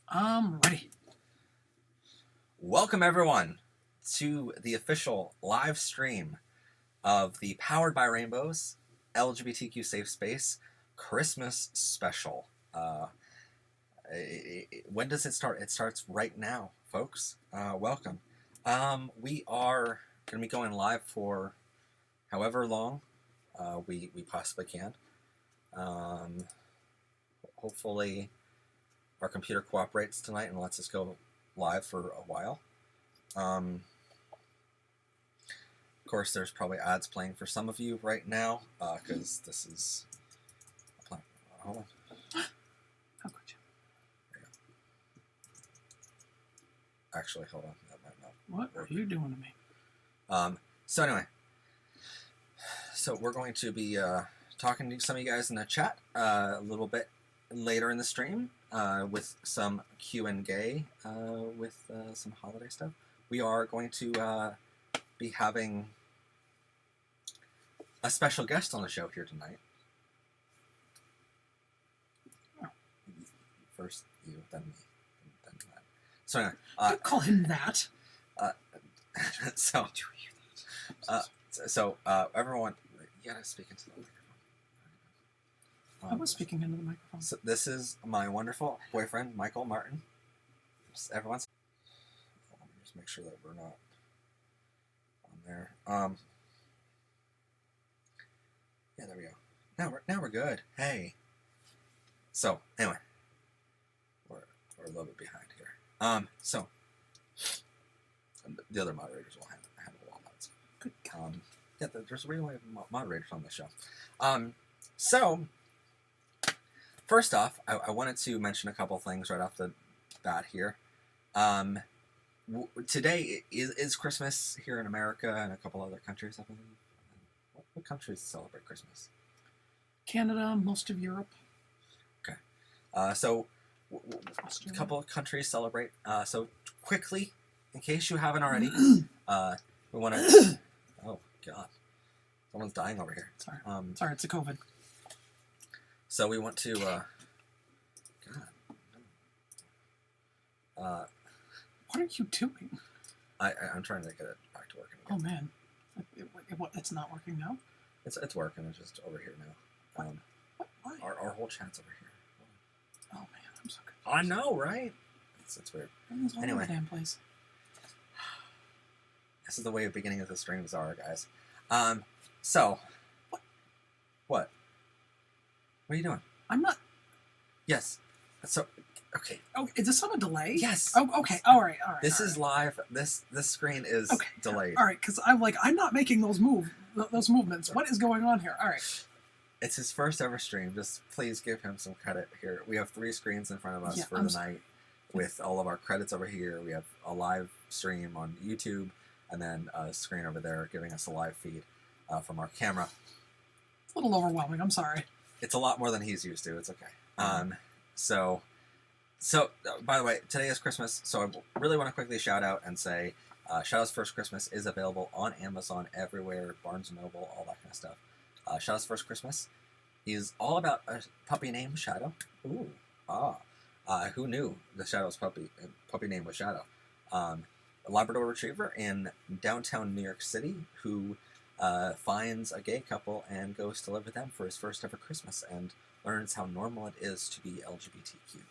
I'm ready. Welcome everyone to the official live stream of the Powered by Rainbows LGBTQ Safe Space Christmas special. When does it start? It starts right now, folks. Welcome. We are going to be going live for however long we possibly can. Hopefully our computer cooperates tonight and lets us go live for a while. Of course, there's probably ads playing for some of you right now, because this is... Hold on. How could you? There you go. Actually, hold on. That might not What work. are you doing to me? So anyway, so we're going to be talking to some of you guys in the chat a little bit later in the stream with some Q&A with some holiday stuff. We are going to be having a special guest on the show here tonight. Oh. First you, then me, then that. So anyway, Don't call him that. so everyone, you gotta speak into the microphone. I was speaking into the microphone. So this is my wonderful boyfriend, Michael Martin. Everyone's. Let me just make sure that we're not on there. Yeah, there we go. Now we're good. Hey. So anyway, we're a little bit behind here. So the other moderators will handle all that stuff. Good God. Yeah, there's a reason we have moderators on the show. So. First off, I wanted to mention a couple things right off the bat here. Today is Christmas here in America and a couple other countries, I believe. What countries celebrate Christmas? Canada, most of Europe. Okay. So a couple of countries celebrate. So quickly, in case you haven't already, we want to... Oh, God. Someone's dying over here. Sorry. Sorry, it's a COVID. So we want to, what are you doing? I'm trying to get it back to working Oh again. man, it's not working now. It's working. It's just over here now. What? Why? Our whole chat's over here. Oh man, I'm so confused. I know, right? It's weird. Everything's all over Anyway. the damn place. This is the way the beginning of the streams are, guys. So, what? What are you doing? I'm not. Yes. So, okay. Oh, is this on a delay? Yes. Oh, okay. All right. This is live. This screen is delayed. All right, because I'm not making those movements. What is going on here? All right. It's his first ever stream. Just please give him some credit here. We have 3 screens in front of us for the night with all of our credits over here. We have a live stream on YouTube and then a screen over there giving us a live feed from our camera. It's a little overwhelming. I'm sorry. It's a lot more than he's used to. It's okay. So by the way, today is Christmas, so I really want to quickly shout out and say Shadow's First Christmas is available on Amazon everywhere, Barnes & Noble, all that kind of stuff. Shadow's First Christmas is all about a puppy named Shadow. Ooh. Who knew the Shadow's puppy name was Shadow? A Labrador Retriever in downtown New York City who finds a gay couple and goes to live with them for his first ever Christmas and learns how normal it is to be LGBTQ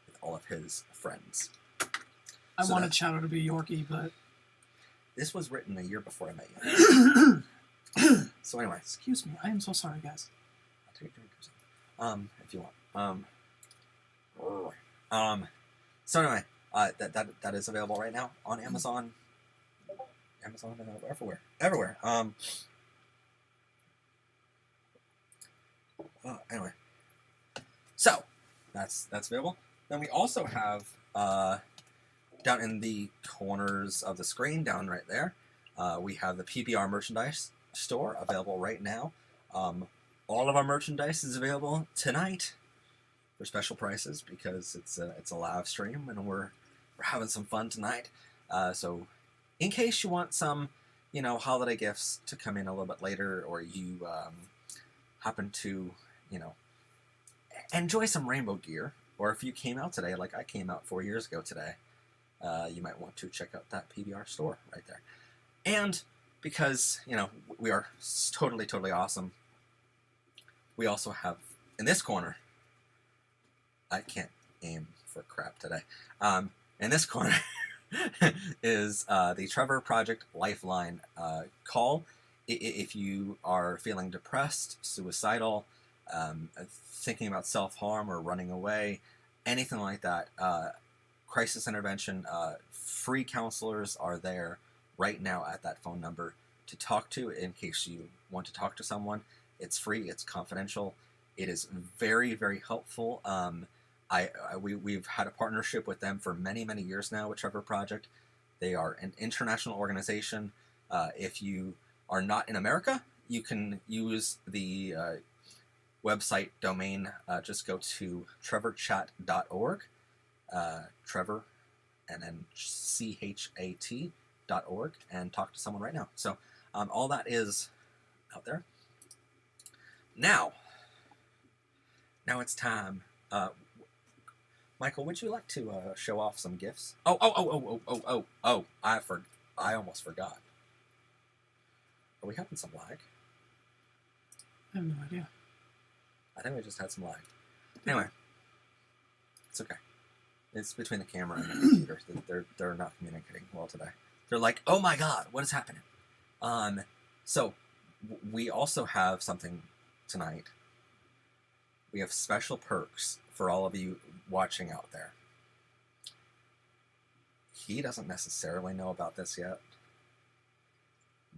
with all of his friends. I wanted Shadow to be Yorkie, but... This was written a year before I met you. So anyway. Excuse me. I am so sorry, guys. I'll take a drink or something. If you want. So anyway, that is available right now on Amazon. Amazon and everywhere. Anyway, so that's available. Then we also have down in the corners of the screen, down right there, we have the PBR merchandise store available right now. All of our merchandise is available tonight for special prices because it's a live stream and we're having some fun tonight. So in case you want some, holiday gifts to come in a little bit later, or you happen to, enjoy some rainbow gear, or if you came out today, like I came out 4 years ago today, you might want to check out that PBR store right there. And because, you know, we are totally, totally awesome, we also have, in this corner, I can't aim for crap today. In this corner is the Trevor Project Lifeline call. If you are feeling depressed, suicidal, thinking about self-harm or running away, anything like that, crisis intervention, free counselors are there right now at that phone number to talk to in case you want to talk to someone. It's free, it's confidential, it is very, very helpful. We've had a partnership with them for many, many years now with Trevor Project. They are an international organization. If you are not in America, you can use the website domain. Just go to trevorchat.org, Trevor, and then CHAT.org, and talk to someone right now. So all that is out there. Now it's time. Michael, would you like to show off some gifts? Oh! I almost forgot. Are we having some lag? I have no idea. I think we just had some lag. Anyway, it's okay. It's between the camera and the computer. They're not communicating well today. They're like, oh my god, what is happening? So we also have something tonight. We have special perks for all of you watching out there. He doesn't necessarily know about this yet,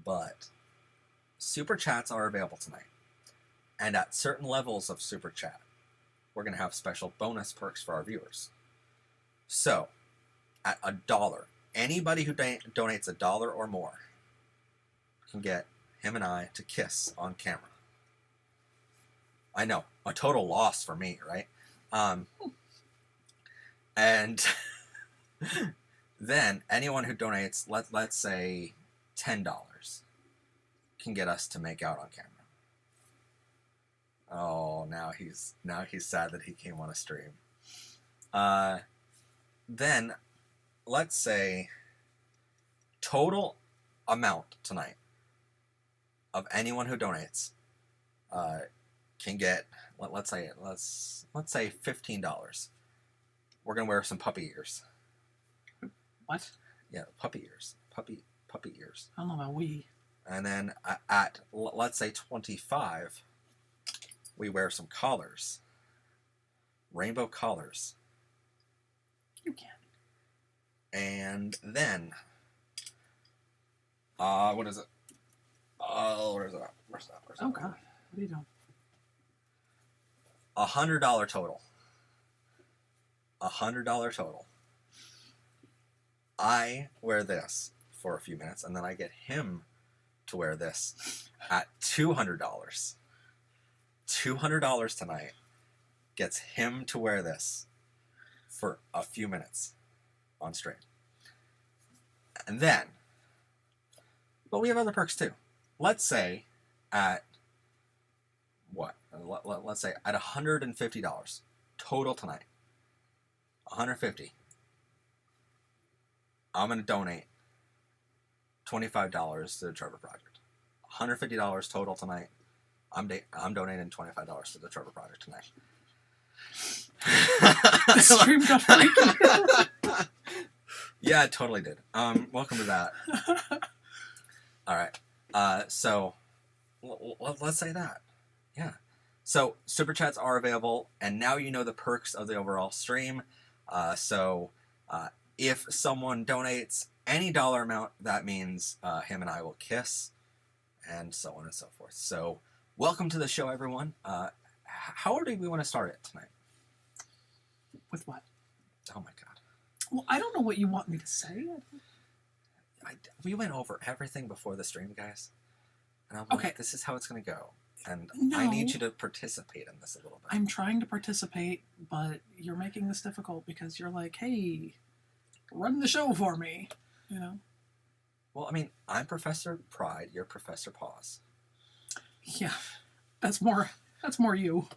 but super chats are available tonight. And at certain levels of super chat, we're going to have special bonus perks for our viewers. So, at $1, anybody who donates $1 or more can get him and I to kiss on camera. I know, a total loss for me, right? And then anyone who donates, let's say $10, can get us to make out on camera. Oh, now he's sad that he came on a stream. Then let's say total amount tonight of anyone who donates can get, let's say $15. We're gonna wear some puppy ears. What? Yeah, puppy ears. Puppy ears. I don't know about we. And then at let's say 25, we wear some collars. Rainbow collars. You can. And then what is it? Where's that? Oh god. What are you doing? $100 total. $100 total. I wear this for a few minutes, and then I get him to wear this at $200. $200 tonight gets him to wear this for a few minutes on stream. And then, but we have other perks too. Let's say at what? Let's say at $150 total tonight. $150. I'm going to donate $25 to the Trevor Project. $150 total tonight. I'm donating $25 to the Trevor Project tonight. The stream got freaky. Yeah, it totally did. Welcome to that. All right. So let's say that. Yeah. So super chats are available, and now you know the perks of the overall stream. So if someone donates any dollar amount, that means him and I will kiss, and so on and so forth. So welcome to the show, everyone. How do we want to start it tonight? With what? Oh my god. Well, I don't know what you want me to say. We went over everything before the stream, guys. And I'm Okay. like, this is how it's going to go. And No. I need you to participate in this a little bit. I'm trying to participate, but you're making this difficult because you're like, hey, run the show for me. You know? Well, I mean, I'm Professor Pride, you're Professor Pause. Yeah. That's more you.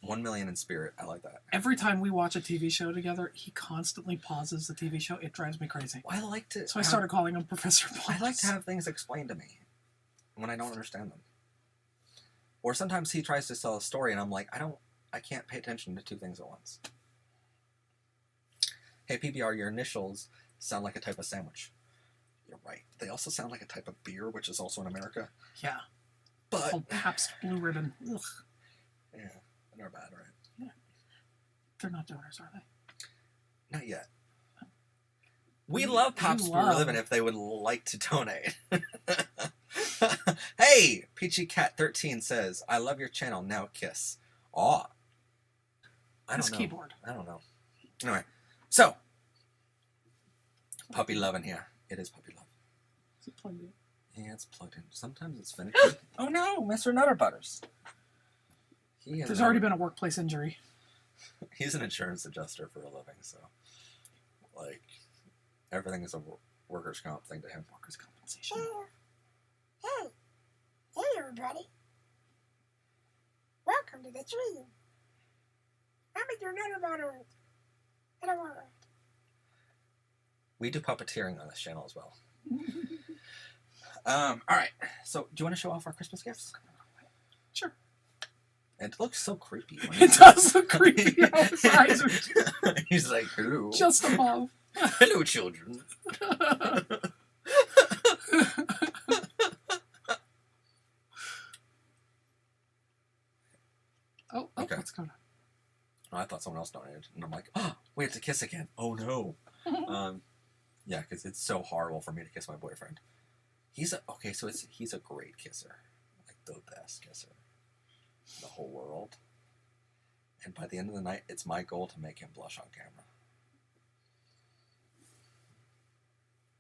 1 million in spirit. I like that. Every time we watch a TV show together, he constantly pauses the TV show. It drives me crazy. I like to. So I started calling him Professor Pause. I like to have things explained to me when I don't understand them. Or sometimes he tries to sell a story, and I'm like, I can't pay attention to two things at once. Hey, PBR, your initials sound like a type of sandwich. You're right. They also sound like a type of beer, which is also in America. Yeah. But Called Pabst Blue Ribbon. Ugh. yeah, they're bad, right? Yeah. They're not donors, are they? Not yet. We love Pabst Blue Ribbon if they would like to donate. Hey, Peachy Cat 13 says, "I love your channel. Now kiss." Aw. I don't know. Keyboard. I don't know. Anyway, so puppy love in here. It is puppy love. Is it plugged in? Yeah, it's plugged in. Sometimes it's finished. Oh no, Mr. Nutter Butters. There's already been a workplace injury. He's an insurance adjuster for a living, so like everything is a workers' comp thing to him. Workers' compensation. Hey everybody. Welcome to the tree. I'm with your Nutter Butter. And a word. We do puppeteering on this channel as well. All right. So, do you want to show off our Christmas gifts? Sure. It looks so creepy. It does look creepy outside. He's like, hello. Just above. Hello, children. Oh, Okay. what's going on? Oh, I thought someone else donated. And I'm like, oh, we have to kiss again. Oh, no. Yeah, because it's so horrible for me to kiss my boyfriend. He's a great kisser. Like, the best kisser in the whole world. And by the end of the night, it's my goal to make him blush on camera.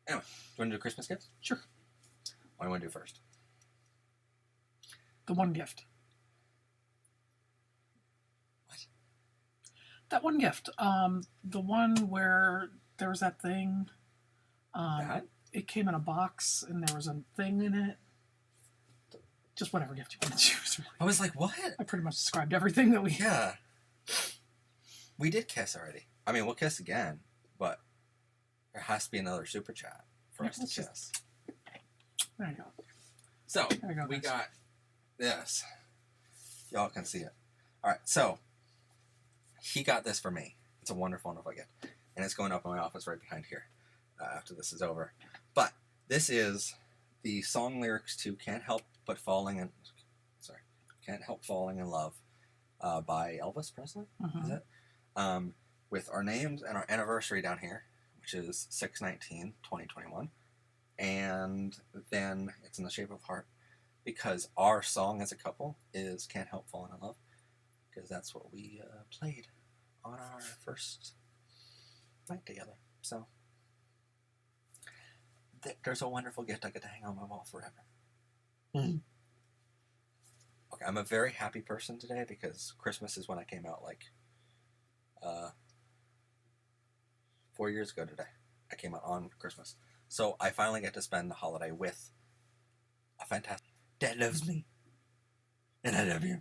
Anyway, do you want to do Christmas gifts? Sure. What do you want to do first? The one gift. What? That one gift. The one where there was that thing. That? It came in a box and there was a thing in it. Just whatever gift you want to choose. Really. I was like, what? I pretty much described everything that we Yeah. We did kiss already. I mean, we'll kiss again, but there has to be another super chat for us to kiss. There you go. So, There you go, we guys. got this. Y'all can see it. All right, so he got this for me. It's a wonderful, wonderful gift. And it's going up in my office right behind here after this is over. But this is the song lyrics to Can't Help Falling in Love by Elvis Presley, is it? With our names and our anniversary down here, which is 6/19/2021. And then it's in the shape of a heart because our song as a couple is Can't Help Falling in Love, because that's what we played on our first night together. So there's a wonderful gift I get to hang on my wall forever. Okay, I'm a very happy person today because Christmas is when I came out, like 4 years ago today. I came out on Christmas. So I finally get to spend the holiday with a fantastic dad loves me. And I love you.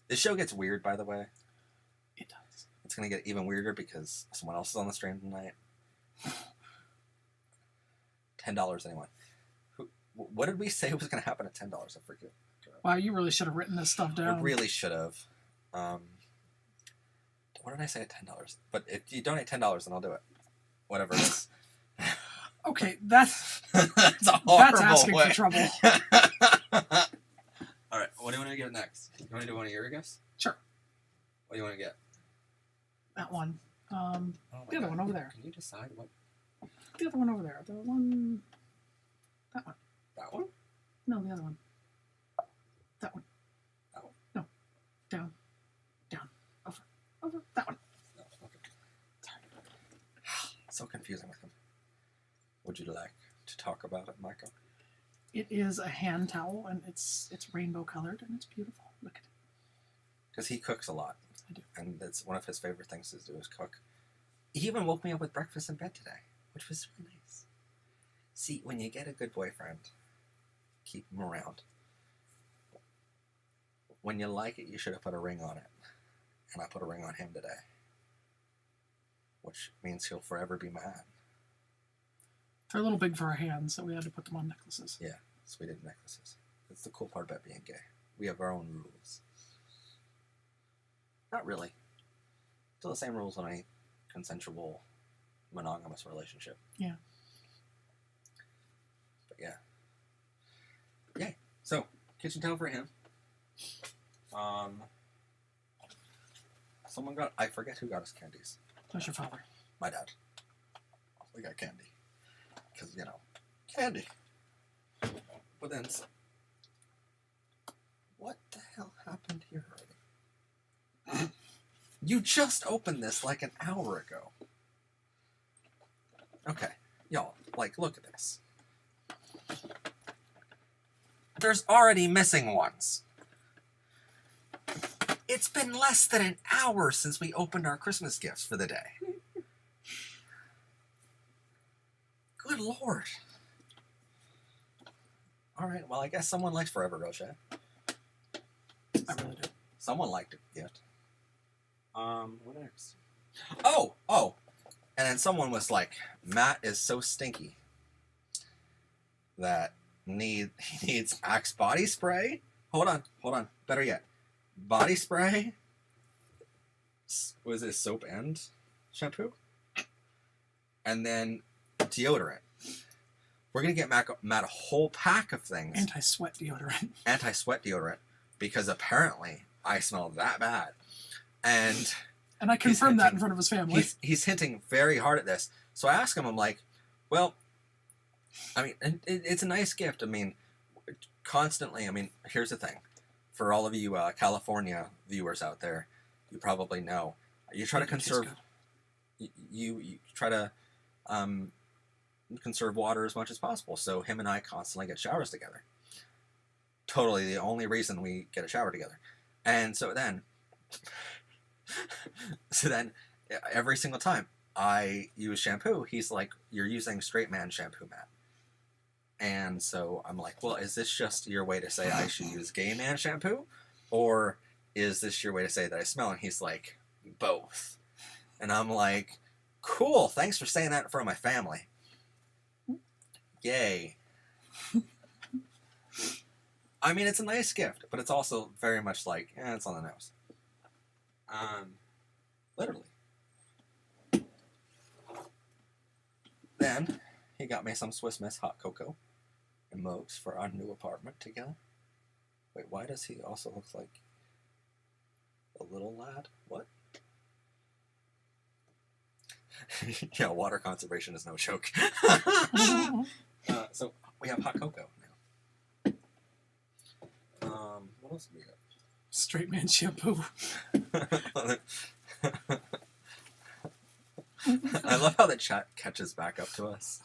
This show gets weird, by the way. It does. It's going to get even weirder because someone else is on the stream tonight. $10, anyone. What did we say was going to happen at $10? I forget. Wow, you really should have written this stuff down. I really should have. What did I say at $10? But if you donate $10, then I'll do it. Whatever it is. Okay, that's That's a horrible that's asking way. for trouble. All right, what do you want to get next? You want to do one of your gifts? Sure. What do you want to get? That one. Oh my The other God. one over there. Can you decide what? The other one over there. The one. That one. That one? No, the other one. That one. That one? No. Down. Down. Over. Over. That one. No, okay. So confusing with him. Would you like to talk about it, Michael? It is a hand towel, and it's rainbow colored, and it's beautiful. Look at it. Because he cooks a lot. I do. And that's one of his favorite things to do is cook. He even woke me up with breakfast in bed today, which was really nice. See, when you get a good boyfriend, keep him around. when you like it, you should have put a ring on it. And I put a ring on him today. Which means he'll forever be mad. They're a little big for our hands, so we had to put them on necklaces. Yeah, so we did necklaces. That's the cool part about being gay. We have our own rules. Not really. Still the same rules on any consensual, monogamous relationship. Yeah. But yeah. Yay. So, kitchen towel for him. Someone got, I forget who got us candies. That's your father. My dad. We got candy. Because, you know, candy. But then, what the hell happened here already? You just opened this like an hour ago. Okay, y'all, like, look at this. There's already missing ones. It's been less than an hour since we opened our Christmas gifts for the day. Good Lord. All right, well, I guess someone likes Forever Rocher. I really do. Someone liked it yet. What next? Oh! And then someone was like, Matt is so stinky that he needs Axe body spray. Hold on. Better yet. Body spray. Was it soap and shampoo? And then deodorant. We're going to get Matt a whole pack of things. Anti-sweat deodorant. Anti-sweat deodorant. Because apparently I smell that bad. And I confirmed that in front of his family. He's hinting very hard at this. So I ask him, I'm like, well, I mean, it's a nice gift. I mean, constantly, I mean, here's the thing. For all of you California viewers out there, you probably know. You try to conserve... You try to conserve water as much as possible. So him and I constantly get showers together. Totally the only reason we get a shower together. And so then... every single time I use shampoo, he's like, you're using straight man shampoo, Matt. And so I'm like, well, is this just your way to say I should use gay man shampoo? Or is this your way to say that I smell? And he's like, both. And I'm like, cool, thanks for saying that in front of my family. Yay. I mean, it's a nice gift, but it's also very much like, it's on the nose. Literally. Then, he got me some Swiss Miss hot cocoa and mugs for our new apartment together. Wait, why does he also look like a little lad? What? Yeah, water conservation is no joke. So, we have hot cocoa now. What else do we got? Straight man shampoo. I love how the chat catches back up to us.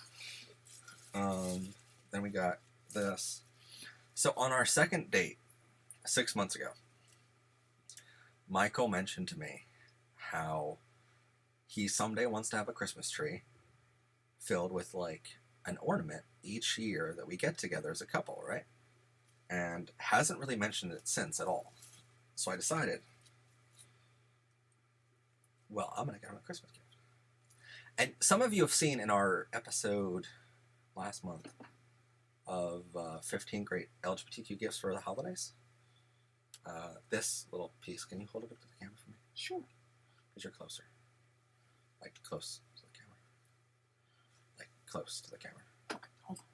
Then we got this. So on our second date, 6 months ago, Michael mentioned to me how he someday wants to have a Christmas tree filled with like an ornament each year that we get together as a couple, right? And hasn't really mentioned it since at all. So I decided, well, I'm going to get him a Christmas gift. And some of you have seen in our episode last month of 15 great LGBTQ gifts for the holidays. This little piece, can you hold it up to the camera for me? Sure. Because you're closer. Like, close to the camera. Like, close to the camera. Okay, hold on.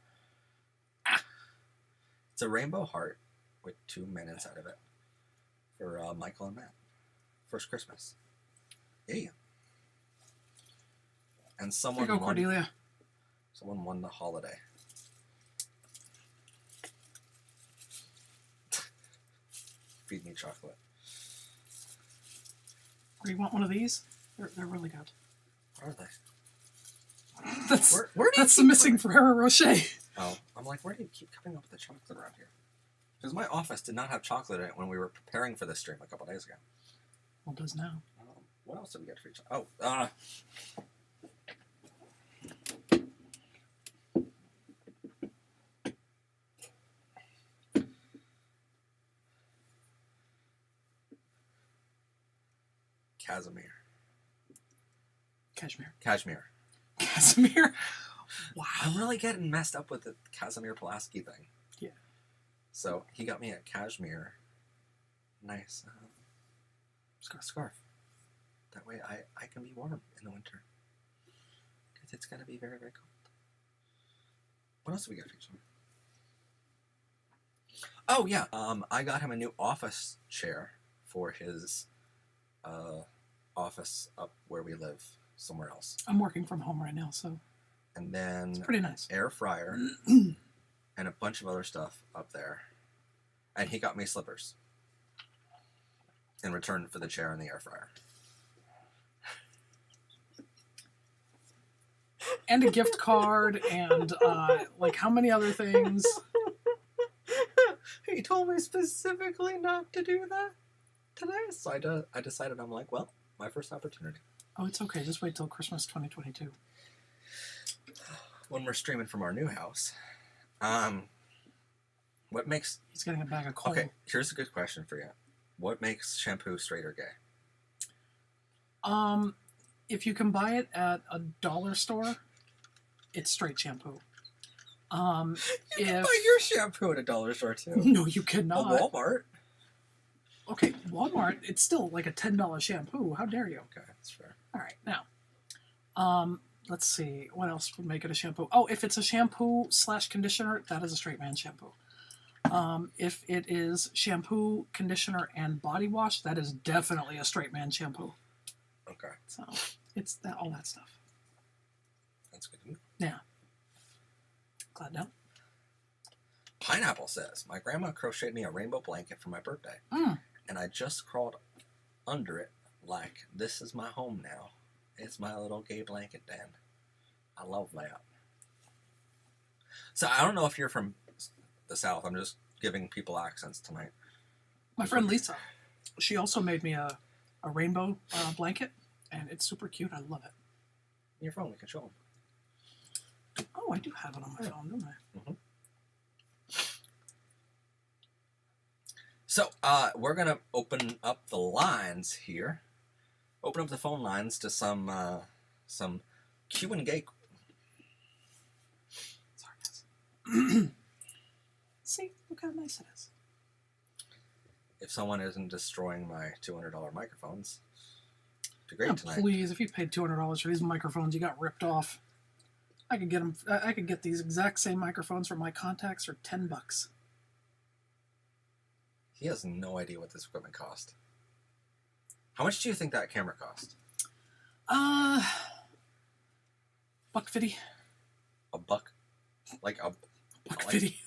Ah! It's a rainbow heart with 2 men inside of it. For Michael and Matt. First Christmas. Yeah. And someone Here you go, Cordelia. Someone won the holiday. Feed me chocolate. Or you want one of these? They're really good. What are they? That's Where do you that's the keep missing Ferrero Rocher. Oh, I'm like, where do you keep coming up with the chocolate around here? Because my office did not have chocolate in it when we were preparing for this stream a couple days ago. Well, it does now. What else did we get for each other? Oh, Casimir. Cashmere. Cashmere. Casimir. Wow. I'm really getting messed up with the Casimir Pulaski thing. Yeah. So he got me a cashmere, nice scarf. That way I can be warm in the winter. Because it's going to be very, very cold. What else do we got for you? Oh, yeah. I got him a new office chair for his office up where we live somewhere else. I'm working from home right now, so And then it's pretty nice. Air fryer and a bunch of other stuff up there. And he got me slippers in return for the chair and the air fryer. And a gift card, and like how many other things? He told me specifically not to do that today, so I decided, I'm like, well, my first opportunity. Oh, it's okay. Just wait till Christmas 2022. When we're streaming from our new house, what makes... He's getting a bag of coal. Okay, here's a good question for you. What makes shampoo straight or gay? If you can buy it at a dollar store, it's straight shampoo. You can buy your shampoo at a dollar store too. No, you cannot. A Walmart. Okay, Walmart, it's still like a $10 shampoo. How dare you? Okay, that's fair. All right, now, let's see. What else would make it a shampoo? Oh, if it's a shampoo / conditioner, that is a straight man shampoo. If it is shampoo, conditioner, and body wash, that is definitely a straight man shampoo. Okay. So, it's that all that stuff. That's good to know. Yeah. Glad to know. Pineapple says, my grandma crocheted me a rainbow blanket for my birthday. And I just crawled under it like, this is my home now. It's my little gay blanket den. I love that. So I don't know if you're from the South. I'm just giving people accents tonight. My friend Lisa, she also made me a rainbow blanket, and it's super cute. I love it. Your phone, we can show them. Oh, I do have it on my phone, don't I? Mm-hmm. So, we're going to open up the lines here. Open up the phone lines to some Q and gay. Sorry, guys. See, look how nice it is. If someone isn't destroying my $200 microphones, it'd be great Oh, tonight. please, if you paid $200 for these microphones, you got ripped off. I could get them. I could get these exact same microphones from my contacts for $10. He has no idea what this equipment cost. How much do you think that camera cost? $1.50. A buck? Like a $1.50.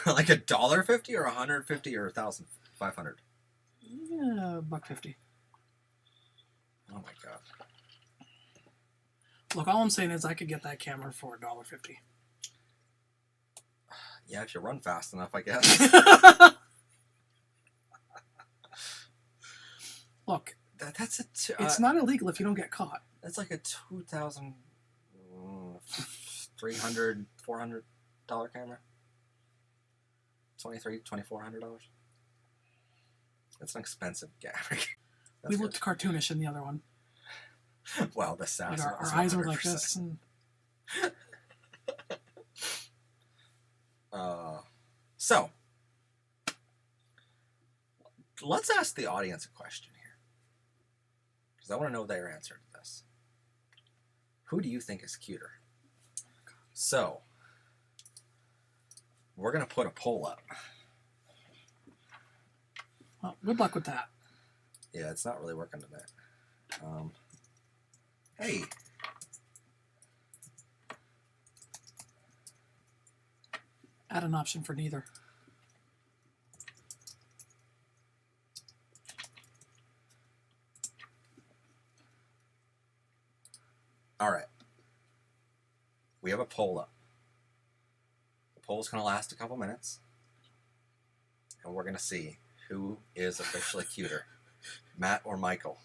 like $1.50 or $150 or $1,500? Yeah, $1.50. Oh my god. Look, all I'm saying is I could get that camera for $1.50. Yeah, if you run fast enough, I guess. Look, That's a it's not illegal if you don't get caught. That's like a $2,300, $400 camera. $2,400. That's an expensive camera. We looked cartoonish in the other one. Well, the sass. Like our eyes were like this. And... So, let's ask the audience a question here. Because I want to know their answer to this. Who do you think is cuter? So, we're going to put a poll up. Well, good luck with that. Yeah, it's not really working tonight. Hey. Add an option for neither. All right. We have a poll up. The poll's going to last a couple minutes. And we're going to see who is officially cuter, Matt or Michael.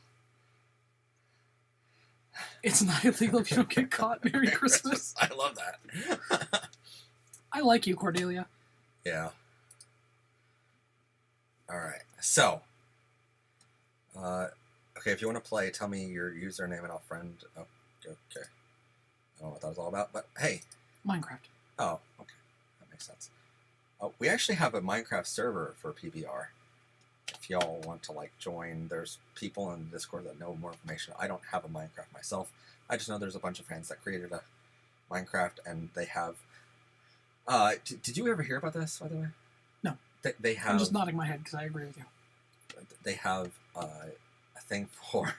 It's not illegal if you don't get caught. Merry Christmas. I love that. I like you, Cordelia. Yeah. All right. So, Okay, if you want to play, tell me your username and I'll friend. Oh, okay. I don't know what that was all about, but hey. Minecraft. Oh, okay. That makes sense. Oh, we actually have a Minecraft server for PBR. If y'all want to like join, there's people in Discord that know more information. I don't have a Minecraft myself. I just know there's a bunch of fans that created a Minecraft, and they have. Did you ever hear about this, by the way? No. They have. I'm just nodding my head because I agree with you. They have a thing for.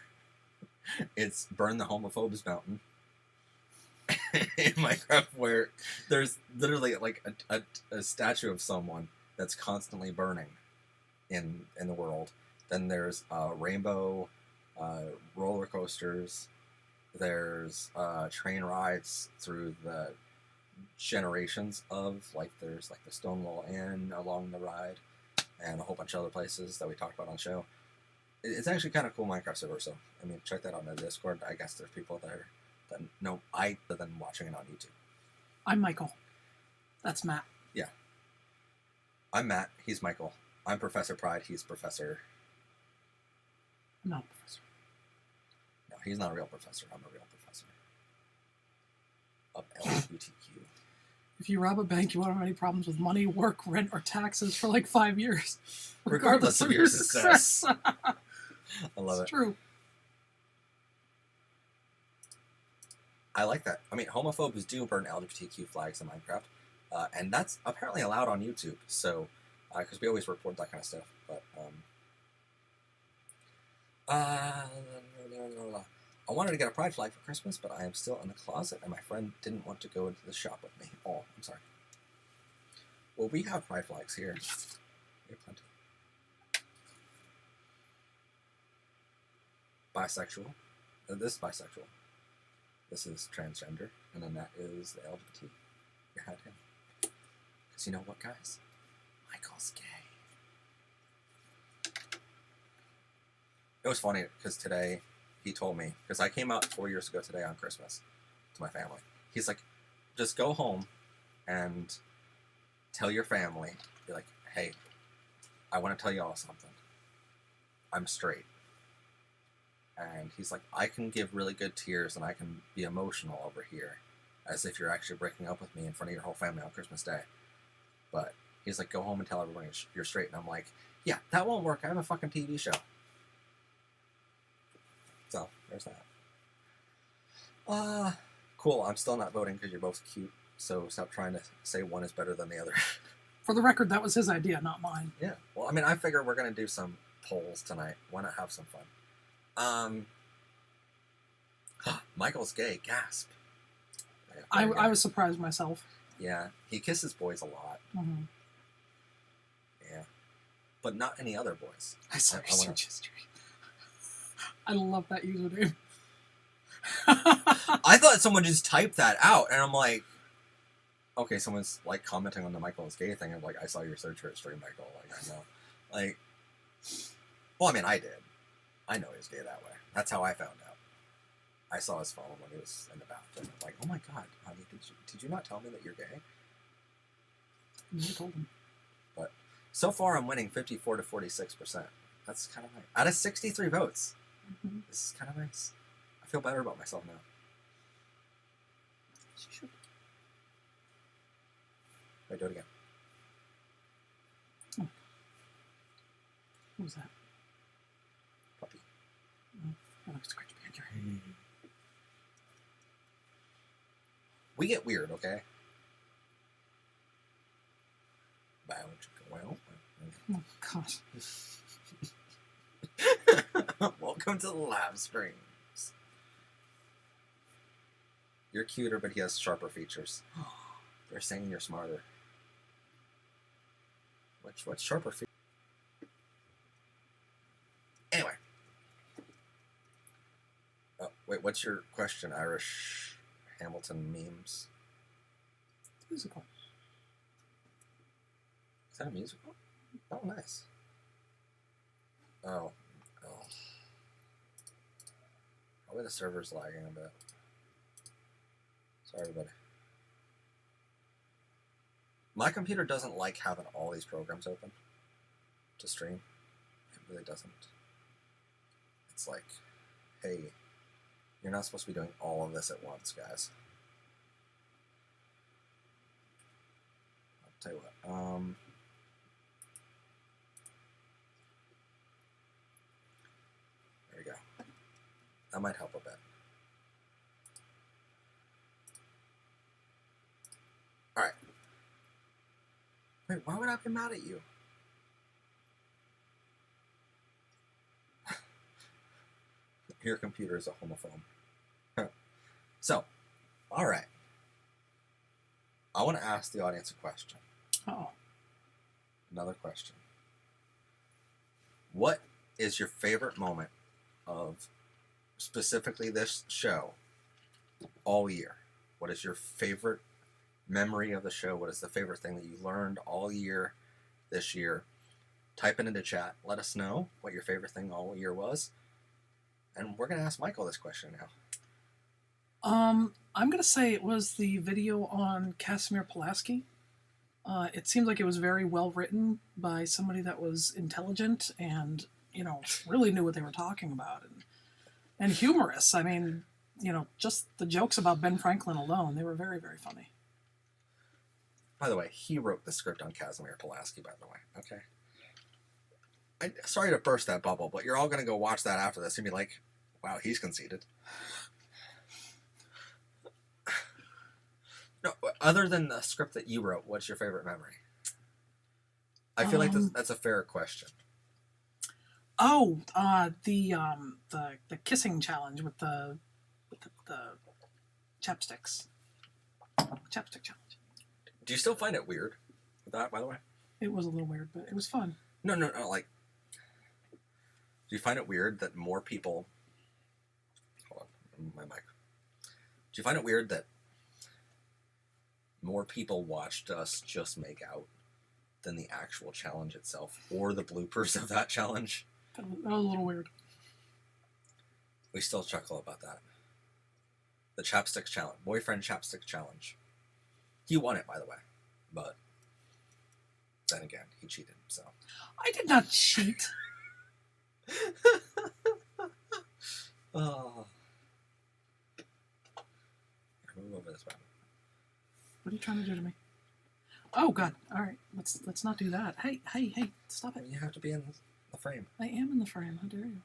It's Burn the Homophobes Mountain in Minecraft, where there's literally like a statue of someone that's constantly burning in the world. Then there's rainbow roller coasters. There's train rides through the generations of, like, there's like the Stonewall Inn along the ride, and a whole bunch of other places that we talked about on the show. It's actually kind of cool Minecraft server, so I mean, check that out on the Discord. I guess there's people there that know than watching it on YouTube. I'm Michael. That's Matt. Yeah. I'm Matt. He's Michael. I'm Professor Pride. He's Professor. I'm not a professor. No, he's not a real professor. I'm a real professor of LGBTQ. If you rob a bank, you won't have any problems with money, work, rent, or taxes for like 5 years, Regardless of your success. I love it. It's true. I like that. I mean, homophobes do burn LGBTQ flags in Minecraft, and that's apparently allowed on YouTube. So, because we always report that kind of stuff. But I wanted to get a pride flag for Christmas, but I am still in the closet, and my friend didn't want to go into the shop with me. Oh, I'm sorry. Well, we have pride flags here. We have plenty. Bisexual. This is bisexual. This is transgender, and then that is the LGBT. You had him. Because you know what, guys? Michael's gay. It was funny, because today, he told me, because I came out 4 years ago today on Christmas to my family. He's like, just go home and tell your family, be like, hey, I want to tell you all something. I'm straight. And he's like, I can give really good tears and I can be emotional over here, as if you're actually breaking up with me in front of your whole family on Christmas Day. But he's like, go home and tell everyone you're straight. And I'm like, yeah, that won't work. I have a fucking TV show. So, there's that. Cool. I'm still not voting because you're both cute. So stop trying to say one is better than the other. For the record, that was his idea, not mine. Yeah. Well, I mean, I figure we're going to do some polls tonight. Why not have some fun? Michael's gay. Gasp. I was surprised myself. Yeah. He kisses boys a lot. Mm-hmm. Yeah. But not any other boys. I saw your I wanna- search history. I love that username. I thought someone just typed that out, and I'm like, okay, someone's like commenting on the Michael's gay thing. I'm like, I saw your search history, Michael. Like, I know. Like, well, I mean, I did. I know he was gay that way. That's how I found out. I saw his phone when he was in the bathroom. I'm like, oh my god, honey, did you not tell me that you're gay? You told him. But so far, I'm winning 54 to 46%. That's kind of nice. Out of 63 votes. Mm-hmm. This is kind of nice. I feel better about myself now. Wait, do it again. Oh. What was that? Puppy. Oh, that looks scratchy behind your head. We get weird, okay? Well. Oh, God. Welcome to the live streams. You're cuter, but he has sharper features. They're saying you're smarter. What's sharper features? Anyway. Oh, wait, what's your question, Irish Hamilton memes? Musical. Is that a musical? Oh, nice. Oh. Probably the server's lagging a bit. Sorry, everybody. My computer doesn't like having all these programs open to stream. It really doesn't. It's like, hey, you're not supposed to be doing all of this at once, guys. I'll tell you what. There we go. That might help a bit. All right. Wait, why would I be mad at you? Your computer is a homophobe. So, all right. I want to ask the audience a question. Oh. Another question. What is your favorite moment of specifically this show all year? What is your favorite memory of the show? What is the favorite thing that you learned all year this year? Type it into chat. Let us know what your favorite thing all year was. And we're going to ask Michael this question now. I'm going to say it was the video on Casimir Pulaski. It seemed like it was very well written by somebody that was intelligent and, really knew what they were talking about. And humorous. I mean, just the jokes about Ben Franklin alone, they were very, very funny. By the way, he wrote the script on Casimir Pulaski, by the way. Okay. Sorry to burst that bubble, but you're all going to go watch that after this and be like, wow, he's conceited. No, other than the script that you wrote, what's your favorite memory? I feel like that's a fair question. Oh, the kissing challenge with the chapsticks. Chapstick challenge. Do you still find it weird with that, by the way? It was a little weird, but it was fun. No, like, do you find it weird that more people... Hold on, my mic. Do you find it weird that more people watched us just make out than the actual challenge itself, or the bloopers of that challenge? That was a little weird. We still chuckle about that. The chapstick challenge. Boyfriend chapstick challenge. He won it, by the way. But then again, he cheated, so... I did not cheat. Oh. Move over this button. What are you trying to do to me? Oh God! All right, let's not do that. Hey, stop it! You have to be in the frame. I am in the frame. How dare you?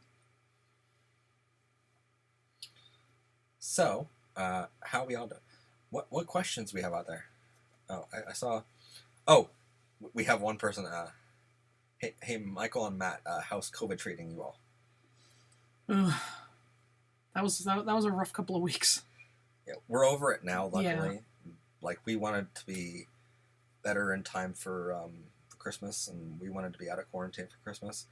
So, how are we all doing? What questions we have out there? Oh, I saw. Oh, we have one person. Hey, Michael and Matt. How's COVID treating you all? That was a rough couple of weeks. Yeah, we're over it now. Luckily, Yeah. Like we wanted to be better in time for Christmas, and we wanted to be out of quarantine for Christmas.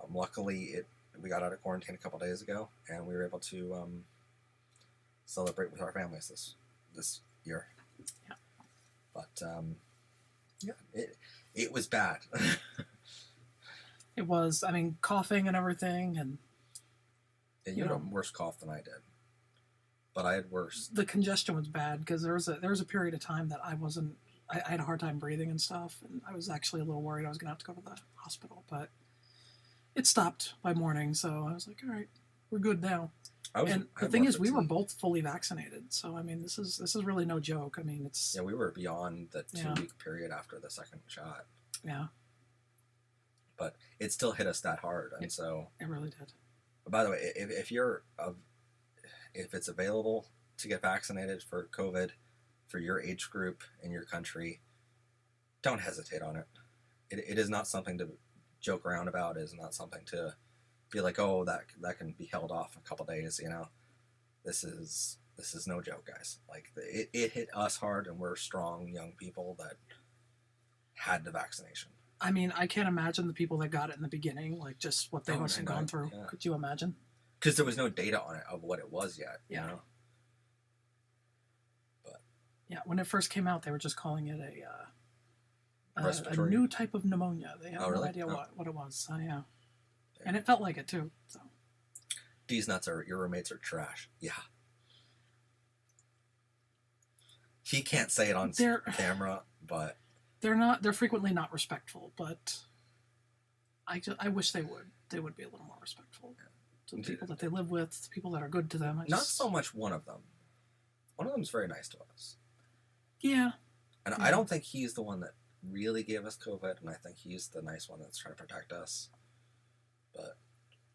Luckily, we got out of quarantine a couple days ago, and we were able to celebrate with our families this year. Yeah. But yeah, it was bad. It was. I mean, coughing and everything, and Yeah, you had a worse cough than I did, but I had worse. The congestion was bad because there was a period of time that I had a hard time breathing and stuff, and I was actually a little worried I was going to have to go to the hospital, but it stopped by morning, so I was like, all right, we're good now. And the thing is, we were both fully vaccinated, so I mean, this is really no joke. I mean, it's... Yeah, we were beyond the 2-week period after the second shot. Yeah. But it still hit us that hard, and so... It really did. By the way, if it's available to get vaccinated for COVID for your age group in your country, don't hesitate on it. It is not something to joke around about. It is not something to be like, oh, that can be held off a couple days. This is no joke, guys. Like it hit us hard, and we're strong young people that had the vaccination. I mean, I can't imagine the people that got it in the beginning, like just what they must have gone through. Yeah. Could you imagine? Because there was no data on it of what it was yet. Yeah. You know? But yeah, when it first came out, they were just calling it a new type of pneumonia. They had no idea what it was. So, yeah. And it felt like it too. So. These nuts your roommates are trash. Yeah. He can't say it on camera, but they're frequently not respectful, but I wish they would be a little more respectful. to the people that they live with, to the people that are good to them. Not so much one of them. One of them's very nice to us. Yeah. And I don't think he's the one that really gave us COVID, and I think he's the nice one that's trying to protect us. But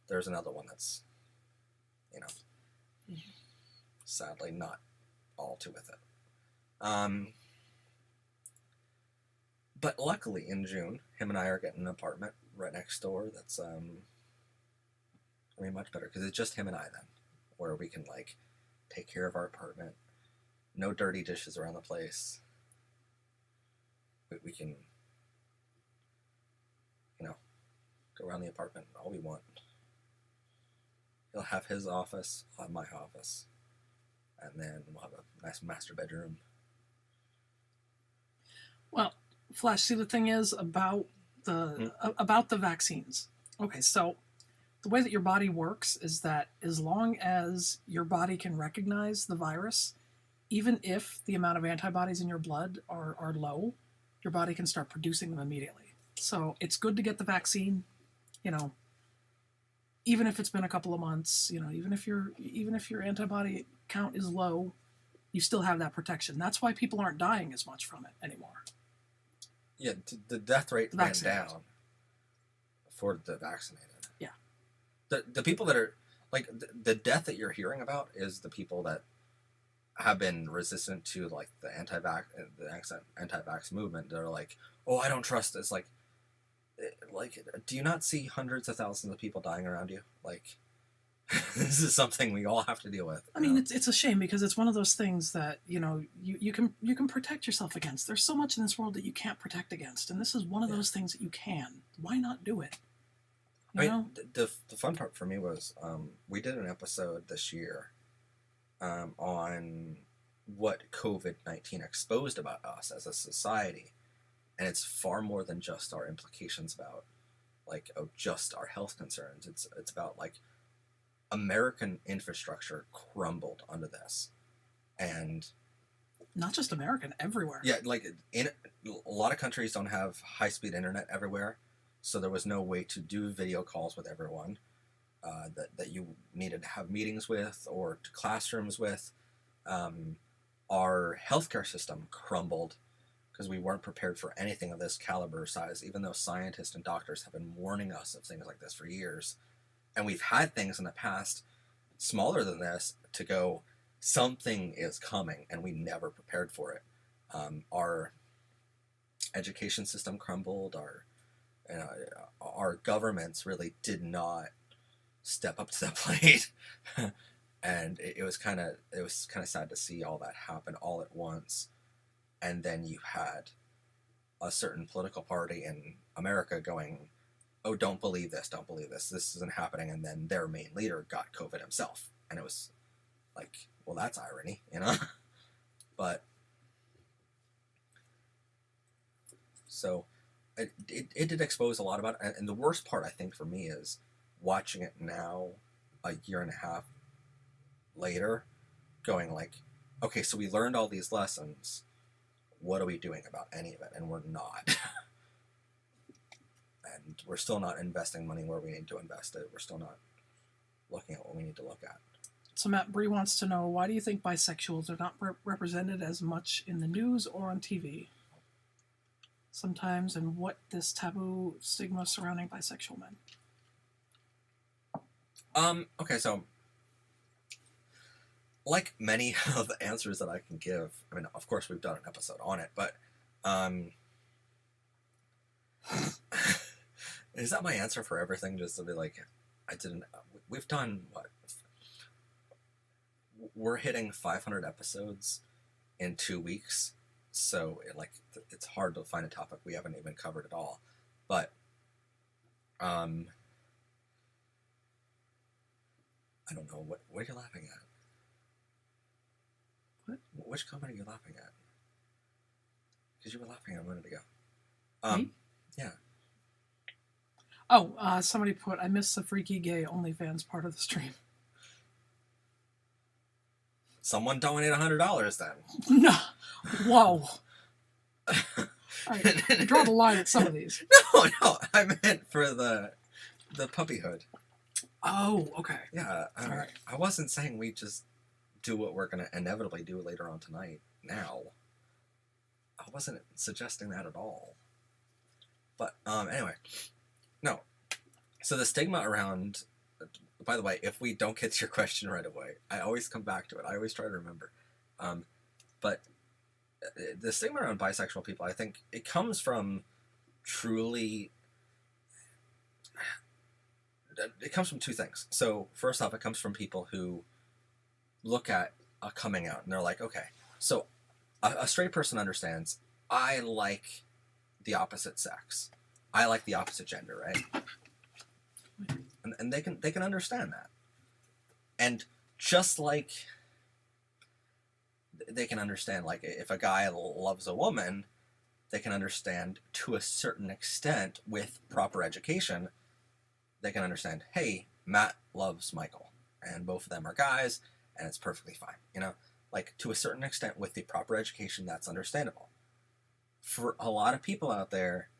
there's another one that's, sadly not all too with it. But luckily in June, him and I are getting an apartment right next door that's, much better, because it's just him and I then, where we can, take care of our apartment. No dirty dishes around the place. We can, go around the apartment all we want. He'll have his office, I'll have my office, and then we'll have a nice master bedroom. Well, Flash, see, the thing is about the vaccines. Okay, so the way that your body works is that as long as your body can recognize the virus, even if the amount of antibodies in your blood are low, your body can start producing them immediately. So it's good to get the vaccine, even if it's been a couple of months, even if your antibody count is low, you still have that protection. That's why people aren't dying as much from it anymore. Yeah, the death rate went down for the vaccinated. Yeah. The people that are, the death that you're hearing about is the people that have been resistant to, the anti-vax movement. They're like, oh, I don't trust this. Do you not see hundreds of thousands of people dying around you? This is something we all have to deal with. I mean, it's a shame, because it's one of those things that, you can protect yourself against. There's so much in this world that you can't protect against, and this is one of those things that you can. Why not do it? The fun part for me was we did an episode this year on what COVID-19 exposed about us as a society, and it's far more than just our implications about just our health concerns. It's about American infrastructure crumbled under this, and not just American, everywhere. Yeah, in a lot of countries don't have high-speed internet everywhere, so there was no way to do video calls with everyone that you needed to have meetings with or to classrooms with. Our healthcare system crumbled because we weren't prepared for anything of this caliber size, even though scientists and doctors have been warning us of things like this for years. And we've had things in the past smaller than this to go, something is coming, and we never prepared for it. Our education system crumbled. Our governments really did not step up to the plate, and it was kind of sad to see all that happen all at once. And then you had a certain political party in America going, oh, don't believe this, this isn't happening, and then their main leader got COVID himself, and it was well, that's irony, But so it did expose a lot about it, and the worst part, I think, for me is watching it now, a year and a half later, going okay, so we learned all these lessons, what are we doing about any of it? And we're not. And we're still not investing money where we need to invest it. We're still not looking at what we need to look at. So Matt Bree wants to know, why do you think bisexuals are not represented as much in the news or on TV sometimes, and what this taboo stigma surrounding bisexual men? Okay, so like many of the answers that I can give, I mean, of course we've done an episode on it, but is that my answer for everything? Just to be we've done what? We're hitting 500 episodes in 2 weeks, so it's hard to find a topic we haven't even covered at all. But I don't know, what are you laughing at? What? Which comment are you laughing at? Because you were laughing a minute ago. Me? Yeah. Oh, somebody put, I missed the freaky gay OnlyFans part of the stream. Someone donate $100 then. No. Whoa. All right, draw the line at some of these. No, I meant for the puppyhood. Oh, okay. Yeah, All right. I wasn't saying we just do what we're going to inevitably do later on tonight. Now, I wasn't suggesting that at all. But anyway, no. So the stigma around. By the way, if we don't get to your question right away, I always come back to it. I always try to remember. But the stigma around bisexual people, I think it comes from truly. It comes from two things. So first off, it comes from people who look at a coming out and they're like, okay, so a straight person understands, I like the opposite sex. I like the opposite gender, right? And they can understand that. And just like they can understand, like, if a guy loves a woman, they can understand to a certain extent with proper education, they can understand, hey, Matt loves Michael, and both of them are guys, and it's perfectly fine. You know, like, to a certain extent with the proper education, that's understandable. For a lot of people out there,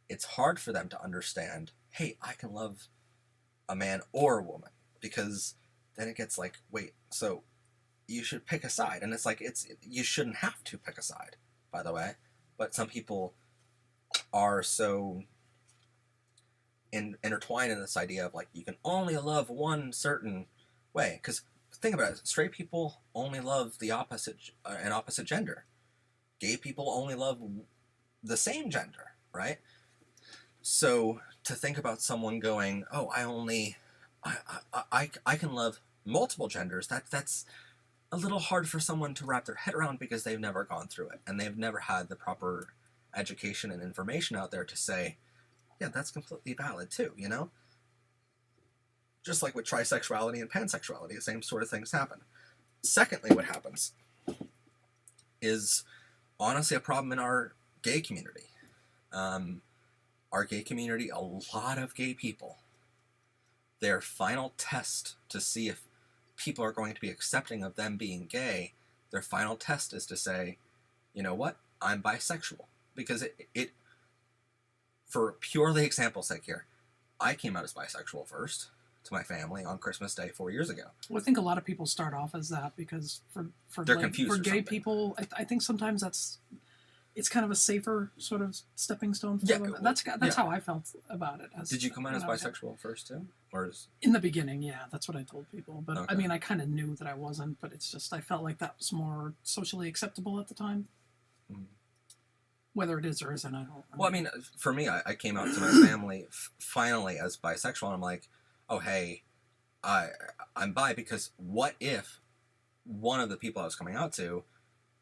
it's hard for them to understand, hey, I can love a man or a woman, because then it gets like, wait, so you should pick a side. And it's like, you shouldn't have to pick a side, by the way, but some people are so intertwined in this idea of, like, you can only love one certain way. Because think about it, straight people only love the opposite an opposite gender. Gay people only love the same gender, right? So to think about someone going, oh, I can love multiple genders, that's a little hard for someone to wrap their head around, because they've never gone through it, and they've never had the proper education and information out there to say, yeah, that's completely valid too, you know? Just like with trisexuality and pansexuality, the same sort of things happen. Secondly, what happens is honestly a problem in our gay community. Our gay community, a lot of gay people, their final test to see if people are going to be accepting of them being gay, their final test is to say, you know what, I'm bisexual. Because it for purely example's sake here, I came out as bisexual first to my family on Christmas Day 4 years ago. Well, I think a lot of people start off as that because They're confused for or gay something. people, I think sometimes it's kind of a safer sort of stepping stone for Yeah, them. well, That's yeah. how I felt about it. Did you come out as bisexual first too? Or in the beginning, yeah, that's what I told people. But Okay. I mean, I kind of knew that I wasn't, but it's just I felt like that was more socially acceptable at the time. Mhm. Whether it is or isn't, I don't know. Well, I mean, for me, I came out to my family finally as bisexual, and I'm like, oh, hey, I'm bi, because what if one of the people I was coming out to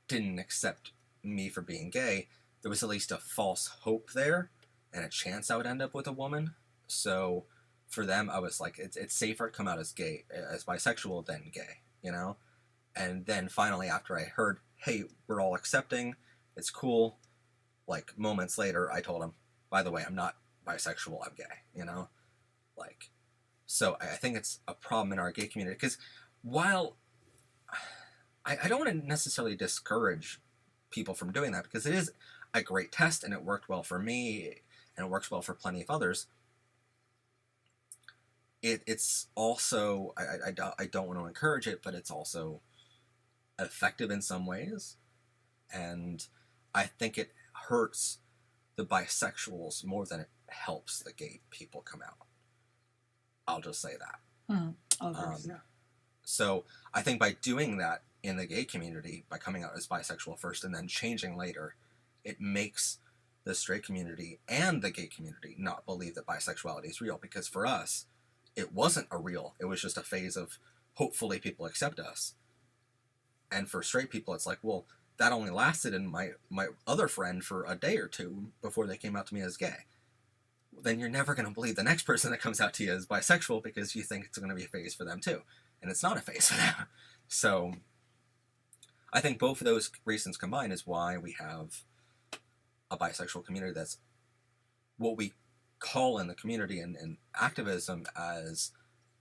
didn't accept me for being gay? There was at least a false hope there and a chance I would end up with a woman. So for them, I was like, it's safer to come out as gay, as bisexual, than gay, you know? And then finally, after I heard, hey, we're all accepting, it's cool, like, moments later, I told him, by the way, I'm not bisexual, I'm gay, you know? Like, so I think it's a problem in our gay community, because while I don't want to necessarily discourage people from doing that, because it is a great test, and it worked well for me, and it works well for plenty of others, it's also, I don't want to encourage it, but it's also effective in some ways, and I think it hurts the bisexuals more than it helps the gay people come out. I'll just say that. Yeah. So I think by doing that in the gay community, by coming out as bisexual first and then changing later, it makes the straight community and the gay community not believe that bisexuality is real, because for us, it wasn't it was just a phase of hopefully people accept us. And for straight people, it's like, well, that only lasted in my other friend for a day or two before they came out to me as gay. Then you're never going to believe the next person that comes out to you as bisexual, because you think it's going to be a phase for them too. And it's not a phase for them. So I think both of those reasons combined is why we have a bisexual community that's what we call in the community and activism as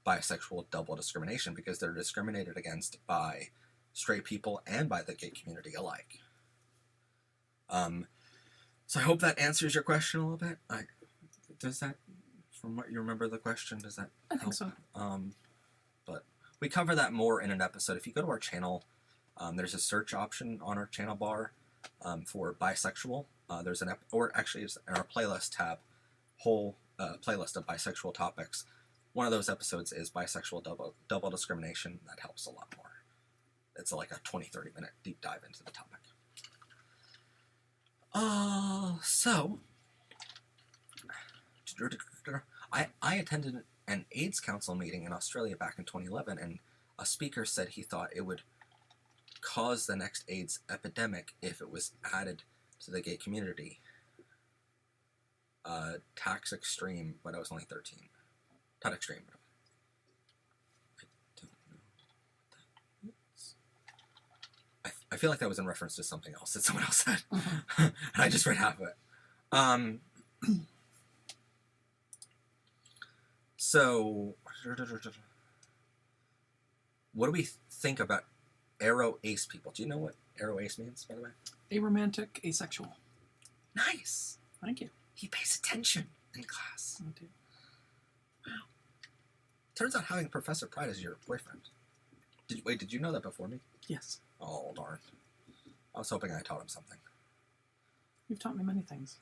bisexual double discrimination, because they're discriminated against by straight people and by the gay community alike. So I hope that answers your question a little bit. Does that from what you remember the question. Does that I think help? so. But we cover that more in an episode. If you go to our channel, there's a search option on our channel bar for bisexual. There's or actually it's in our playlist tab, whole playlist of bisexual topics. One of those episodes is bisexual double discrimination. That helps a lot more. It's like a 20-30 minute deep dive into the topic. So I attended an AIDS Council meeting in Australia back in 2011, and a speaker said he thought it would cause the next AIDS epidemic if it was added to the gay community. Tax extreme, but I was only 13. Not extreme. I don't know what that is. I feel like that was in reference to something else that someone else said. And I just read half of it. So, what do we think about aro-ace people? Do you know what aro-ace means, by the way? Aromantic, asexual. Nice. Thank you. He pays attention in class. I do. Wow. Turns out having Professor Pride as your boyfriend. Did you know that before me? Yes. Oh, darn. I was hoping I taught him something. You've taught me many things.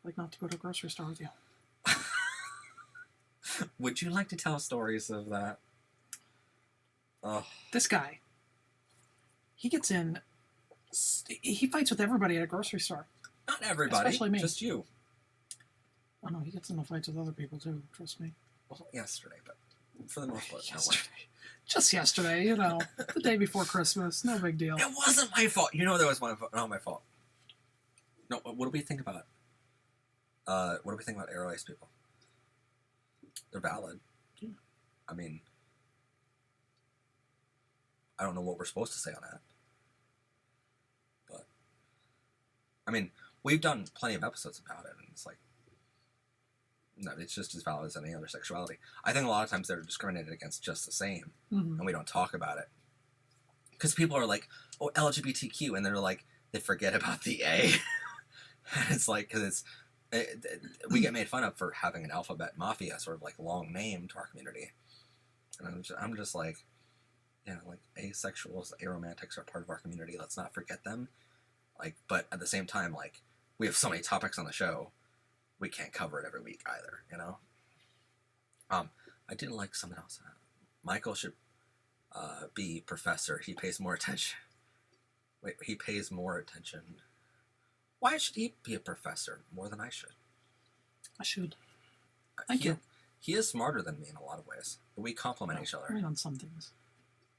Like not to go to a grocery store with you. Would you like to tell stories of that? Oh. This guy, he gets in, he fights with everybody at a grocery store. Not everybody, Especially me. just you. Oh no, he gets in the fights with other people too, trust me. Well, yesterday, but for the most part, Yesterday. Just yesterday, you know, the day before Christmas, no big deal. It wasn't my fault. You know that was not my fault. No, what do we think about? What do we think about aro-ace people? They're valid. Yeah. I mean, I don't know what we're supposed to say on that. But, I mean, we've done plenty of episodes about it, and it's like, no, it's just as valid as any other sexuality. I think a lot of times they're discriminated against just the same, and we don't talk about it. Because people are like, oh, LGBTQ, and they're like, they forget about the A. And it's like, because we get made fun of for having an alphabet mafia sort of like long name to our community. And I'm just like, yeah, like asexuals, aromantics are part of our community. Let's not forget them. Like, but at the same time, like, we have so many topics on the show, we can't cover it every week either, you know? I did like someone else. Michael should be professor. He pays more attention. Wait, he pays more attention. Why should he be a professor more than I should? I should. Thank you. He is smarter than me in a lot of ways. But we complement each other. I mean, on some things.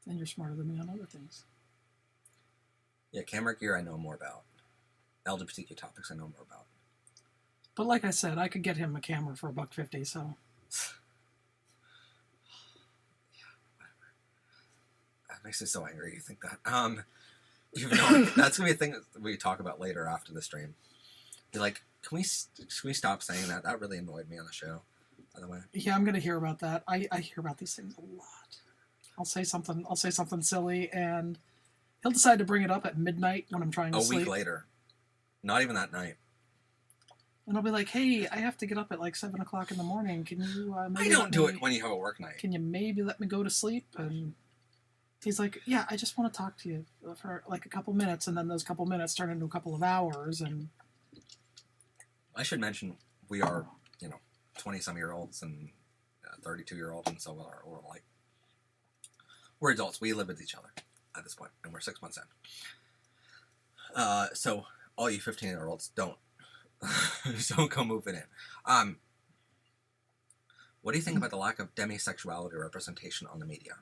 And you're smarter than me on other things. Yeah, camera gear I know more about. LGBTQ topics I know more about. But like I said, I could get him a camera for $1.50, so. Yeah, whatever. That makes me so angry you think that. Even though that's gonna be a thing that we talk about later after the stream. You're like, can we stop saying that? That really annoyed me on the show, by the way. Yeah, I'm gonna hear about that. I hear about these things a lot. I'll say something silly, and he'll decide to bring it up at midnight when I'm trying to sleep. A week later. Not even that night. And I'll be like, hey, I have to get up at like 7 o'clock in the morning. Can you maybe I don't do it when you have a work night. Can you maybe let me go to sleep? And he's like, yeah, I just want to talk to you for like a couple minutes. And then those couple minutes turn into a couple of hours. And I should mention we are, 20-some-year-olds and 32-year-olds, and so we're adults. We live with each other at this point, and we're 6 months in. So all you 15-year-olds don't go moving in. What do you think about the lack of demisexuality representation on the media?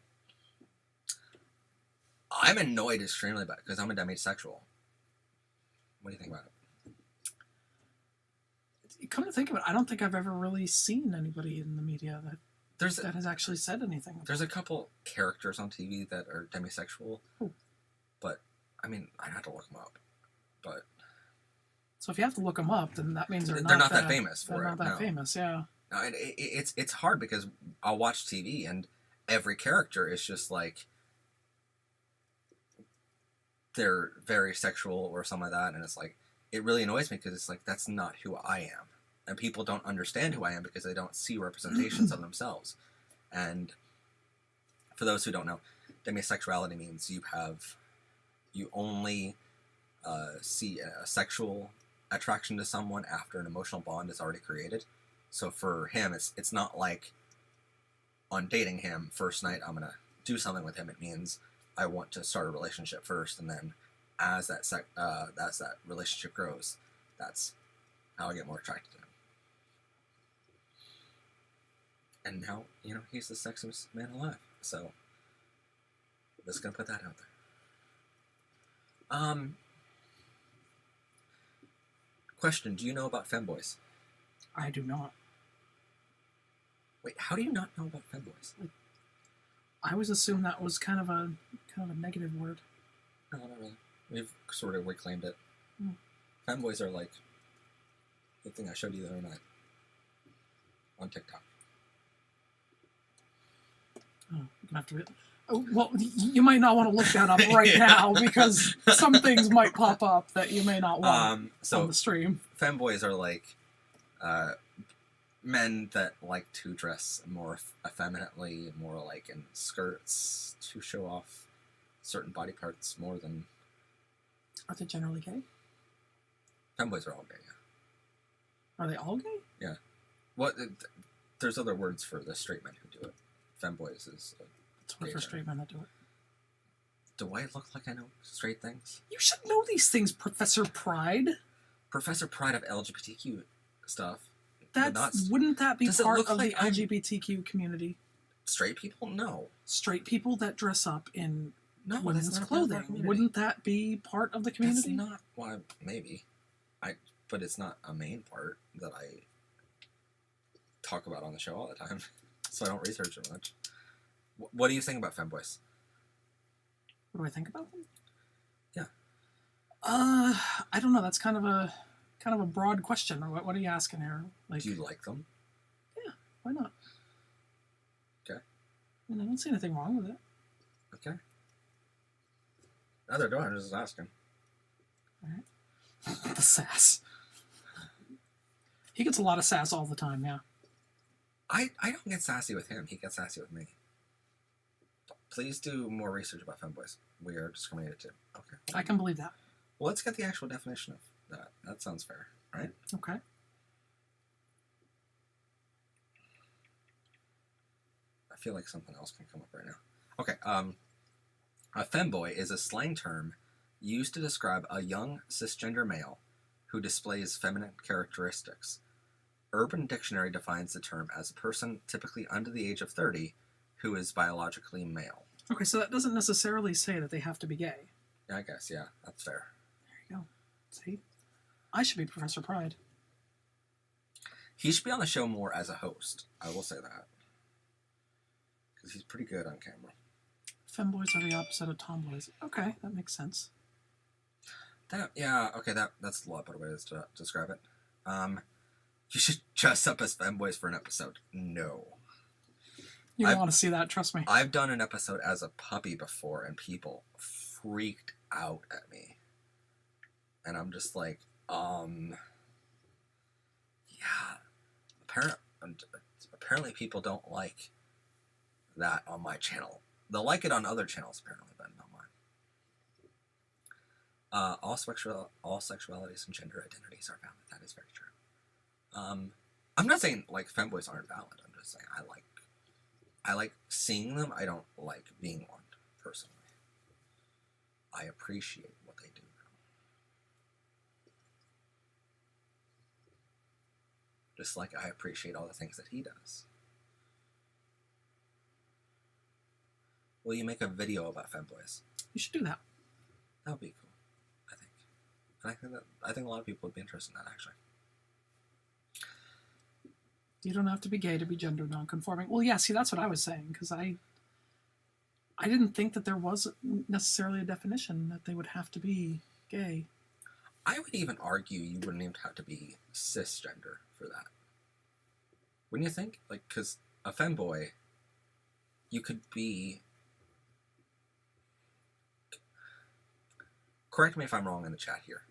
I'm annoyed extremely about it because I'm a demisexual. What do you think about it? Come to think of it, I don't think I've ever really seen anybody in the media that has actually said anything. There's a couple characters on TV that are demisexual, but I mean, I'd have to look them up. But so if you have to look them up, then that means they're not that famous for it. They're not that famous, yeah. No, it's hard because I'll watch TV and every character is just like they're very sexual or something like that, and it's like it really annoys me because it's like that's not who I am. and people don't understand who I am because they don't see representations of themselves. And for those who don't know, demisexuality means you only see a sexual attraction to someone after an emotional bond is already created. So for him, it's not like on dating him, first night I'm gonna do something with him. It means I want to start a relationship first, and then as that relationship grows, that's how I get more attracted to him. And now, he's the sexiest man alive. So just gonna put that out there. Question: do you know about Fanboys? I do not. Wait, how do you not know about Fanboys? I always assumed that was kind of a negative word. No, not really. We've sort of reclaimed it. Hmm. Fanboys are like the thing I showed you the other night on TikTok. Oh, you're gonna have to. Oh, well, you might not want to look that up right now because some things might pop up that you may not want on the stream. Fanboys are like men that like to dress more effeminately, more like in skirts to show off certain body parts more than. Are they generally gay? Fanboys are all gay. Yeah. Are they all gay? Yeah. What? There's other words for the straight men who do it. Fanboys is. It's what for straight men that do it. Do I look like I know straight things? You should know these things, Professor Pride. Professor Pride of LGBTQ stuff. Wouldn't that be part of like the LGBTQ community? Straight people? No. Straight people that dress up in No, women's that's not clothing. Wouldn't that be part of the community? That's not. Well, maybe. But it's not a main part that I talk about on the show all the time, so I don't research it much. What do you think about Fanboys? What do I think about them? Yeah. I don't know. That's kind of a broad question. Or what are you asking here? Like, do you like them? Yeah. Why not? Okay. I don't see anything wrong with it. Okay. Neither do I. I'm just asking. All right. The sass. He gets a lot of sass all the time. Yeah. I don't get sassy with him. He gets sassy with me. Please do more research about Fanboys. We are discriminated too. Okay. I can believe that. Well, let's get the actual definition of that. That sounds fair, right? Okay. I feel like something else can come up right now. Okay. A femboy is a slang term used to describe a young cisgender male who displays feminine characteristics. Urban Dictionary defines the term as a person typically under the age of 30 who is biologically male. Okay, so that doesn't necessarily say that they have to be gay. I guess, yeah, that's fair. There you go. See? I should be Professor Pride. He should be on the show more as a host. I will say that. Because he's pretty good on camera. Femboys are the opposite of tomboys. Okay, that makes sense. That's a lot better way to describe it. You should dress up as femboys for an episode. No. You don't want to see that, trust me. I've done an episode as a puppy before, and people freaked out at me. And I'm just like, yeah. Apparently people don't like that on my channel. They'll like it on other channels, apparently, but not mine. All sexualities and gender identities are valid. That is very true. I'm not saying like femboys aren't valid. I'm just saying I like seeing them. I don't like being one personally. I appreciate what they do. Just like I appreciate all the things that he does. Will you make a video about femboys? You should do that. That would be cool, I think. And I think a lot of people would be interested in that, actually. You don't have to be gay to be gender nonconforming. Well, yeah, see, that's what I was saying, because I didn't think that there was necessarily a definition that they would have to be gay. I would even argue you wouldn't even have to be cisgender for that. Wouldn't you think? Like, because a femboy, you could be... Correct me if I'm wrong in the chat here,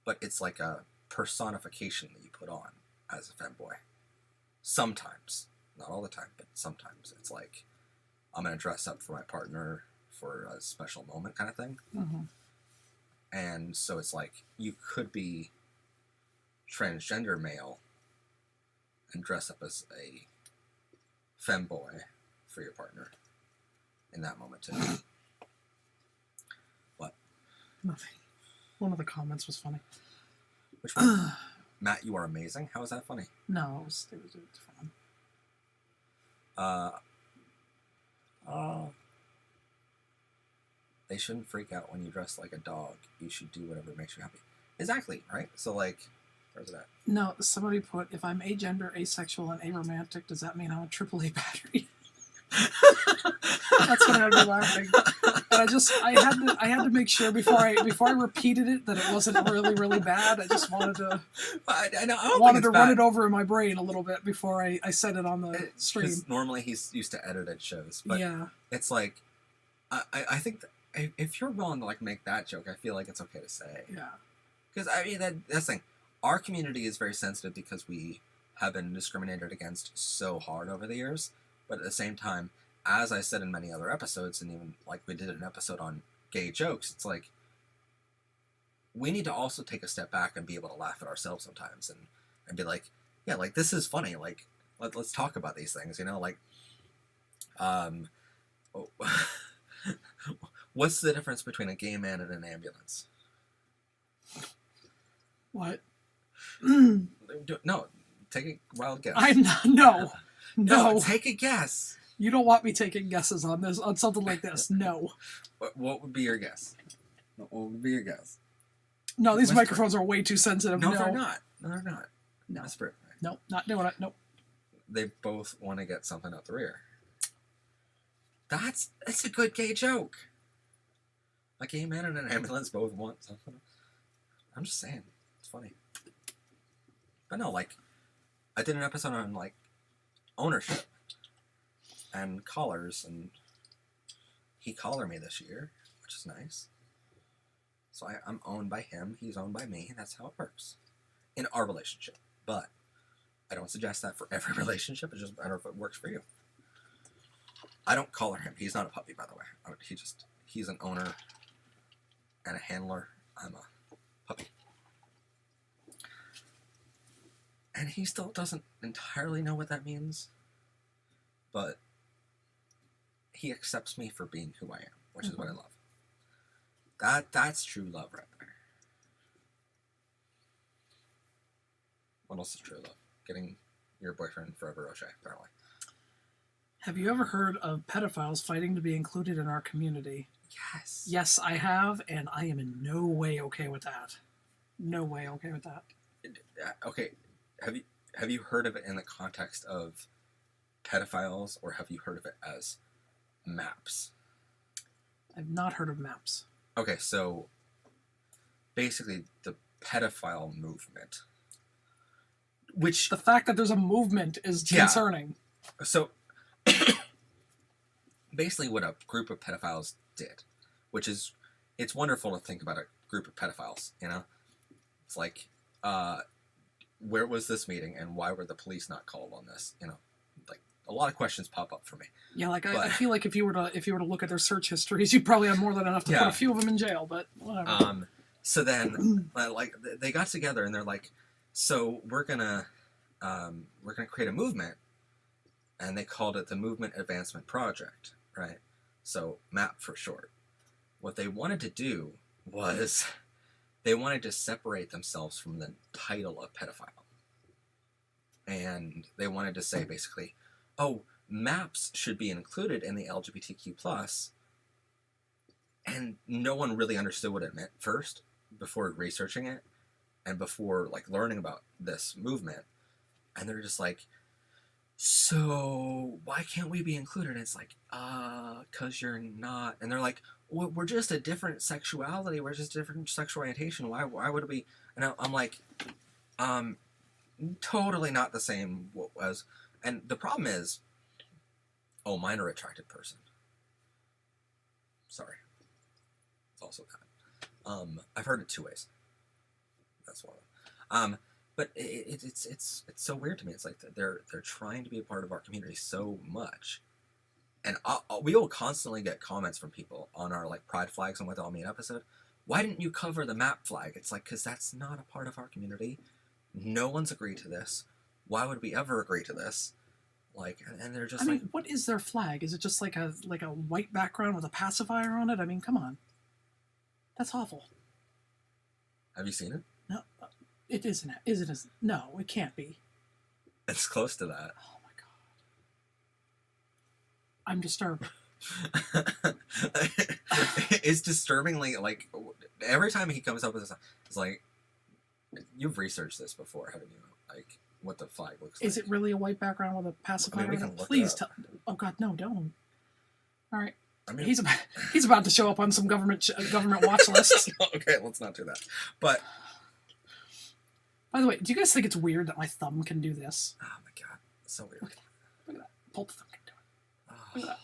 but it's like a personification that you put on. as a femboy. Sometimes, not all the time, but sometimes it's like I'm gonna dress up for my partner for a special moment kind of thing. Mm-hmm. And so it's like you could be transgender male and dress up as a femboy for your partner in that moment too. What? Nothing. One of the comments was funny. Which one? Matt, you are amazing. How is that funny? No, it was fun. They shouldn't freak out when you dress like a dog. You should do whatever makes you happy. Exactly, right? So, like, where's it at? No, somebody put, if I'm agender, asexual, and aromantic, does that mean I'm a AAA battery? That's when I'd be laughing. And I had to make sure before I repeated it that it wasn't really, really bad. I just wanted to run it over in my brain a little bit before I said it on the stream. Normally he's used to edited shows, but yeah, it's like I think if you're willing to like make that joke, I feel like it's okay to say. Yeah. Because I mean that's the thing. Our community is very sensitive because we have been discriminated against so hard over the years. But at the same time, as I said in many other episodes, and even like we did an episode on gay jokes, it's like we need to also take a step back and be able to laugh at ourselves sometimes and be like, yeah, like this is funny. Like let's talk about these things, you know, like what's the difference between a gay man and an ambulance? What? No, take a wild guess. I'm not. No. No, take a guess. You don't want me taking guesses on this, on something like this. No. What would be your guess? What would be your guess? No, these Whisper. microphones are way too sensitive. No, they're not. No, they're not. No. Whisper. Nope, not doing it. Nope. They both want to get something out the rear. That's a good gay joke. A gay man and an ambulance both want something. I'm just saying. It's funny. But no, like, I did an episode on, like, ownership and collars, and he collared me this year, which is nice. So I'm owned by him, he's owned by me, and that's how it works in our relationship. But I don't suggest that for every relationship. It's just better if it works for you. I don't collar him. He's not a puppy, by the way. He's an owner and a handler. I'm a puppy. And he still doesn't entirely know what that means, but he accepts me for being who I am, which is what I love. That's true love right there. What else is true love? Getting your boyfriend forever O'Shea, apparently. Have you ever heard of pedophiles fighting to be included in our community? Yes. Yes, I have, and I am in no way okay with that. No way okay with that. Okay. Have you heard of it in the context of pedophiles, or have you heard of it as maps? I've not heard of maps. Okay, so basically the pedophile movement, which The fact that there's a movement is concerning. So basically what a group of pedophiles did, which is, it's wonderful to think about a group of pedophiles, you know? It's like, where was this meeting and why were the police not called on this? You know, like a lot of questions pop up for me. Yeah, like I feel like if you were to look at their search histories, you'd probably have more than enough to put a few of them in jail. But whatever. So then, like they got together and they're like, so we're gonna create a movement, and they called it the Movement Advancement Project, right? So MAP for short. What they wanted to do was they wanted to separate themselves from the title of pedophile. And they wanted to say basically, oh, MAPs should be included in the LGBTQ+, and no one really understood what it meant first, before researching it, and before like learning about this movement. And they're just like, so why can't we be included? And it's like, cause you're not. And they're like, well, we're just a different sexuality. We're just different sexual orientation. Why would it be? And I'm like, totally not the same as. And the problem is, oh, minor attracted person. Sorry. It's also that. I've heard it two ways. That's one of them. But it's so weird to me. It's like they're trying to be a part of our community so much, and we will constantly get comments from people on our like pride flags and what they all mean episode. Why didn't you cover the map flag? It's like, because that's not a part of our community. No one's agreed to this. Why would we ever agree to this? Like, and they're just. I mean, what is their flag? Is it just like a white background with a pacifier on it? I mean, come on, that's awful. Have you seen it? No, it isn't. Is it? No, it can't be. It's close to that. Oh my god, I'm disturbed. It's disturbingly like every time he comes up with this, it's like, you've researched this before, haven't you? Like what the flag looks like. Is it really a white background with a pacifier? I mean, we can look Please it tell. Oh God, no, don't. All right, I mean, he's about to show up on some government watch lists. Okay, let's not do that. But by the way, do you guys think it's weird that my thumb can do this? oh my god, it's so weird. Look at that. Pulp thumb can do it. Oh. Look at that.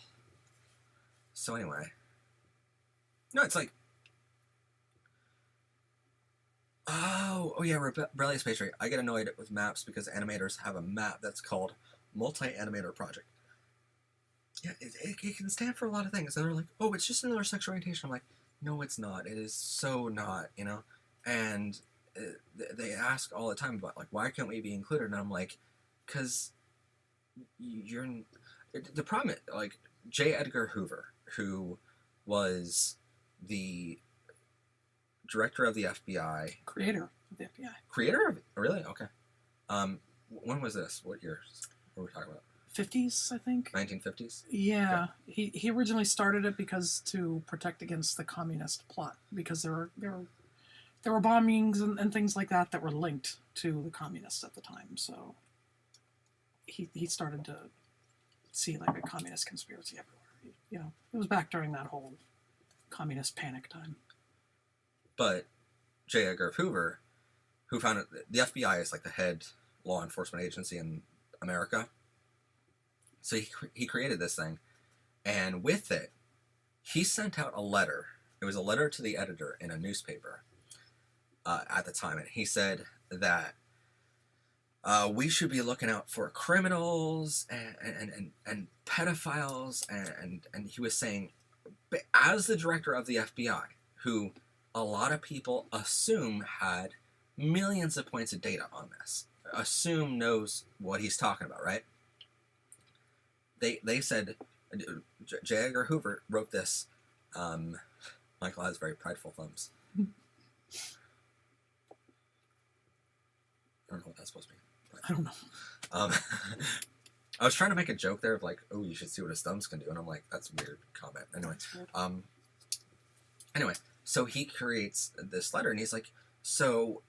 So anyway, no, it's like, oh yeah, rebellious patriot. I get annoyed with maps because animators have a map that's called multi-animator project. Yeah, it can stand for a lot of things, and they're like, oh, it's just another sexual orientation. I'm like, no, it's not. It is so not, you know. And they ask all the time about like, why can't we be included? And I'm like, because you're the problem. Like J. Edgar Hoover, who was the director of the FBI, Creator of the FBI. Creator of really okay. When was this? What years? What were we talking about? 50s, I think. 1950s. Yeah, okay. He originally started it because to protect against the communist plot, because there were bombings and things like that were linked to the communists at the time. So he started to see like a communist conspiracy everywhere. You know, it was back during that whole communist panic time. But J. Edgar Hoover, who founded the FBI, is like the head law enforcement agency in America. So he created this thing, and with it, he sent out a letter. It was a letter to the editor in a newspaper at the time, and he said that we should be looking out for criminals and pedophiles, and he was saying, as the director of the FBI, who a lot of people assume had millions of points of data on this, assume knows what he's talking about, right? They said, J. Edgar Hoover wrote this. Michael has very prideful thumbs. I don't know what that's supposed to be. I don't know. I was trying to make a joke there of like, oh, you should see what his thumbs can do, and I'm like, that's a weird comment. Anyway, so he creates this letter, and he's like, so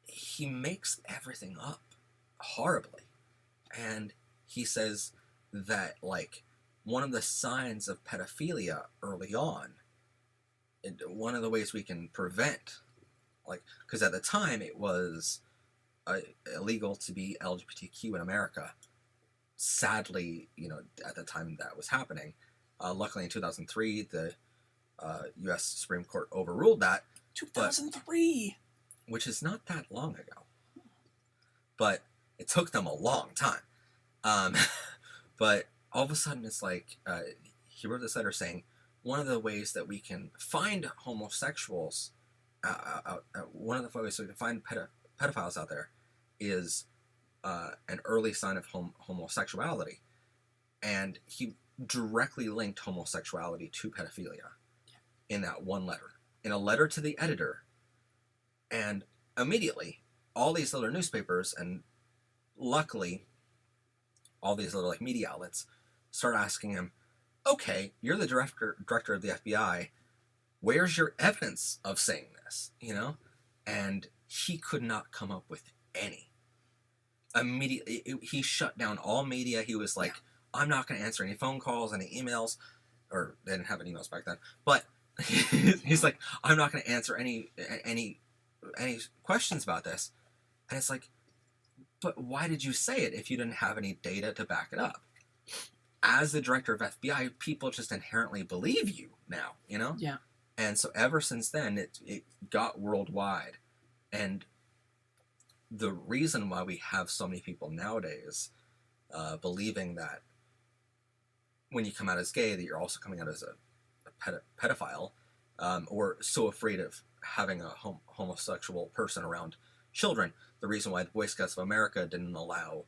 he makes everything up horribly, and he says that like one of the signs of pedophilia early on, one of the ways we can prevent, like, because at the time it was illegal to be LGBTQ in America. Sadly, you know, at the time that was happening, luckily in 2003 the U.S. Supreme Court overruled that. 2003, which is not that long ago, but it took them a long time. But all of a sudden, it's like he wrote this letter saying one of the ways that we can find homosexuals, one of the ways we can find pedophiles out there is an early sign of homosexuality. And he directly linked homosexuality to pedophilia in that one letter, in a letter to the editor. And immediately, all these other newspapers, and luckily, all these little like media outlets start asking him, okay, you're the director of the FBI, where's your evidence of saying this, you know? And he could not come up with any. Immediately, he shut down all media. He was like, I'm not going to answer any phone calls, any emails, or they didn't have any emails back then, but he's like, I'm not going to answer any questions about this. And it's like, but why did you say it if you didn't have any data to back it up? As the director of FBI, people just inherently believe you now, you know? Yeah. And so ever since then, it got worldwide. And the reason why we have so many people nowadays believing that when you come out as gay that you're also coming out as a pedophile, or so afraid of having a homosexual person around children. The reason why the Boy Scouts of America didn't allow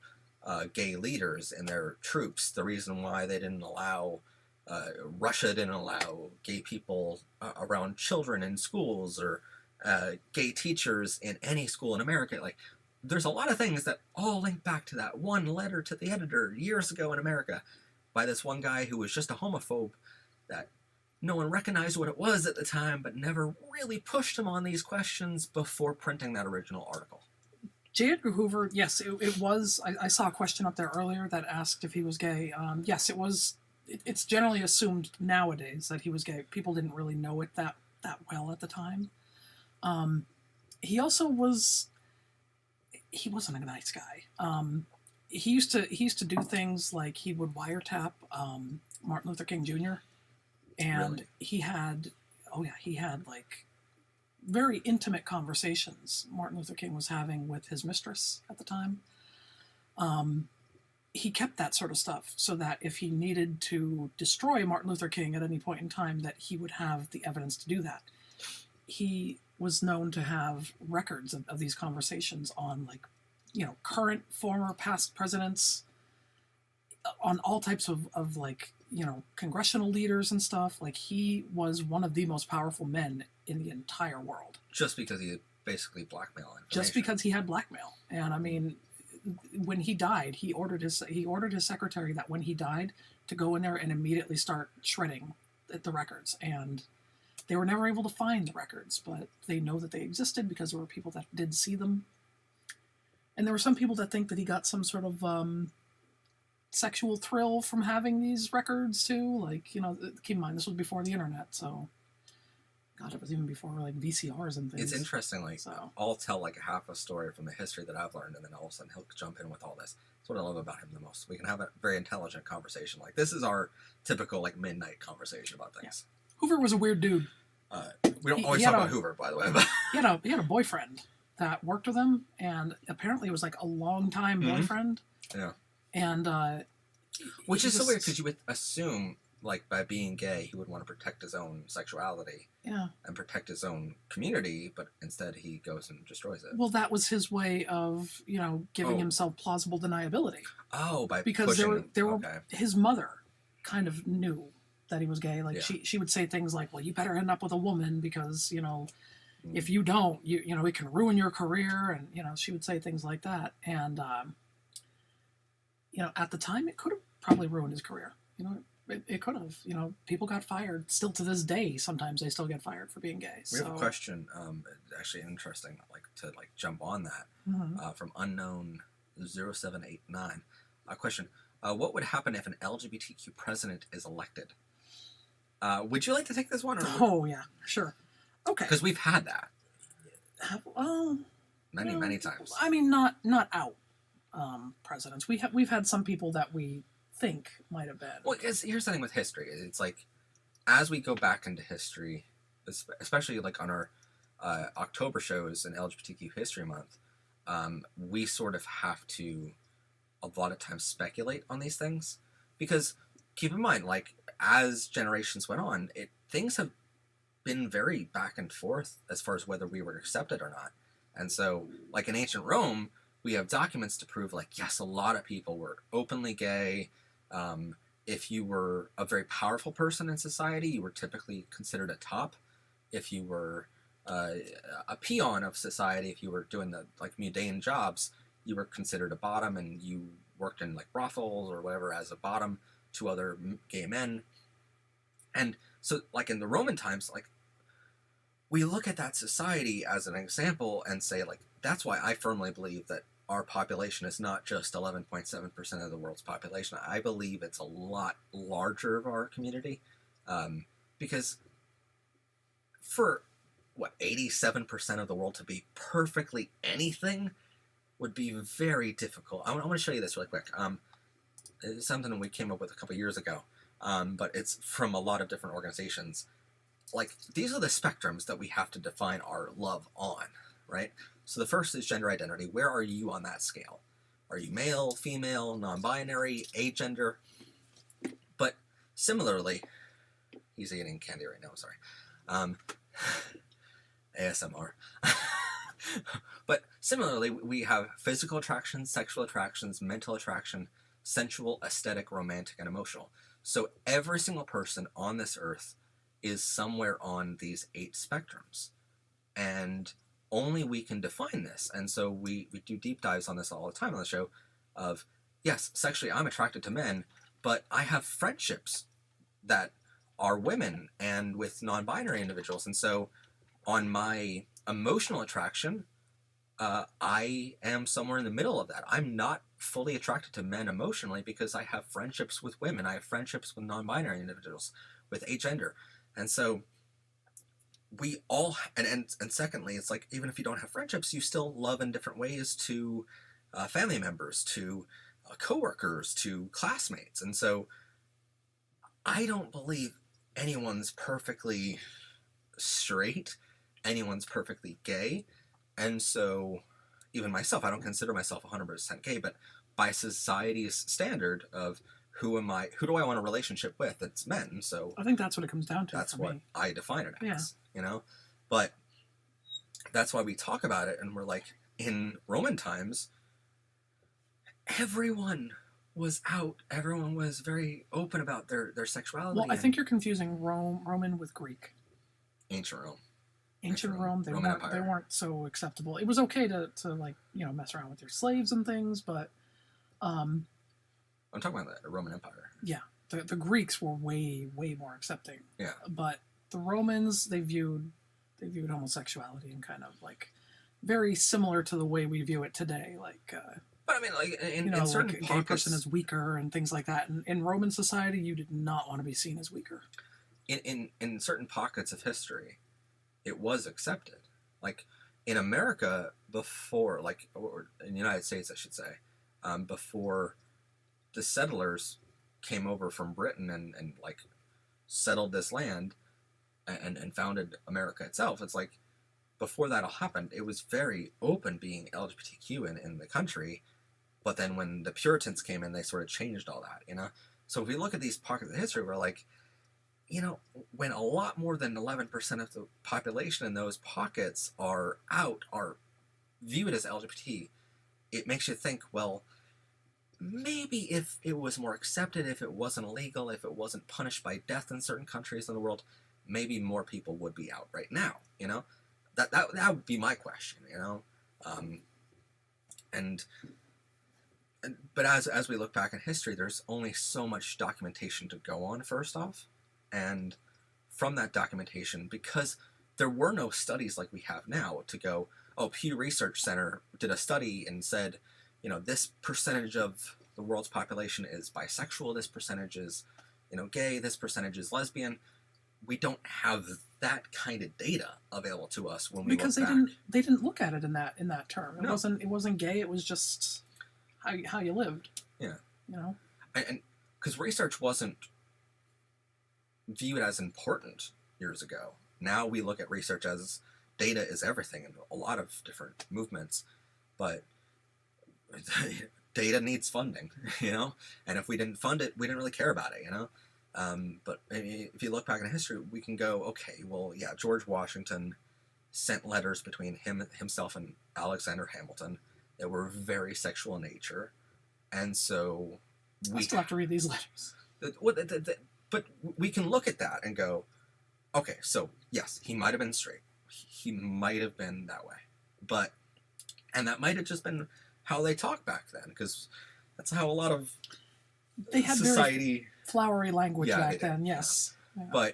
gay leaders in their troops, the reason why they didn't allow Russia didn't allow gay people around children in schools, or gay teachers in any school in America. Like, there's a lot of things that all link back to that one letter to the editor years ago in America by this one guy who was just a homophobe that no one recognized what it was at the time, but never really pushed him on these questions before printing that original article. J. Edgar Hoover, yes, it was. I saw a question up there earlier that asked if he was gay. Yes, it was. It's generally assumed nowadays that he was gay. People didn't really know it that well at the time. He also was. He wasn't a nice guy. He used to do things like he would wiretap Martin Luther King Jr. and Really? he had like very intimate conversations Martin Luther King was having with his mistress at the time. He kept that sort of stuff so that if he needed to destroy Martin Luther King at any point in time, that he would have the evidence to do that. He was known to have records of these conversations on, like, current, former, past presidents, on all types of like, congressional leaders and stuff. Like, he was one of the most powerful men in the entire world. Just because he basically blackmailed information. Just because he had blackmail. And I mean, when he died, he ordered his secretary that when he died to go in there and immediately start shredding the records. And they were never able to find the records, but they know that they existed because there were people that did see them. And there were some people that think that he got some sort of sexual thrill from having these records too. Like, keep in mind, this was before the internet, so God, it was even before like VCRs and things. It's interesting, like, so I'll tell like half a story from the history that I've learned, and then all of a sudden he'll jump in with all this. That's what I love about him the most. We can have a very intelligent conversation. Like, this is our typical like midnight conversation about things. Yeah. Hoover was a weird dude. We don't always talk about Hoover, by the way. But he had a boyfriend that worked with him, and apparently it was like a long time boyfriend. Yeah. And which is so weird, because you would assume, like, by being gay, he would want to protect his own sexuality. Yeah. And protect his own community, but instead he goes and destroys it. Well, that was his way of, giving himself plausible deniability. Oh, by because pushing, there were his mother kind of knew that he was gay. Like, Yeah. she would say things like, "Well, you better end up with a woman because, if you don't, it can ruin your career." And, she would say things like that. And, at the time, it could have probably ruined his career. It could have. People got fired. Still to this day, sometimes they still get fired for being gay. We have a question, actually interesting, to jump on that, from unknown 0789. A question: what would happen if an LGBTQ president is elected? Would you like to take this one? Or Oh yeah, sure. Okay. Because we've had that. Well, many times. I mean, not out presidents. We've had some people that we think might have been. Well, because here's the thing with history. It's like, as we go back into history, especially like on our October shows in LGBTQ History Month, we sort of have to a lot of times speculate on these things, because keep in mind, like, as generations went on, things have been very back and forth as far as whether we were accepted or not. And so, like, in ancient Rome, we have documents to prove, like, yes, a lot of people were openly gay. If you were a very powerful person in society, you were typically considered a top. If you were a peon of society, if you were doing the, like, mundane jobs, you were considered a bottom, and you worked in, like, brothels or whatever as a bottom to other gay men. And so, like, in the Roman times, like, we look at that society as an example and say, like, that's why I firmly believe that our population is not just 11.7% of the world's population. I believe it's a lot larger of our community, because for, 87% of the world to be perfectly anything would be very difficult. I want to show you this really quick. It's something we came up with a couple years ago, but it's from a lot of different organizations. Like, these are the spectrums that we have to define our love on, right? So the first is gender identity. Where are you on that scale? Are you male, female, non-binary, agender? But similarly, he's eating candy right now, sorry. ASMR. But similarly, we have physical attraction, sexual attractions, mental attraction, sensual, aesthetic, romantic, and emotional. So every single person on this earth is somewhere on these 8 spectrums. And only we can define this. And so we do deep dives on this all the time on the show of, yes, sexually I'm attracted to men, but I have friendships that are women and with non-binary individuals. And so on my emotional attraction, I am somewhere in the middle of that. I'm not fully attracted to men emotionally because I have friendships with women. I have friendships with non-binary individuals, with agender. And so we all, and secondly, it's like, even if you don't have friendships, you still love in different ways to family members, to coworkers, to classmates. And so I don't believe anyone's perfectly straight, anyone's perfectly gay. And so even myself, I don't consider myself 100% gay, but by society's standard of who do I want a relationship with? It's men. So I think that's what it comes down to. that's for what me. I define it as, you know? But that's why we talk about it, and we're like, in Roman times, everyone was out. Everyone was very open about their sexuality. Well, I think you're confusing Roman with Greek. Ancient Rome. Ancient Rome, they weren't so acceptable. It was okay to like, you know, mess around with your slaves and things, but I'm talking about the Roman Empire. Yeah, the Greeks were way more accepting. Yeah. But the Romans, they viewed homosexuality in kind of like very similar to the way we view it today. Like, but I mean, like in certain like a pockets, gay person is weaker and things like that. And in Roman society, you did not want to be seen as weaker. In certain pockets of history, it was accepted. Like in America before, like, or in the United States, I should say, before the settlers came over from Britain and like settled this land and founded America itself. It's like, before that all happened, it was very open being LGBTQ in the country. But then when the Puritans came in, they sort of changed all that, you know? So if we look at these pockets of history, we're like, you know, when a lot more than 11% of the population in those pockets are viewed as LGBT, it makes you think, well, maybe if it was more accepted, if it wasn't illegal, if it wasn't punished by death in certain countries in the world, maybe more people would be out right now, you know? That would be my question, you know? But as we look back in history, there's only so much documentation to go on, first off. And from that documentation, because there were no studies like we have now to go, oh, Pew Research Center did a study and said, you know, this percentage of the world's population is bisexual, this percentage is, you know, gay, this percentage is lesbian. We don't have that kind of data available to us when we because look back. they didn't look at it in that term. It No. wasn't gay. It was just how you lived. Yeah. You know. And because research wasn't viewed as important years ago. Now we look at research as data is everything in a lot of different movements, but data needs funding, you know? And if we didn't fund it, we didn't really care about it, you know? But if you look back in history, we can go, okay, well, yeah, George Washington sent letters between himself and Alexander Hamilton that were very sexual in nature. And so I still have to read these letters. But we can look at that and go, okay, so yes, he might have been straight. He might have been that way. And that might have just been how they talked back then, because that's how a lot of they had society... very flowery language back then, yes. Yeah.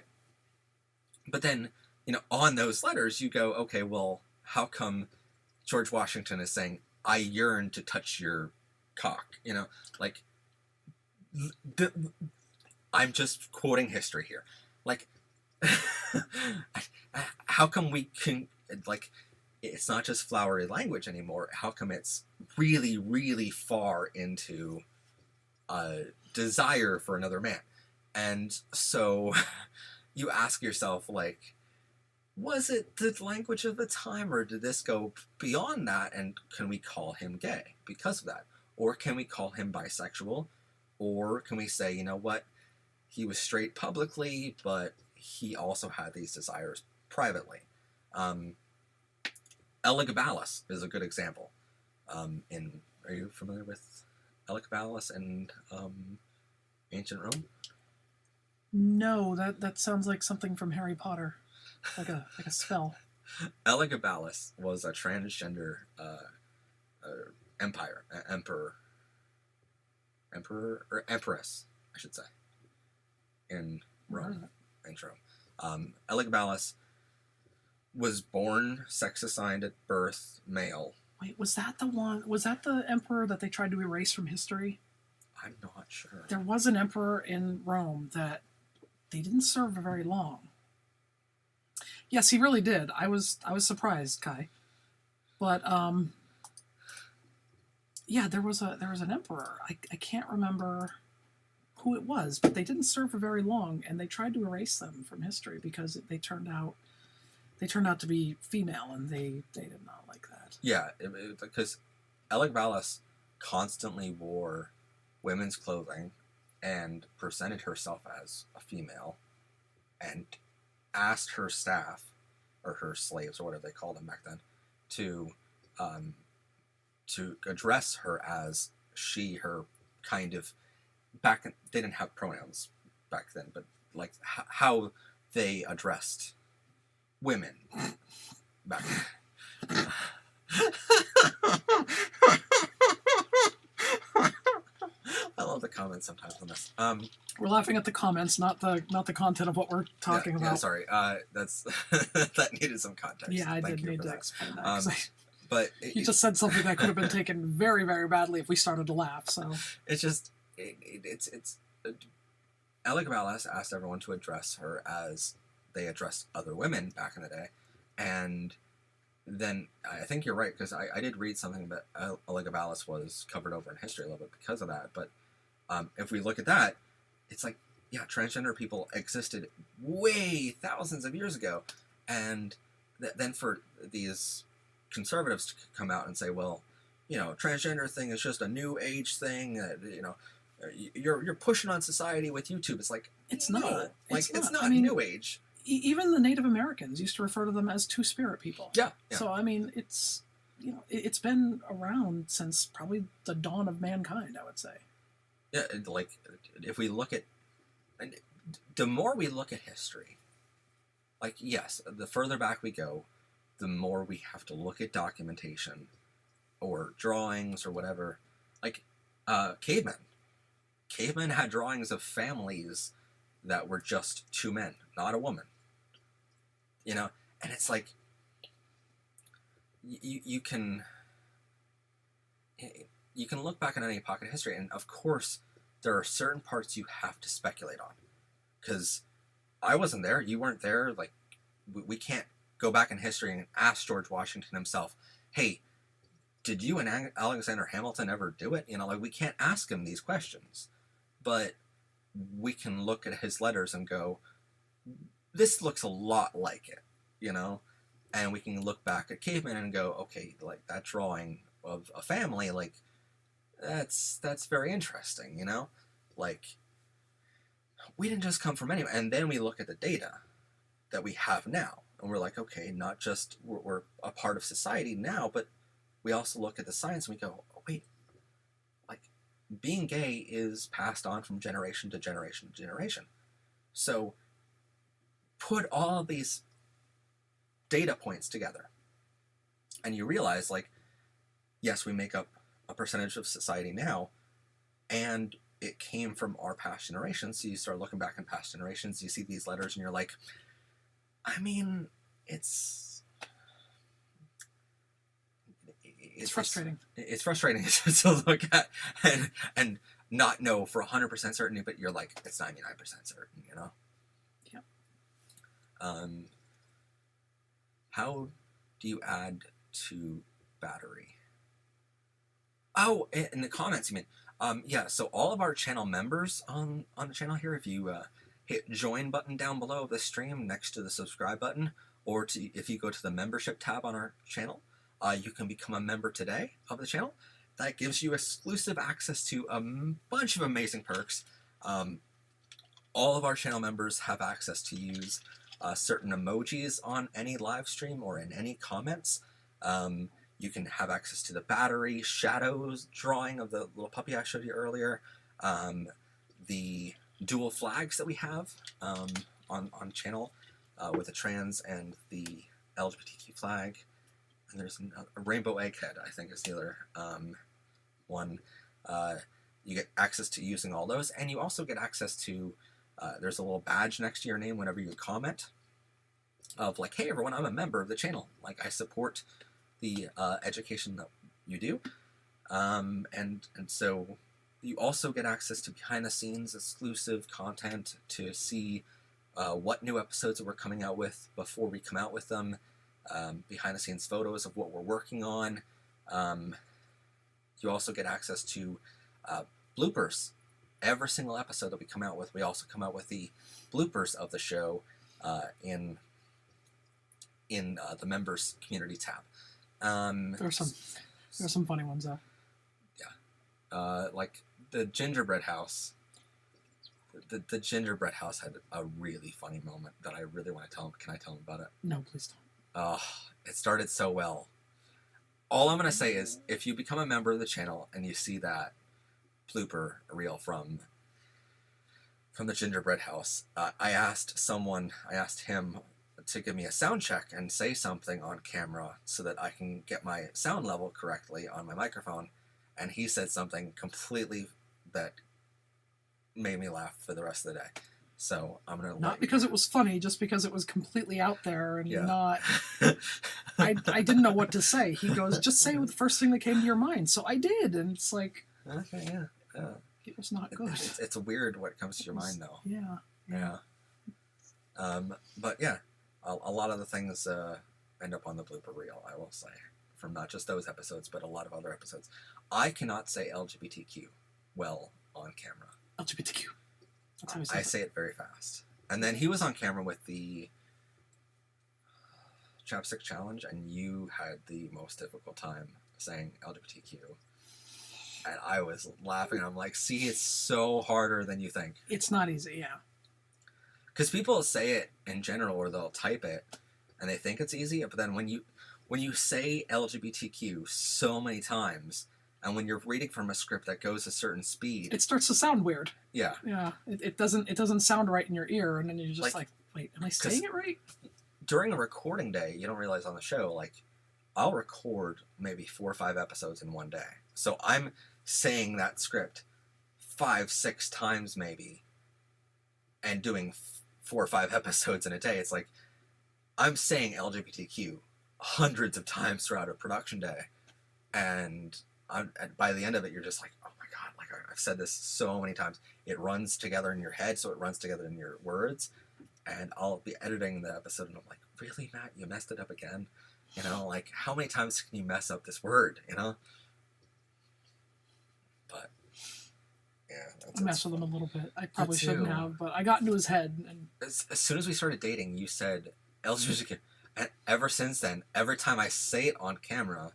But then, you know, on those letters, you go, okay, well, how come George Washington is saying, I yearn to touch your cock? You know, like... I'm just quoting history here. Like, how come we can, like, it's not just flowery language anymore. How come it's really, really far into desire for another man? And so you ask yourself, like, was it the language of the time, or did this go beyond that, and can we call him gay because of that? Or can we call him bisexual? Or can we say, you know what, he was straight publicly, but he also had these desires privately? Elagabalus is a good example. Are you familiar with Elagabalus and ancient Rome? No, that sounds like something from Harry Potter, like a spell. Elagabalus was a transgender emperor or empress, I should say, in Rome, ancient Rome. Elagabalus was born sex assigned at birth male. Wait, was that the one? Was that the emperor that they tried to erase from history? I'm not sure. There was an emperor in Rome that they didn't serve very long. Yes, he really did. I was surprised, Kai. But yeah, there was an emperor. I can't remember who it was, but they didn't serve for very long, and they tried to erase them from history because they turned out to be female, and they did not like that. Yeah, because Elagabalus constantly wore women's clothing and presented herself as a female, and asked her staff, or her slaves, or whatever they called them back then, to address her as she, her, kind of, they didn't have pronouns back then, but like how they addressed women back then. I love the comments sometimes on this. We're laughing at the comments, not the content of what we're talking about. Yeah, sorry. That's that needed some context. Yeah, I Thank did you need for to that. explain that. But You just said something that could have been taken very, very badly if we started to laugh. So it's just it's Elagabalus asked everyone to address her as they addressed other women back in the day, and then I think you're right, because I did read something that Elagabalus was covered over in history a little bit because of that. But if we look at that, it's like, yeah, transgender people existed way thousands of years ago, and then for these conservatives to come out and say, well, you know, transgender thing is just a new age thing. You know, you're pushing on society with YouTube. It's like, it's no, not. like it's not I mean, new age. Even the Native Americans used to refer to them as two-spirit people. Yeah. So I mean, it's, you know, it's been around since probably the dawn of mankind, I would say. Yeah, like if we look at, and the more we look at history, like, yes, the further back we go, the more we have to look at documentation or drawings or whatever. Like cavemen had drawings of families that were just two men, not a woman. You know, and it's like you can look back on any pocket of history, and of course there are certain parts you have to speculate on, because I wasn't there, you weren't there. Like, we can't go back in history and ask George Washington himself, hey, did you and Alexander Hamilton ever do it? You know, like, we can't ask him these questions, but we can look at his letters and go, this looks a lot like it, you know? And we can look back at cavemen and go, okay, like, that drawing of a family, like, that's very interesting, you know? Like, we didn't just come from anywhere. And then we look at the data that we have now, and we're like, okay, not just we're a part of society now, but we also look at the science and we go, oh, wait, like, being gay is passed on from generation to generation to generation. So put all these data points together, and you realize, like, yes, we make up a percentage of society now, and it came from our past generations. So you start looking back in past generations, you see these letters, and you're like, I mean, it's frustrating. It's frustrating to look at and not know for 100% certainty, but you're like, it's 99% certain, you know? Yeah. How do you add to battery? Oh, in the comments, you mean. Yeah, so all of our channel members on the channel here, if you hit join button down below the stream next to the subscribe button, or if you go to the membership tab on our channel, you can become a member today of the channel. That gives you exclusive access to a bunch of amazing perks. All of our channel members have access to use certain emojis on any live stream or in any comments. You can have access to the battery, shadows, drawing of the little puppy I showed you earlier, the dual flags that we have on channel with the trans and the LGBTQ flag. And there's a rainbow egghead, I think is the other one. You get access to using all those, and you also get access to, there's a little badge next to your name whenever you comment of like, hey everyone, I'm a member of the channel. Like, I support the education that you do. And so you also get access to behind the scenes exclusive content to see what new episodes that we're coming out with before we come out with them. Behind the scenes photos of what we're working on. You also get access to bloopers. Every single episode that we come out with, we also come out with the bloopers of the show in the members community tab. There's some funny ones though. Yeah, like the gingerbread house. The gingerbread house had a really funny moment that I really want to tell him. Can I tell him about it? No, please don't. It started so well. All I'm going to say is, if you become a member of the channel and you see that blooper reel from the gingerbread house, I asked him to give me a sound check and say something on camera so that I can get my sound level correctly on my microphone, and he said something completely that made me laugh for the rest of the day. So I'm gonna not because it was funny, just because it was completely out there and Yeah. not. I didn't know what to say. He goes, just say the first thing that came to your mind. So I did, and it's like, Okay, yeah. it was not good. It's weird what comes to your mind though. Yeah. Yeah. But yeah, a lot of the things end up on the blooper reel, I will say, from not just those episodes, but a lot of other episodes. I cannot say LGBTQ well on camera. LGBTQ. That's how he I says it. say it very fast. And then he was on camera with the chapstick challenge, and you had the most difficult time saying LGBTQ. And I was laughing. I'm like, see, it's so harder than you think. It's not easy, yeah. Because people say it in general, or they'll type it, and they think it's easy. But then when you say LGBTQ so many times, and when you're reading from a script that goes a certain speed, It starts to sound weird. yeah. Yeah, it doesn't sound right in your ear, and then you're just like wait, am I saying it right? During a recording day, you don't realize on the show, like, I'll record maybe 4 or 5 episodes in one day. So I'm saying that script 5-6 times maybe, and doing 4 or 5 episodes in a day. It's like I'm saying LGBTQ hundreds of times throughout a production day, and by the end of it, you're just like, oh my god, like I've said this so many times. It runs together in your head, so it runs together in your words. And I'll be editing the episode, and I'm like, really, Matt, you messed it up again? You know, like, how many times can you mess up this word, you know? But, yeah. I messed with him a little bit. I probably too. shouldn't have, but I got into his head. And As soon as we started dating, you said LGBTQ. And ever since then, every time I say it on camera,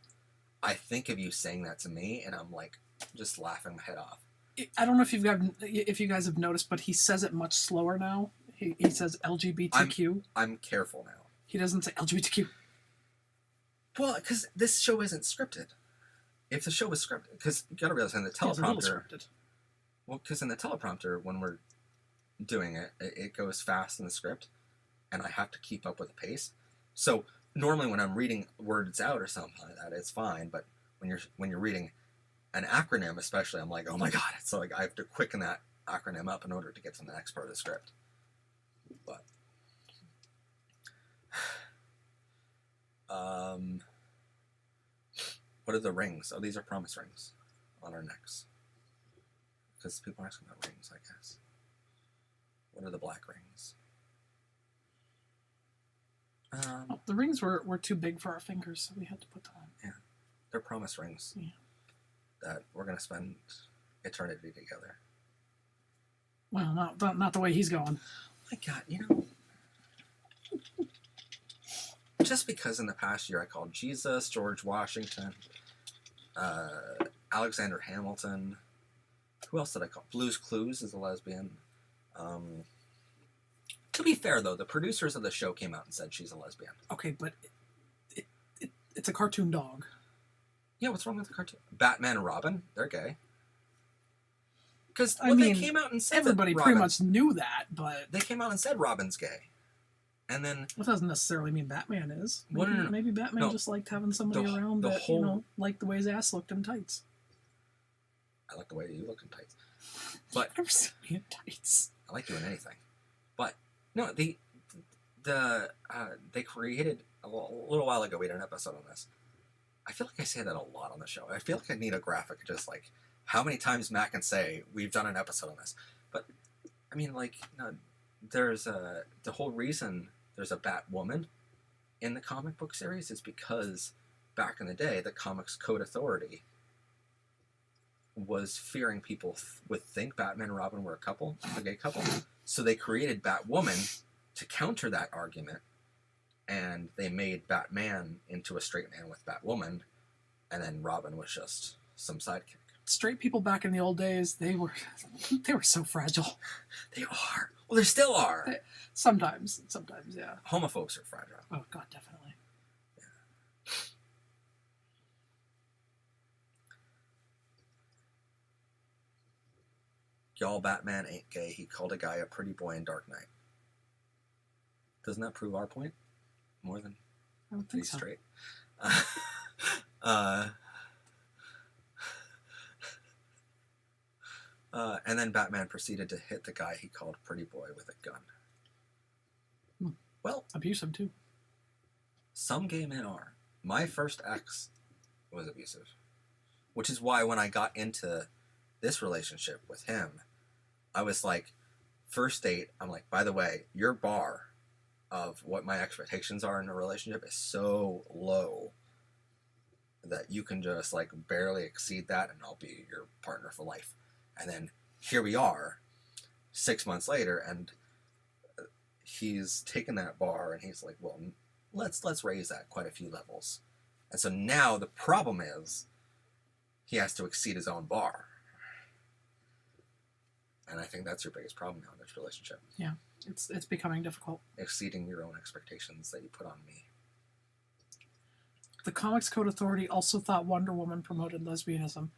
I think of you saying that to me, and I'm like, just laughing my head off. I don't know if you guys have noticed, but he says it much slower now. He says LGBTQ. I'm careful now. He doesn't say LGBTQ. Well, because this show isn't scripted. If the show was scripted, because you gotta realize in the It's a little teleprompter. scripted. Well, because in the teleprompter, when we're doing it, it goes fast in the script, and I have to keep up with the pace. So normally, when I'm reading words out or something like that, it's fine. But when you're reading an acronym, especially, I'm like, oh my god! So like I have to quicken that acronym up in order to get to the next part of the script. But what are the rings? Oh, these are promise rings on our necks. Because people are asking about rings, I guess. What are the black rings? The rings were too big for our fingers, so we had to put them on. Yeah, they're promise rings. Yeah. That we're gonna spend eternity together. Well, not the way he's going. Oh my god, you know. just because in the past year I called Jesus, George Washington, Alexander Hamilton. Who else did I call? Blue's Clues is a lesbian. To be fair, though, the producers of the show came out and said she's a lesbian. Okay, but it's a cartoon dog. Yeah, what's wrong with the cartoon? Batman and Robin, they're gay. Because they came out and said everybody pretty much knew that, but they came out and said Robin's gay, and then that doesn't necessarily mean Batman is. Well, Maybe, no. maybe Batman just liked having somebody around that liked the way his ass looked in tights. I like the way you look in tights, but I've never seen me in tights. I like you in anything. But no, they created a little while ago. We did an episode on this. I feel like I say that a lot on the show. I feel like I need a graphic, just like how many times Matt can say we've done an episode on this. But I mean, like, no, there's the whole reason there's a Batwoman in the comic book series is because back in the day, the Comics Code Authority was fearing people would think Batman and Robin were a gay couple. So they created Batwoman to counter that argument, and they made Batman into a straight man with Batwoman, and then Robin was just some sidekick. Straight people back in the old days, they were so fragile. They are. Well, they still are. Sometimes, yeah. Homophobes are fragile. Oh, God, definitely. Y'all, Batman ain't gay. He called a guy a pretty boy in Dark Knight. Doesn't that prove our point? More than I don't think he's so. straight. And then Batman proceeded to hit the guy he called pretty boy with a gun. Well, abusive too. Some gay men are. My first ex was abusive. Which is why when I got into this relationship with him, I was like, first date, I'm like, by the way, your bar of what my expectations are in a relationship is so low that you can just like barely exceed that and I'll be your partner for life. And then here we are 6 months later and he's taken that bar and he's like, well, let's raise that quite a few levels. And so now the problem is he has to exceed his own bar. And I think that's your biggest problem now in this relationship. Yeah, it's becoming difficult. Exceeding your own expectations that you put on me. The Comics Code Authority also thought Wonder Woman promoted lesbianism.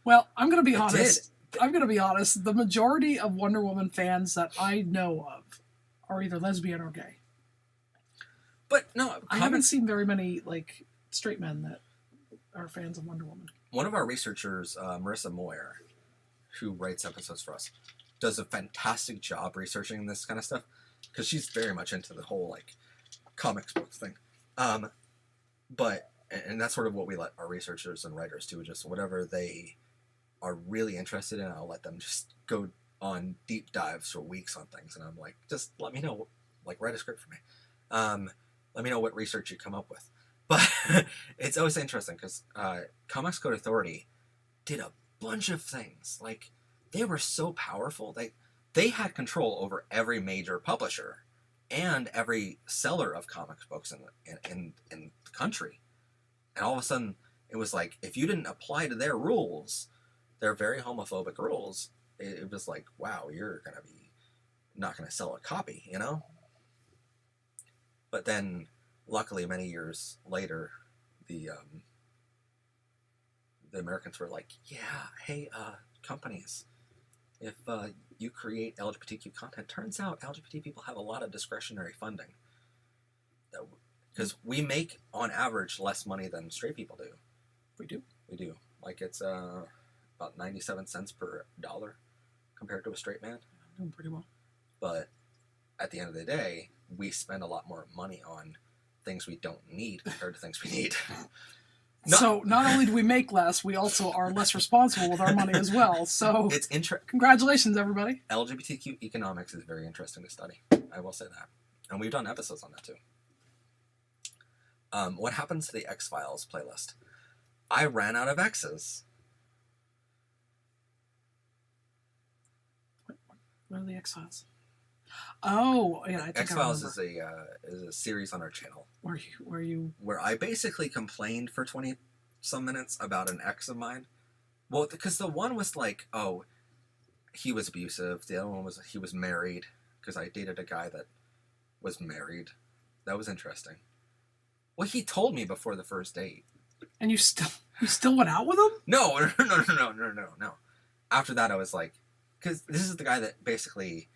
Well, I'm going to be honest. I'm going to be honest. The majority of Wonder Woman fans that I know of are either lesbian or gay. But no, I haven't seen very many like straight men that are fans of Wonder Woman. One of our researchers, Marissa Moyer, who writes episodes for us, does a fantastic job researching this kind of stuff because she's very much into the whole like comics books thing. But that's sort of what we let our researchers and writers do, just whatever they are really interested in. I'll let them just go on deep dives for weeks on things, and I'm like, just let me know, like write a script for me. Let me know what research you come up with. But it's always interesting because Comics Code Authority did a bunch of things. Like, they were so powerful. They had control over every major publisher and every seller of comics books in the country. And all of a sudden, it was like, if you didn't apply to their rules, their very homophobic rules, it was like, wow, you're going to be not going to sell a copy, you know? But then, luckily, many years later, the Americans were like, yeah, hey, companies, if you create LGBTQ content, turns out LGBT people have a lot of discretionary funding. Because we make, on average, less money than straight people do. We do. We do. Like, it's about 97 cents per dollar compared to a straight man. I'm doing pretty well. But at the end of the day, we spend a lot more money on things we don't need compared to things we need. So not only do we make less, we also are less responsible with our money as well. So it's congratulations, everybody. LGBTQ economics is very interesting to study. I will say that. And we've done episodes on that too. What happens to the X-Files playlist? I ran out of X's. What are the X-Files? Oh, yeah, I think X-Files I remember. is a series on our channel Where you where I basically complained for 20 some minutes about an ex of mine. Well, because the one was like, oh, he was abusive. The other one was he was married, because I dated a guy that was married. That was interesting. Well, he told me before the first date. and you still went out with him? No. After that, I was like, because this is the guy that basically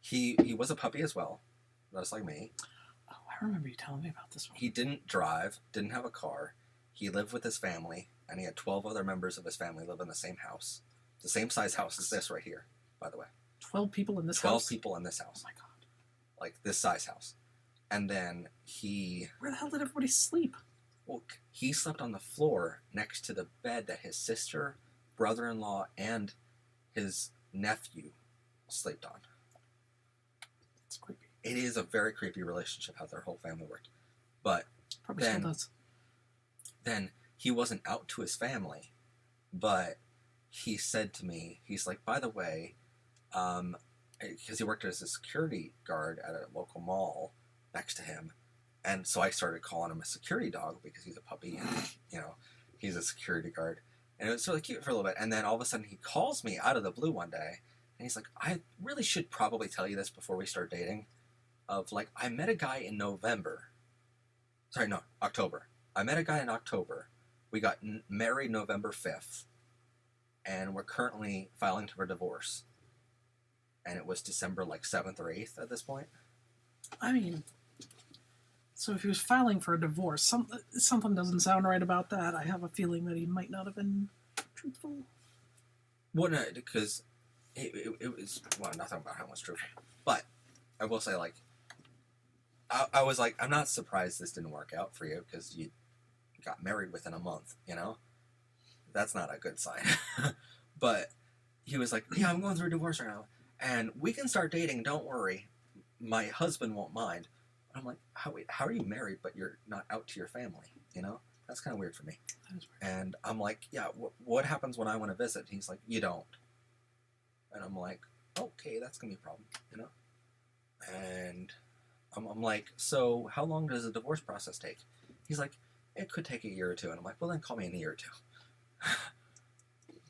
he was a puppy as well, just like me. Oh, I remember you telling me about this one. He didn't drive, didn't have a car. He lived with his family, and he had 12 other members of his family live in the same house, the same size house as this right here, by the way. 12 people in this 12 house? people in this house. Oh my god. Like this size house. And then Where the hell did everybody sleep? well, he slept on the floor next to the bed that his sister, brother-in-law, and his nephew slept on. It's creepy. It is a very creepy relationship how their whole family worked. But Probably still does. then he wasn't out to his family, but he said to me, he's like, by the way, because he worked as a security guard at a local mall next to him, and so I started calling him a security dog because he's a puppy and, you know, he's a security guard. And it was really cute for a little bit. And then all of a sudden he calls me out of the blue one day, and he's like, I really should probably tell you this before we start dating. Of like, I met a guy in October. I met a guy in October. We got married November 5th, and we're currently filing for divorce. And it was December like 7th or 8th at this point. I mean, so if he was filing for a divorce, something doesn't sound right about that. I have a feeling that he might not have been truthful. Well, no, because it was, well, nothing about him was truthful. But I will say, like, I was like, I'm not surprised this didn't work out for you because you got married within a month, you know? That's not a good sign. But he was like, yeah, I'm going through a divorce right now, and we can start dating, don't worry. My husband won't mind. I'm like, how are you married but you're not out to your family, you know? That's kind of weird for me. That is weird. And I'm like, yeah, what happens when I want to visit? He's like, you don't. And I'm like, okay, that's going to be a problem, you know? And I'm like, so how long does the divorce process take? He's like, it could take a year or two. And I'm like, well, then call me in a year or two.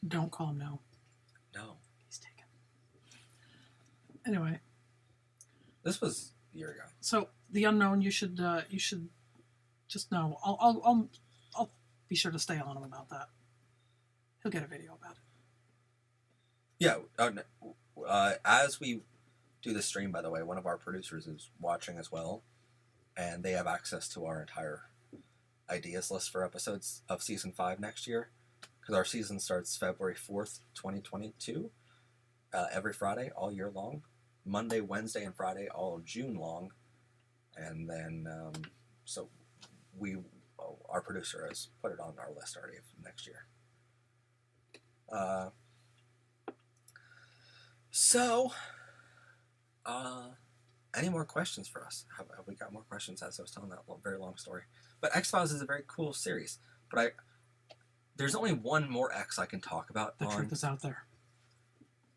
Don't call him now. No. He's taken. Anyway. This was a year ago. So the unknown, you should just know. I'll be sure to stay on him about that. He'll get a video about it. Yeah. As we do the stream, by the way, one of our producers is watching as well, and they have access to our entire ideas list for episodes of season 5 next year, because our season starts February 4th, 2022, every Friday all year long, Monday, Wednesday, and Friday all June long, and then so our producer has put it on our list already for next year. Any more questions for us? Have we got more questions as I was telling that very long story? But X-Files is a very cool series. But there's only one more X I can talk about. The truth is out there.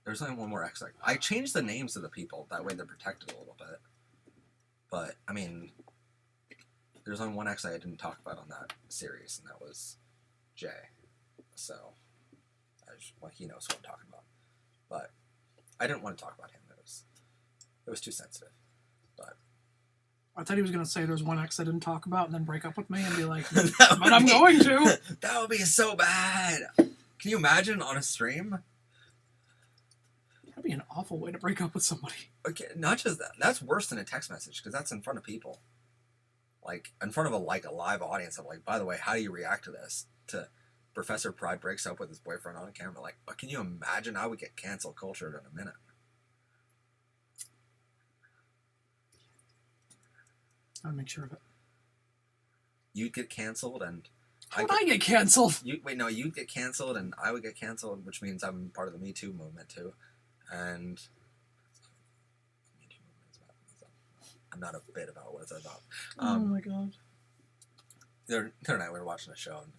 There's only one more X. I changed the names of the people. That way they're protected a little bit. But, I mean, there's only one X I didn't talk about on that series, and that was Jay. So, he knows what I'm talking about. But I didn't want to talk about him. It was too sensitive. But I thought he was going to say there's one ex I didn't talk about and then break up with me and be like, but I'm going to. That would be so bad. Can you imagine on a stream? That'd be an awful way to break up with somebody. Okay, not just that. That's worse than a text message because that's in front of people. Like, in front of a live audience. I'm like, by the way, how do you react to this? To Professor Pride breaks up with his boyfriend on camera. Like, can you imagine how we get cancel cultured in a minute? I'll make sure of it. You'd get canceled and... How would I get canceled? You'd get canceled and I would get canceled, which means I'm part of the Me Too movement too. And... I'm not a bit about what it's about. Oh my god. The other night we were watching a show and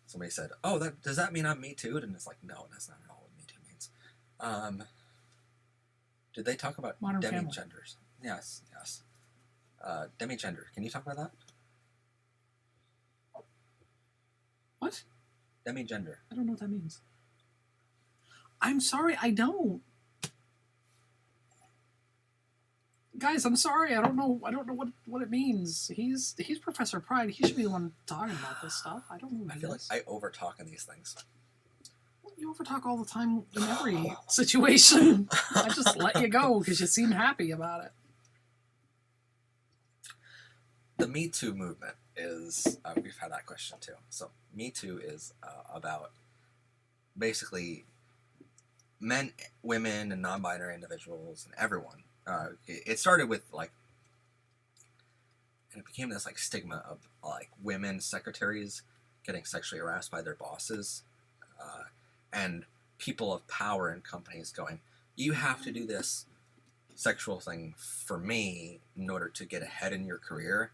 somebody said, oh, does that mean I'm Me Too'd? And it's like, no, that's not at all what Me Too means. Did they talk about Modern Family. demigenders? Yes. Demigender. Can you talk about that? What? Demigender. I don't know what that means. I'm sorry, I don't. Guys, I'm sorry. I don't know what it means. He's Professor Pride. He should be the one talking about this stuff. I don't know what I it feel like is. I overtalk in these things. You overtalk all the time in every situation. I just let you go because you seem happy about it. The Me Too movement is, we've had that question too. So Me Too is about basically men, women, and non-binary individuals and everyone. It started with like, and it became this like stigma of like women secretaries getting sexually harassed by their bosses, and people of power in companies going, you have to do this sexual thing for me in order to get ahead in your career.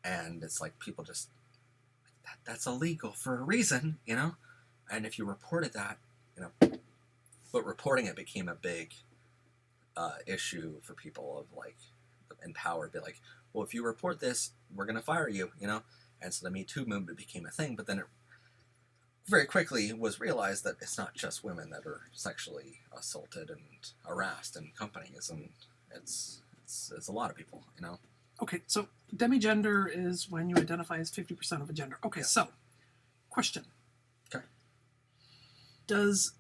And it's like people just, that's illegal for a reason, you know? And if you reported that, you know, but reporting it became a big issue for people of like in power. Be like, well, if you report this, we're going to fire you, you know? And so the Me Too movement became a thing, but then it very quickly was realized that it's not just women that are sexually assaulted and harassed in companies, and it's a lot of people, you know? Okay, so demigender is when you identify as 50% of a gender. Okay, Yes. So, question. Okay. Does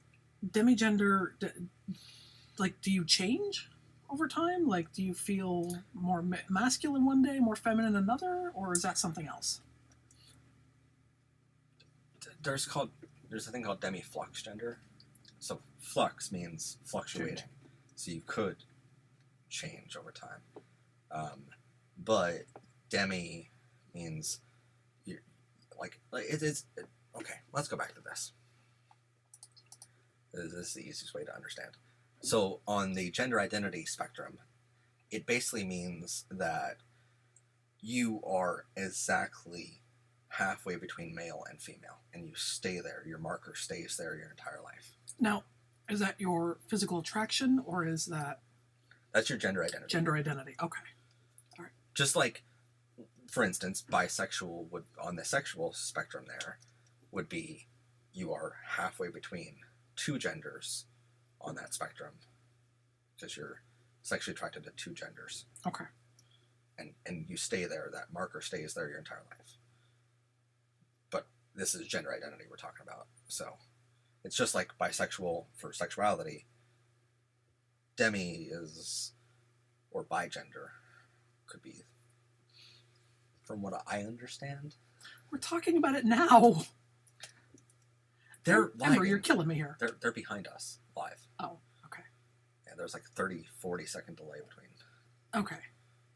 demigender, do you change over time? Like, do you feel more masculine one day, more feminine another, or is that something else? There's a thing called demiflux gender. So flux means fluctuating. Change. So you could change over time. But demi means you're like it's okay. Let's go back to this. This is the easiest way to understand. So on the gender identity spectrum, it basically means that you are exactly halfway between male and female, and you stay there. Your marker stays there your entire life. Now, is that your physical attraction, or is that That's your gender identity. gender identity? Okay. Just like, for instance, bisexual would, on the sexual spectrum there, would be you are halfway between two genders on that spectrum because you're sexually attracted to two genders. Okay. And you stay there. That marker stays there your entire life. But this is gender identity we're talking about. So it's just like bisexual for sexuality. Demi is, or bigender, could be, from what I understand. We're talking about it now. They're Amber, lagging. you're killing me here. They're behind us live. Oh, okay. Yeah, there's like 30-40 second delay between. Okay.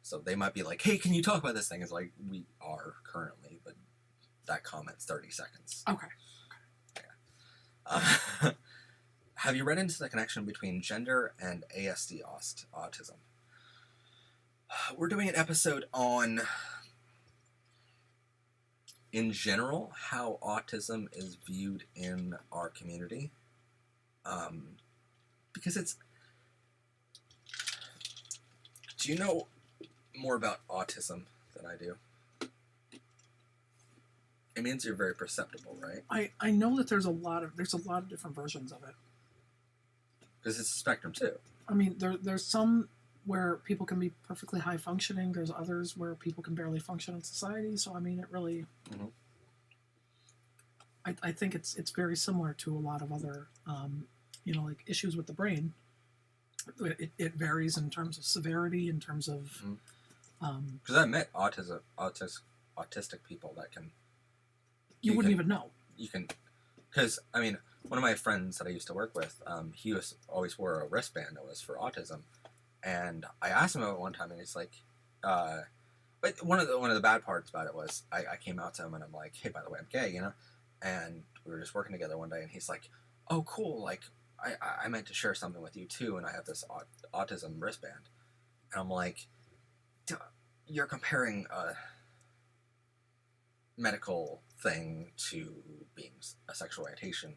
So they might be like, hey, can you talk about this thing? It's like, we are currently, but that comment's 30 seconds. Okay. Have you read into the connection between gender and ASD autism? We're doing an episode on, in general, how autism is viewed in our community. Because it's... Do you know more about autism than I do? It means you're very perceptible, right? I know that there's a lot of different versions of it. Because it's a spectrum too. I mean, there's some where people can be perfectly high functioning. There's others where people can barely function in society. So I mean, it really. Mm-hmm. I think it's very similar to a lot of other, like issues with the brain. It varies in terms of severity, in terms of. Because I met autistic people that can. You wouldn't even know. You can, because I mean, one of my friends that I used to work with, he always wore a wristband that was for autism, and I asked him about it one time, and he's like, but one of the bad parts about it was I came out to him and I'm like, hey, by the way, I'm gay, you know, and we were just working together one day, and he's like, oh, cool, like I meant to share something with you too, and I have this autism wristband, and I'm like, you're comparing a medical thing to being a sexual orientation.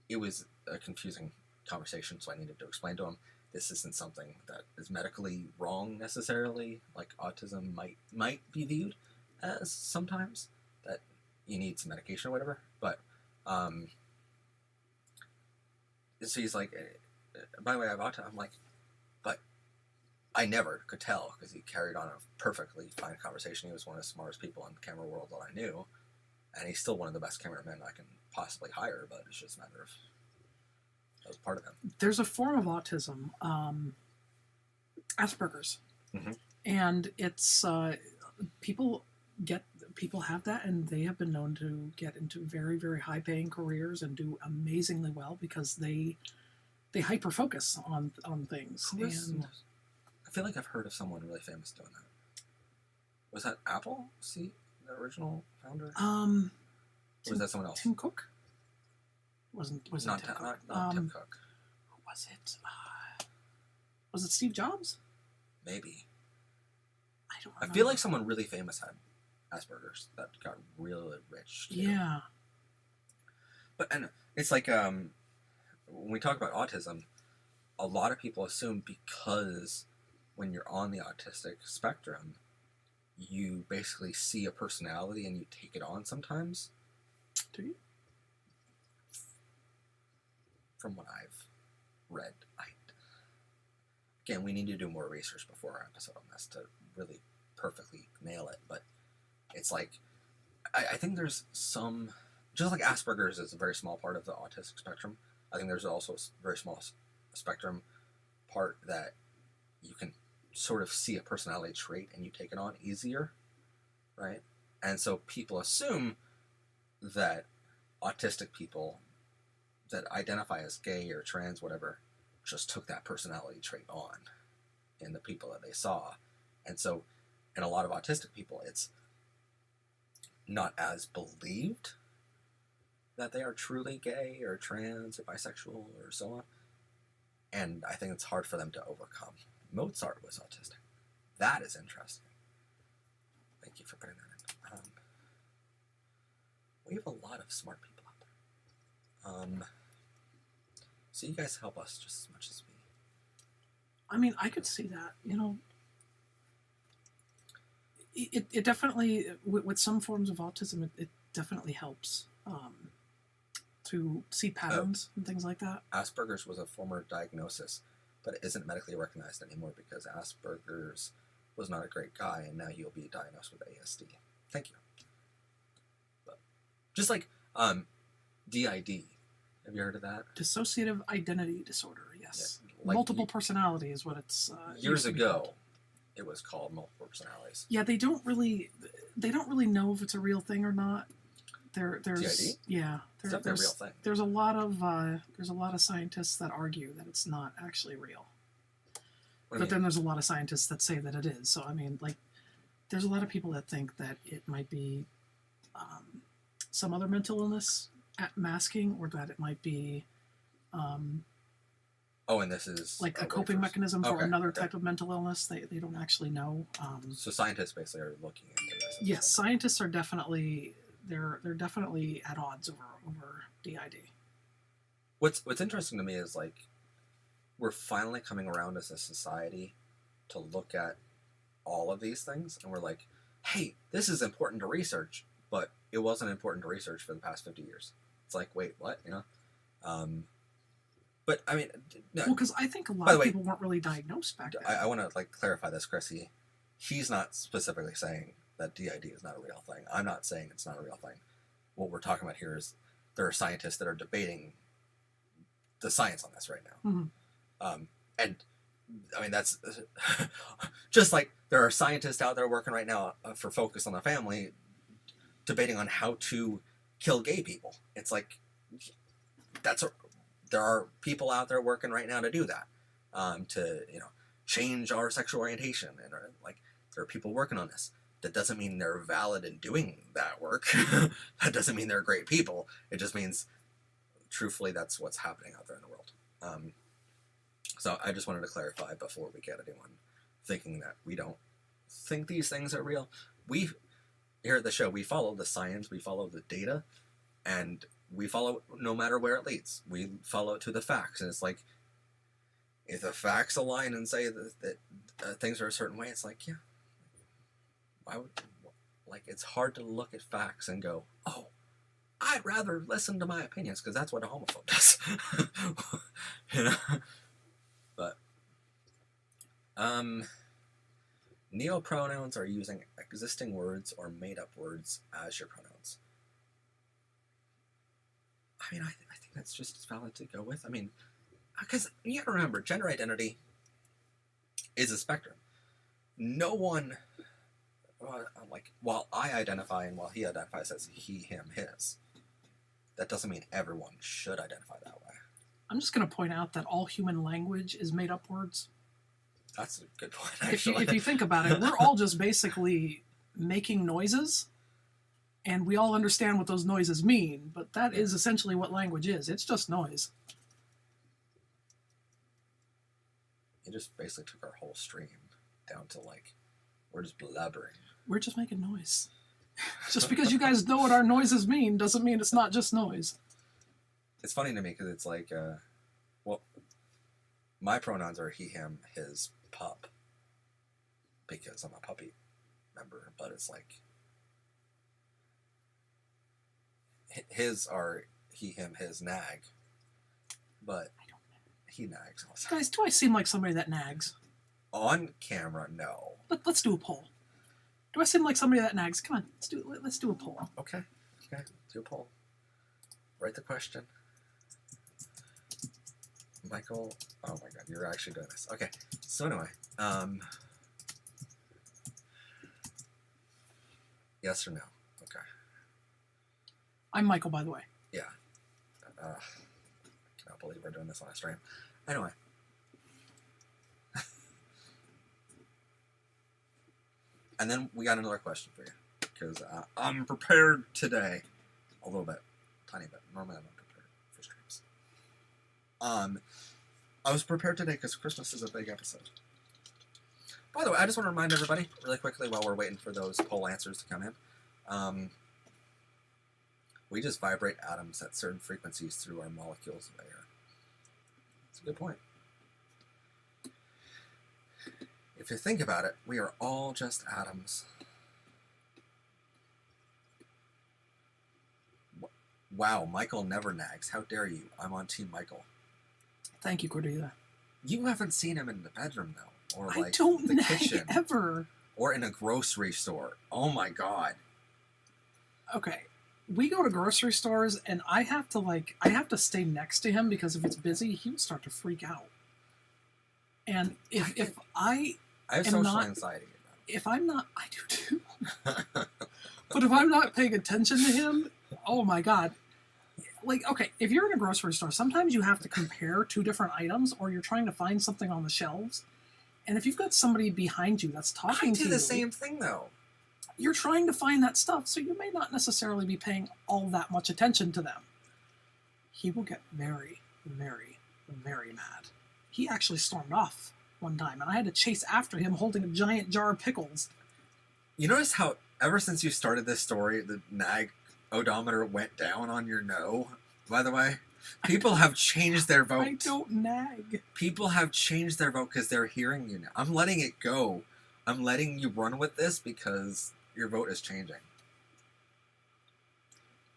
It was a confusing conversation, so I needed to explain to him this isn't something that is medically wrong necessarily. Like autism might be viewed as sometimes that you need some medication or whatever. But so he's like, by the way, I have autism. I'm like, but I never could tell because he carried on a perfectly fine conversation. He was one of the smartest people in the camera world that I knew, and he's still one of the best cameramen I can possibly hire. But it's just a matter of that was part of him. There's a form of autism, Asperger's, and it's people have that, and they have been known to get into very, very high paying careers and do amazingly well because they hyper focus on things. And I feel like I've heard of someone really famous doing that. Was that Apple? See, the original founder? Or was that someone else? Tim Cook? Was not Tim Cook? Not Tim Cook. Who was it? Was it Steve Jobs? Maybe. I don't remember. I feel like someone really famous had Asperger's that got really rich. Too. Yeah. But and it's like when we talk about autism, a lot of people assume because when you're on the autistic spectrum, you basically see a personality and you take it on sometimes. Do you? From what I've read, again, we need to do more research before our episode on this to really perfectly nail it. But it's like, I think there's some, just like Asperger's is a very small part of the autistic spectrum. I think there's also a very small spectrum part that you can sort of see a personality trait and you take it on easier, right? And so people assume that autistic people that identify as gay or trans, whatever, just took that personality trait on in the people that they saw. And so in a lot of autistic people, it's not as believed that they are truly gay or trans or bisexual or so on. And I think it's hard for them to overcome. Mozart was autistic. That is interesting. Thank you for putting that in. We have a lot of smart people out there. So you guys help us just as much as we... I mean, I could see that, you know. It definitely, with some forms of autism, it definitely helps to see patterns and things like that. Asperger's was a former diagnosis, but it isn't medically recognized anymore because Asperger's was not a great guy, and now you'll be diagnosed with ASD. Thank you. But just like DID. Have you heard of that? Dissociative identity disorder, yes. Yeah, like multiple personality is what it's... years ago, it was called multiple personalities. Yeah, they don't really know if it's a real thing or not. There's DID? Yeah, It's definitely a real thing. There's a lot of scientists that argue that it's not actually real. But then there's a lot of scientists that say that it is. So I mean, like, there's a lot of people that think that it might be some other mental illness at masking, or that it might be and this is like a coping mechanism for another type of mental illness. They don't actually know. So scientists basically are looking into this. Yes, scientists are definitely they're definitely at odds over DID. What's interesting to me is, like, we're finally coming around as a society to look at all of these things, and we're like, hey, this is important to research, but it wasn't important to research for the past 50 years. It's like, wait, what? You know? But I mean, no. Well, because I think a lot of people weren't really diagnosed back then. I want to clarify this, Chrissy. He's not specifically saying that DID is not a real thing. I'm not saying it's not a real thing. What we're talking about here is there are scientists that are debating the science on this right now. Mm-hmm. And I mean, that's just like there are scientists out there working right now for Focus on the Family, debating on how to kill gay people. It's like there are people out there working right now to do that, to change our sexual orientation, and like there are people working on this. That doesn't mean they're valid in doing that work. That doesn't mean they're great people. It just means, truthfully, that's what's happening out there in the world. So I just wanted to clarify before we get anyone thinking that we don't think these things are real. We, here at the show, we follow the science, we follow the data, and we follow no matter where it leads. We follow to the facts, and it's like, if the facts align and say that things are a certain way, it's like, yeah, why would, like, it's hard to look at facts and go, oh, I'd rather listen to my opinions, because that's what a homophobe does. You know? But, neopronouns are using existing words or made-up words as your pronouns. I mean, I think that's just as valid to go with. I mean, because you gotta remember, gender identity is a spectrum. No one, like, while I identify and while he identifies as he, him, his, that doesn't mean everyone should identify that way. I'm just going to point out that all human language is made up words. That's a good point, actually. If you think about it, we're all just basically making noises, and we all understand what those noises mean, but that is essentially what language is. It's just noise. You just basically took our whole stream down to, like, we're just blabbering. We're just making noise. Just because you guys know what our noises mean doesn't mean it's not just noise. It's funny to me because it's like, well, my pronouns are he, him, his, pup, because I'm a puppy member, but it's like, his are he, him, his, nag, but he nags also. Guys, do I seem like somebody that nags? On camera, no. Let's do a poll. Do I seem like somebody that nags? Come on, let's do a poll. Okay, do a poll. Write the question. Michael, oh my god, you're actually doing this. Okay, so anyway, yes or no? Okay. I'm Michael, by the way. Yeah. I cannot believe we're doing this on a stream. Anyway. And then we got another question for you, because I'm prepared today, a little bit, tiny bit. Normally I'm not prepared for streams. I was prepared today because Christmas is a big episode. By the way, I just want to remind everybody, really quickly, while we're waiting for those poll answers to come in, we just vibrate atoms at certain frequencies through our molecules of air. That's a good point. If you think about it, we are all just atoms. Wow, Michael never nags. How dare you? I'm on Team Michael. Thank you, Cordelia. You haven't seen him in the bedroom, though. Or, like, I don't the nag kitchen. ever. Or in a grocery store. Oh my god. Okay. We go to grocery stores, and I have to stay next to him, because if it's busy, he will start to freak out. And if I have social anxiety. If I'm not, I do too. But if I'm not paying attention to him, oh my god. Like, okay, if you're in a grocery store, sometimes you have to compare two different items, or you're trying to find something on the shelves. And if you've got somebody behind you that's talking to you... I do the same thing, though. You're trying to find that stuff, so you may not necessarily be paying all that much attention to them. He will get very, very, very mad. He actually stormed off one time, and I had to chase after him holding a giant jar of pickles. You notice how, ever since you started this story, the nag odometer went down on your no, by the way? People have changed their vote. I don't nag. People have changed their vote because they're hearing you now. I'm letting it go. I'm letting you run with this because your vote is changing.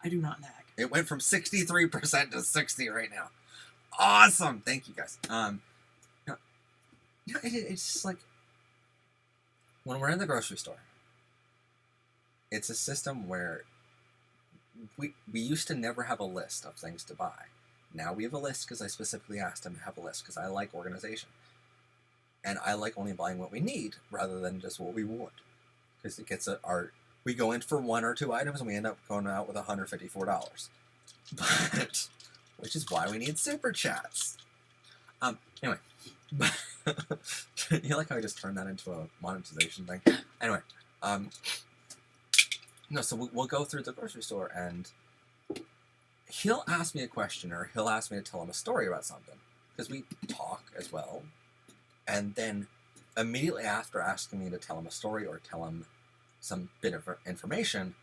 I do not nag. It went from 63% to 60 right now. Awesome. Thank you, guys. It's just like, when we're in the grocery store, it's a system where we used to never have a list of things to buy. Now we have a list because I specifically asked him to have a list because I like organization. And I like only buying what we need rather than just what we want. Because it gets we go in for one or two items and we end up going out with $154. But, which is why we need super chats. Anyway. You like how I just turned that into a monetization thing? Anyway. No, so we'll go through the grocery store and he'll ask me a question or he'll ask me to tell him a story about something. Because we talk as well. And then immediately after asking me to tell him a story or tell him some bit of information,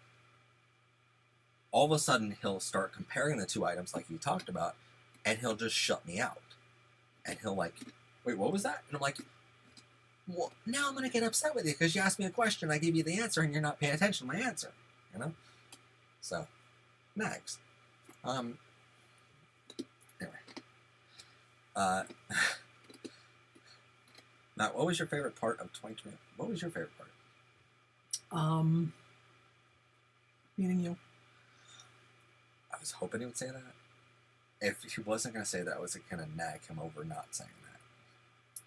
all of a sudden he'll start comparing the two items like you talked about, and he'll just shut me out. And he'll like, wait, what was that? And I'm like, well, now I'm going to get upset with you because you asked me a question, I gave you the answer, and you're not paying attention to my answer, you know? So, nags. Anyway. Matt, what was your favorite part of 2020? What was your favorite part? Meeting you. I was hoping he would say that. If he wasn't going to say that, I was going to nag him over not saying that.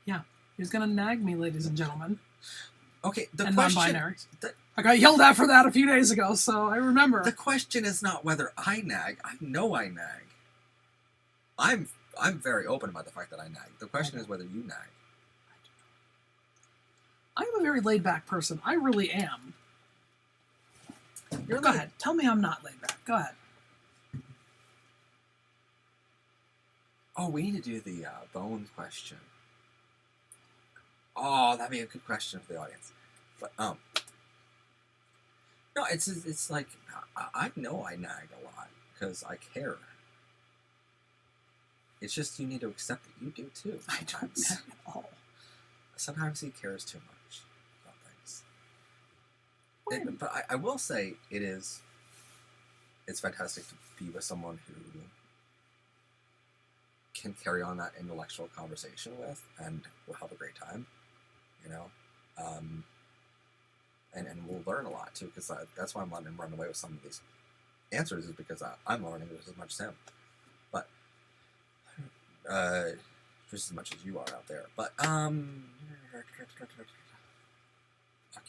Yeah. He was going to nag me, ladies and gentlemen. Okay, the and question... non-binary. I got yelled at for that a few days ago, so I remember. The question is not whether I nag. I know I nag. I'm very open about the fact that I nag. The question is whether you nag. I'm a very laid-back person. I really am. Go ahead. Tell me I'm not laid back. Go ahead. Oh, we need to do the bone question. Oh, that'd be a good question for the audience. But no, it's like I know I nag a lot because I care. It's just you need to accept that you do too. I don't nag at all. Sometimes he cares too much about things. But I will say it's fantastic to be with someone who can carry on that intellectual conversation with, and we'll have a great time, you know, and we'll learn a lot too, because that's why I'm letting him run away with some of these answers, is because I'm learning just as much as him, but just as much as you are out there. But a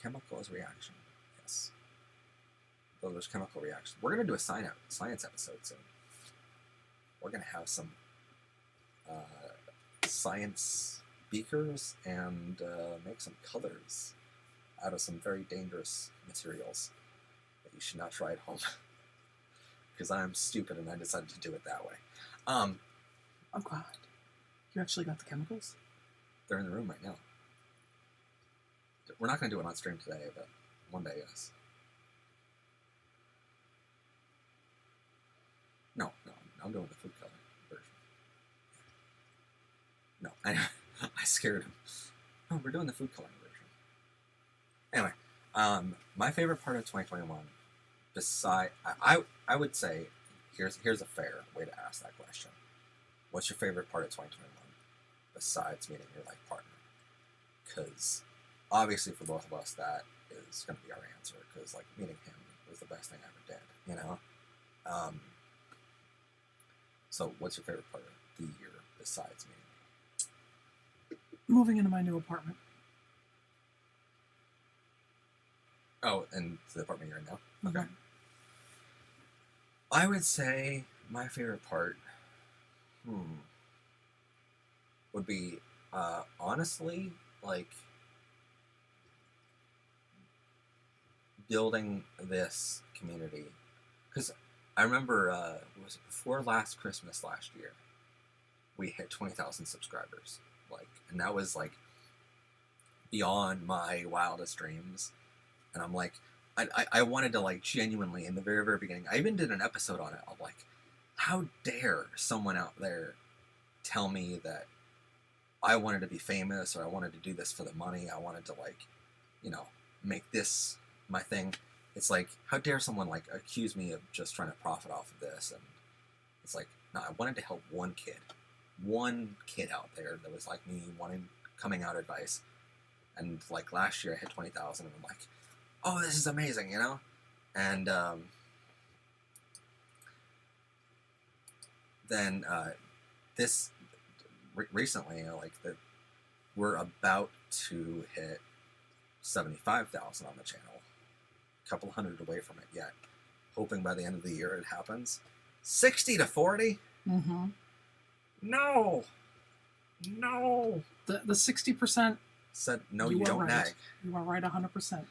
chemical is reaction. Yes. So there's chemical reaction. We're gonna do a science episode soon. We're gonna have some science beakers and make some colors out of some very dangerous materials that you should not try at home. Because I'm stupid and I decided to do it that way. Oh God. You actually got the chemicals? They're in the room right now. We're not going to do it on stream today, but one day, yes. No, I'm doing the food color version. No, I scared him. No, we're doing the food coloring version. Anyway, my favorite part of 2021, I would say, here's a fair way to ask that question. What's your favorite part of 2021 besides meeting your life partner? Because obviously for both of us, that is going to be our answer. Because like meeting him was the best thing I ever did, you know. So what's your favorite part of the year besides meeting me? Moving into my new apartment. Oh, and the apartment you're in now? Okay. Mm-hmm. I would say my favorite part would be honestly like building this community, because I remember was it before last Christmas last year we hit 20,000 subscribers, like, and that was like beyond my wildest dreams, and I'm like I wanted to like genuinely in the very, very beginning, I even did an episode on it of like, how dare someone out there tell me that I wanted to be famous or I wanted to do this for the money. I wanted to like, you know, make this my thing. It's like, how dare someone like accuse me of just trying to profit off of this? And it's like, no, I wanted to help one kid out there that was like me, wanting coming out advice. And like last year I hit 20,000 and I'm like, oh, this is amazing, you know? And then this recently, like that, we're about to hit 75,000 on the channel. A couple hundred away from it yet. Hoping by the end of the year it happens. 60 to 40? Mm-hmm. No. The 60% said no. You don't right. nag. You are right 100%.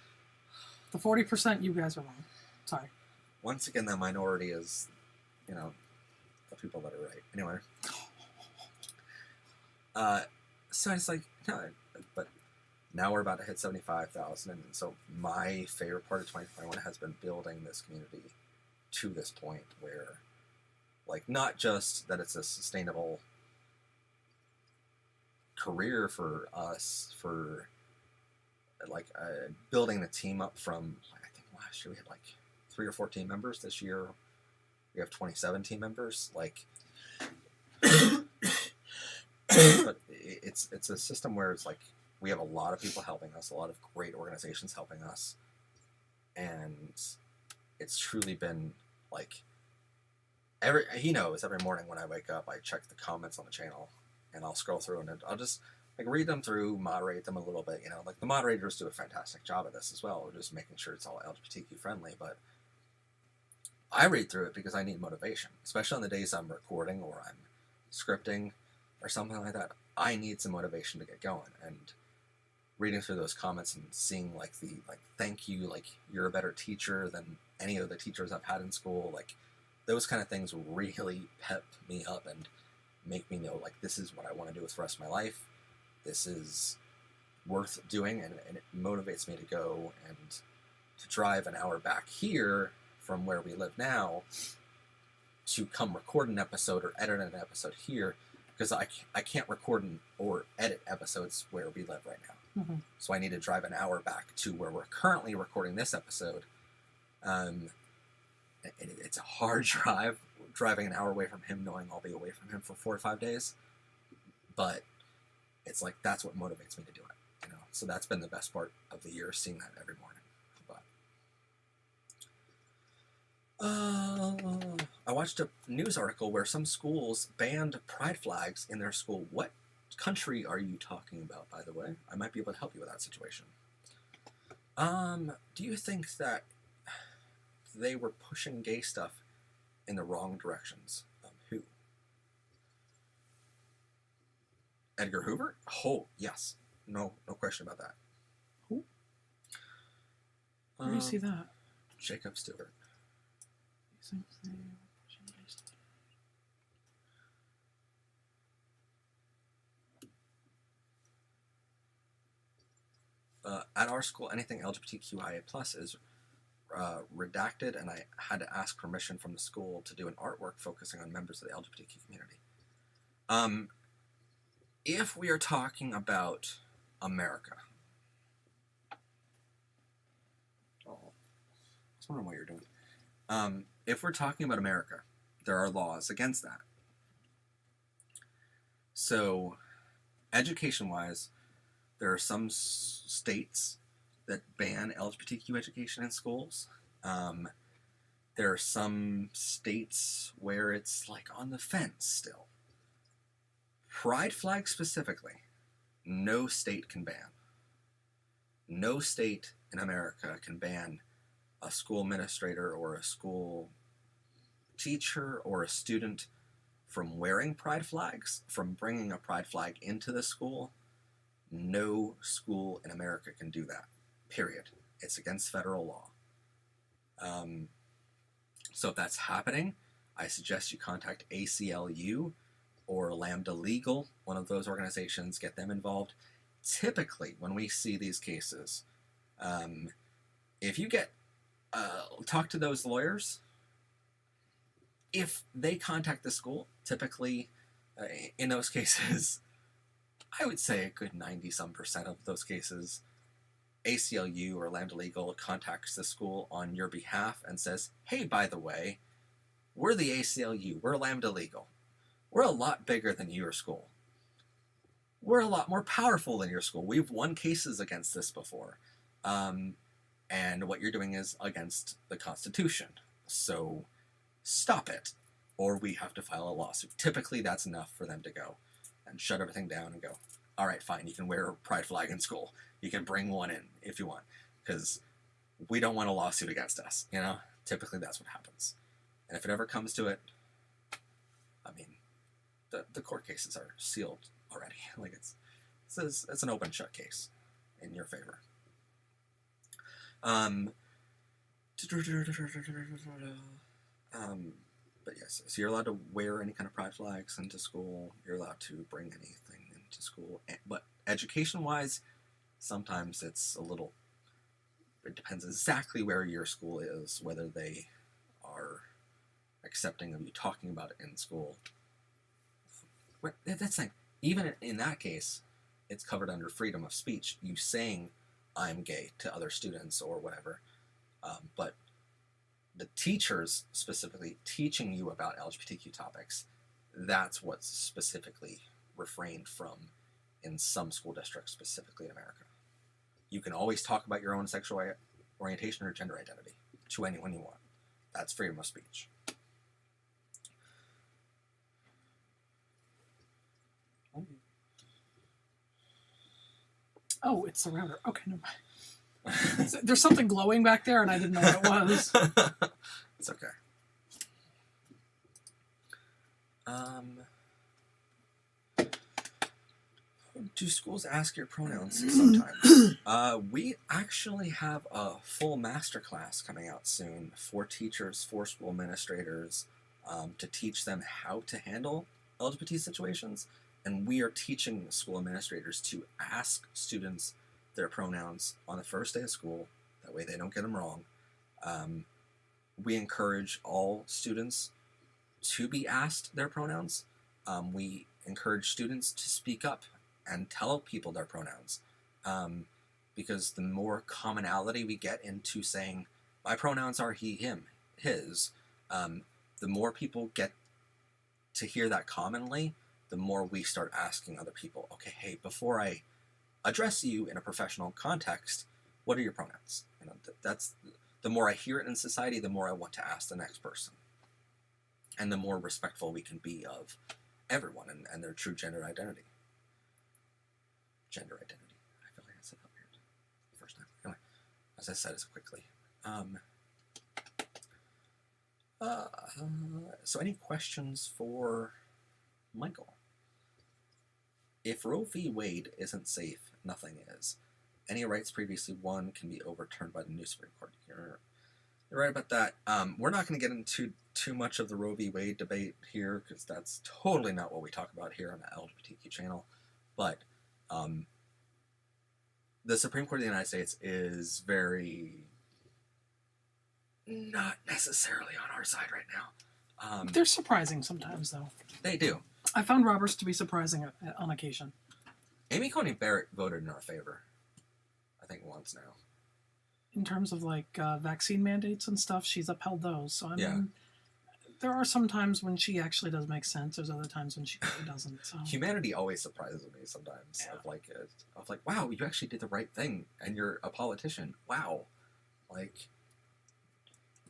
The 40%, you guys are wrong. Sorry. Once again, the minority is, you know, the people that are right. Anyway. So it's like, no, but now we're about to hit 75,000, and so my favorite part of 2021 has been building this community to this point where, like, not just that it's a sustainable career for us, for like building the team up from, I think last year we had like 3 or 4 team members. This year we have 27 team members. Like, but it's a system where it's like we have a lot of people helping us, a lot of great organizations helping us, and it's truly been like he knows every morning when I wake up, I check the comments on the channel and I'll scroll through and I'll just like read them through, moderate them a little bit, you know, like the moderators do a fantastic job at this as well. We're just making sure it's all LGBTQ friendly, but I read through it because I need motivation, especially on the days I'm recording or I'm scripting or something like that. I need some motivation to get going, and reading through those comments and seeing like the thank you, like you're a better teacher than any of the teachers I've had in school, like those kind of things really pep me up and make me know like this is what I want to do with the rest of my life. This is worth doing, and it motivates me to go and to drive an hour back here from where we live now to come record an episode or edit an episode here, because I can't record or edit episodes where we live right now. Mm-hmm. So I need to drive an hour back to where we're currently recording this episode. It's a hard drive, driving an hour away from him, knowing I'll be away from him for 4 or 5 days. But it's like, that's what motivates me to do it, you know? So that's been the best part of the year, seeing that every morning. But I watched a news article where some schools banned pride flags in their school. What country are you talking about, by the way? I might be able to help you with that situation. Do you think that they were pushing gay stuff in the wrong directions? Who? Edgar Hoover? Oh, yes. No question about that. Who? Where do you see that? Jacob Stewart. At our school, anything LGBTQIA+ is redacted, and I had to ask permission from the school to do an artwork focusing on members of the LGBTQ community. If we are talking about America, I was wondering what you're doing. If we're talking about America, there are laws against that. So, education-wise, there are some states that ban LGBTQ education in schools. There are some states where it's like on the fence still. Pride flag specifically, no state can ban. No state in America can ban a school administrator or a school teacher or a student from wearing pride flags, from bringing a pride flag into the school. No school in America can do that, period. It's against federal law. So if that's happening, I suggest you contact ACLU or Lambda Legal, one of those organizations, get them involved. Typically, when we see these cases, if you get, talk to those lawyers, if they contact the school, typically, in those cases, I would say a good 90-some% of those cases, ACLU or Lambda Legal contacts the school on your behalf and says, hey, by the way, we're the ACLU, we're Lambda Legal. We're a lot bigger than your school. We're a lot more powerful than your school. We've won cases against this before. And what you're doing is against the Constitution. So stop it, or we have to file a lawsuit. Typically, that's enough for them to go and shut everything down and go, all right, fine, you can wear a pride flag in school. You can bring one in if you want, because we don't want a lawsuit against us, you know? Typically, that's what happens. And if it ever comes to it, I mean, the court cases are sealed already. Like, it's an open shut case in your favor. But yes, so you're allowed to wear any kind of pride flags into school. You're allowed to bring anything into school. But education-wise, sometimes it's it depends exactly where your school is, whether they are accepting of you talking about it in school. That's the thing. Even in that case, it's covered under freedom of speech. You saying I'm gay to other students or whatever. But the teachers specifically teaching you about LGBTQ topics, that's what's specifically refrained from in some school districts, specifically in America. You can always talk about your own sexual orientation or gender identity to anyone you want. That's freedom of speech. Oh, it's the router. Okay, never mind. There's something glowing back there, and I didn't know what it was. It's okay. Do schools ask your pronouns sometimes? We actually have a full masterclass coming out soon for teachers, for school administrators, to teach them how to handle LGBT situations. And we are teaching school administrators to ask students their pronouns on the first day of school. That way they don't get them wrong. We encourage all students to be asked their pronouns. We encourage students to speak up and tell people their pronouns. Because the more commonality we get into saying, my pronouns are he, him, his, the more people get to hear that commonly, the more we start asking other people, okay, hey, before I address you in a professional context, what are your pronouns? You know, that's the more I hear it in society, the more I want to ask the next person. And the more respectful we can be of everyone and their true gender identity. Gender identity. I feel like I said that weird the first time. Anyway, as I said as quickly. So any questions for Michael? If Roe v. Wade isn't safe, nothing is. Any rights previously won can be overturned by the new Supreme Court. You're right about that. We're not going to get into too much of the Roe v. Wade debate here, because that's totally not what we talk about here on the LGBTQ channel. But the Supreme Court of the United States is very not necessarily on our side right now. They're surprising sometimes, though. They do. I found Roberts to be surprising on occasion. Amy Coney Barrett voted in our favor, I think, once now. In terms of, like, vaccine mandates and stuff, she's upheld those. So, I mean, Yeah. there are some times when she actually does make sense. There's other times when she really doesn't. So. Humanity always surprises me sometimes. Yeah. Of like, wow, you actually did the right thing, and you're a politician. Wow. Like,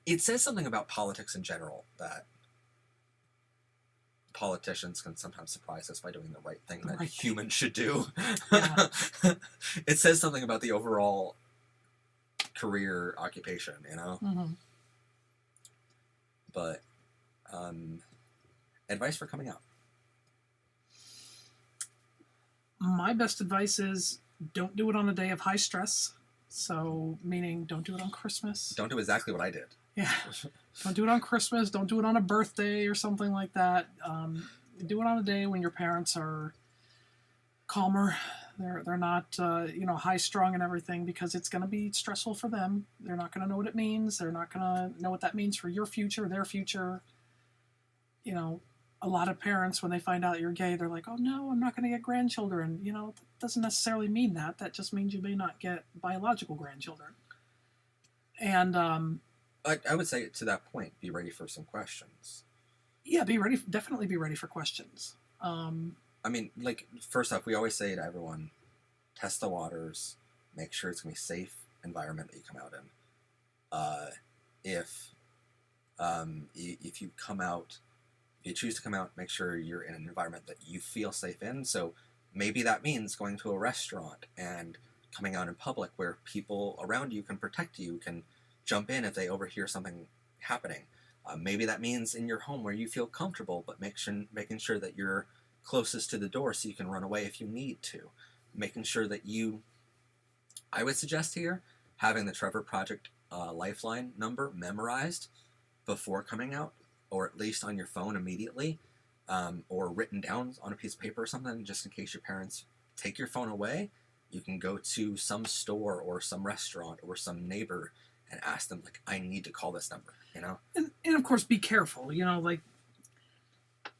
it says something about politics in general that politicians can sometimes surprise us by doing the right thing that humans should do. Yeah. It says something about the overall career occupation, you know? Mm-hmm. But, advice for coming out. My best advice is don't do it on a day of high stress. So, meaning don't do it on Christmas. Don't do exactly what I did. Yeah. Don't do it on Christmas. Don't do it on a birthday or something like that. Do it on a day when your parents are calmer. They're not, high strung and everything, because it's going to be stressful for them. They're not going to know what it means. They're not going to know what that means for your future, their future. You know, a lot of parents, when they find out you're gay, they're like, oh no, I'm not going to get grandchildren. You know, that doesn't necessarily mean that. That just means you may not get biological grandchildren. And, I would say to that point, be ready for some questions. Yeah, be ready. Definitely be ready for questions. I mean, like, first off, we always say to everyone, test the waters, make sure it's going to be a safe environment that you come out in. If you come out, if you choose to come out, make sure you're in an environment that you feel safe in. So maybe that means going to a restaurant and coming out in public where people around you can protect you, can jump in if they overhear something happening. Maybe that means in your home where you feel comfortable, but making sure that you're closest to the door so you can run away if you need to. Making sure that I would suggest here, having the Trevor Project Lifeline number memorized before coming out, or at least on your phone immediately, or written down on a piece of paper or something, just in case your parents take your phone away. You can go to some store or some restaurant or some neighbor and ask them, like, I need to call this number, you know? And of course, be careful. You know, like,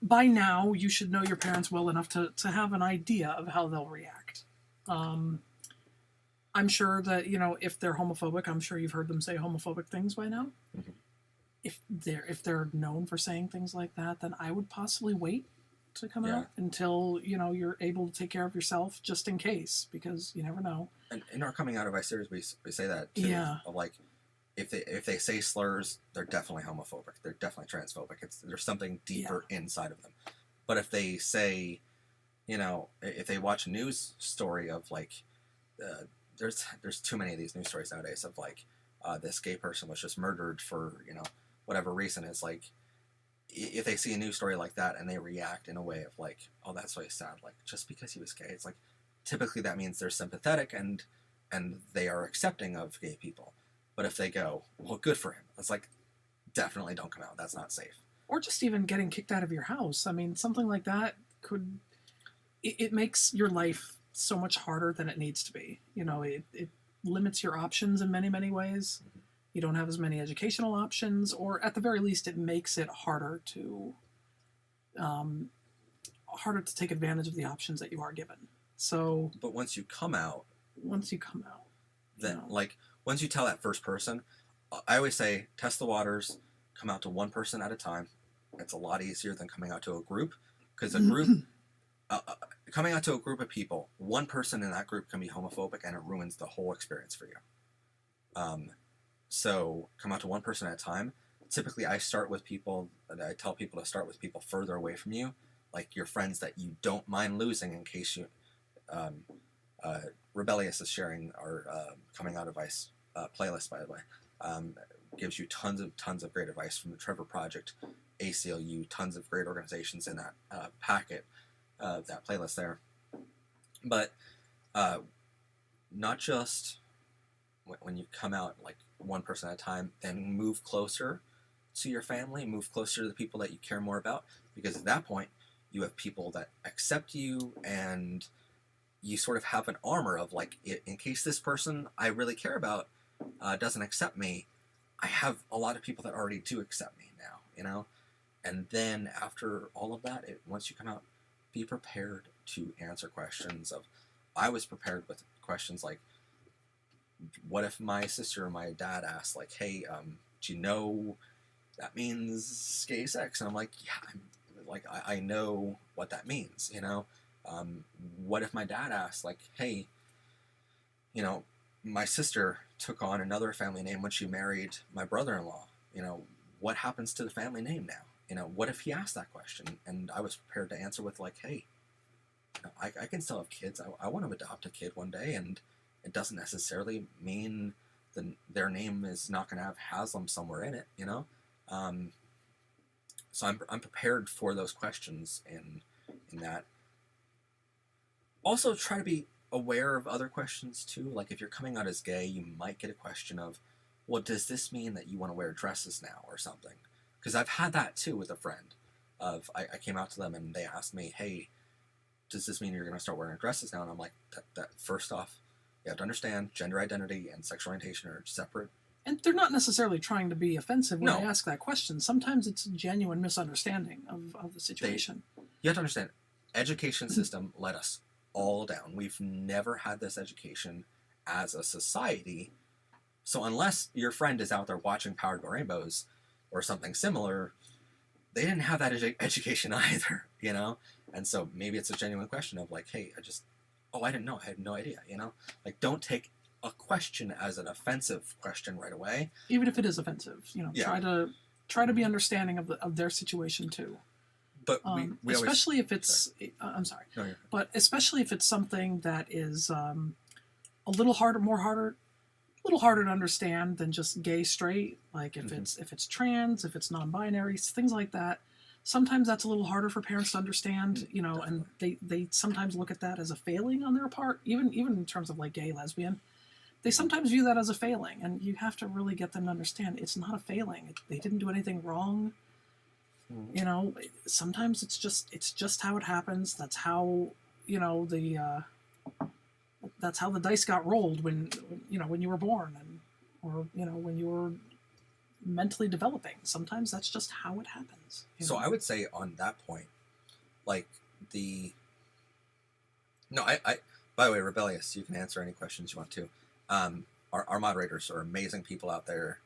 by now, you should know your parents well enough to have an idea of how they'll react. I'm sure that, you know, if they're homophobic, I'm sure you've heard them say homophobic things by now. Mm-hmm. If they're known for saying things like that, then I would possibly wait to come Yeah. out until, you know, you're able to take care of yourself, just in case, because you never know. And in our coming out advice series, we say that too. Yeah. Of like, if they say slurs, they're definitely homophobic. They're definitely transphobic. There's something deeper inside of them. But if they say, you know, if they watch a news story of like, there's too many of these news stories nowadays of like, this gay person was just murdered for, you know, whatever reason. It's like, if they see a news story like that and they react in a way of like, oh, that's really sad, like, just because he was gay, it's like, typically that means they're sympathetic and they are accepting of gay people. But if they go, well, good for him, it's like, definitely don't come out. That's not safe. Or just even getting kicked out of your house. I mean, something like that it makes your life so much harder than it needs to be. You know, it limits your options in many, many ways. Mm-hmm. You don't have as many educational options, or at the very least, it makes it harder to take advantage of the options that you are given. So, but once you come out, then, you know, like, once you tell that first person, I always say, test the waters, come out to one person at a time. It's a lot easier than coming out to a group, because a group, coming out to a group of people, one person in that group can be homophobic and it ruins the whole experience for you. So come out to one person at a time. Typically, I tell people to start with people further away from you, like your friends that you don't mind losing in case you, Rebellious is sharing our coming out advice playlist, by the way. Gives you tons of great advice from the Trevor Project, ACLU, tons of great organizations in that packet, that playlist there. But not just when you come out like one person at a time, then move closer to your family, move closer to the people that you care more about, because at that point you have people that accept you, and you sort of have an armor of like, in case this person I really care about doesn't accept me, I have a lot of people that already do accept me now, you know? And then after all of that, once you come out, be prepared to answer questions of, I was prepared with questions like, what if my sister or my dad asked, like, hey, do you know that means gay sex? And I'm like, yeah, I know what that means, you know? What if my dad asked, like, hey, you know, my sister took on another family name when she married my brother-in-law, you know, what happens to the family name now? You know, what if he asked that question? And I was prepared to answer with like, hey, you know, I can still have kids. I want to adopt a kid one day, and it doesn't necessarily mean their name is not going to have Haslam somewhere in it, you know? So I'm prepared for those questions in that. Also try to be aware of other questions too. Like if you're coming out as gay, you might get a question of, well, does this mean that you want to wear dresses now or something? Because I've had that too with a friend. I came out to them and they asked me, hey, does this mean you're going to start wearing dresses now? And I'm like, that first off, you have to understand gender identity and sexual orientation are separate. And they're not necessarily trying to be offensive when No. they ask that question. Sometimes it's a genuine misunderstanding of the situation. You have to understand, education system let us all down. We've never had this education as a society. So unless your friend is out there watching Powered by Rainbows or something similar, they didn't have that education either, you know? And so maybe it's a genuine question of like, hey, I didn't know. I had no idea, you know? Like, don't take a question as an offensive question right away. Even if it is offensive, you know, Yeah. try to be understanding of their situation too. But we especially always, if it's, I'm sorry, no, but especially if it's something that is a little harder to understand than just gay, straight. Like if it's trans, if it's non-binary, things like that. Sometimes that's a little harder for parents to understand, you know, and they sometimes look at that as a failing on their part, even in terms of like gay, lesbian. They sometimes view that as a failing, and you have to really get them to understand it's not a failing. They didn't do anything wrong. You know, sometimes it's just how it happens. That's how, you know, that's how the dice got rolled when you were born, and or when you're mentally developing. Sometimes that's just how it happens. So I would say on that point, like I by the way, Rebellious, you can answer any questions you want to. Our moderators are amazing people out there.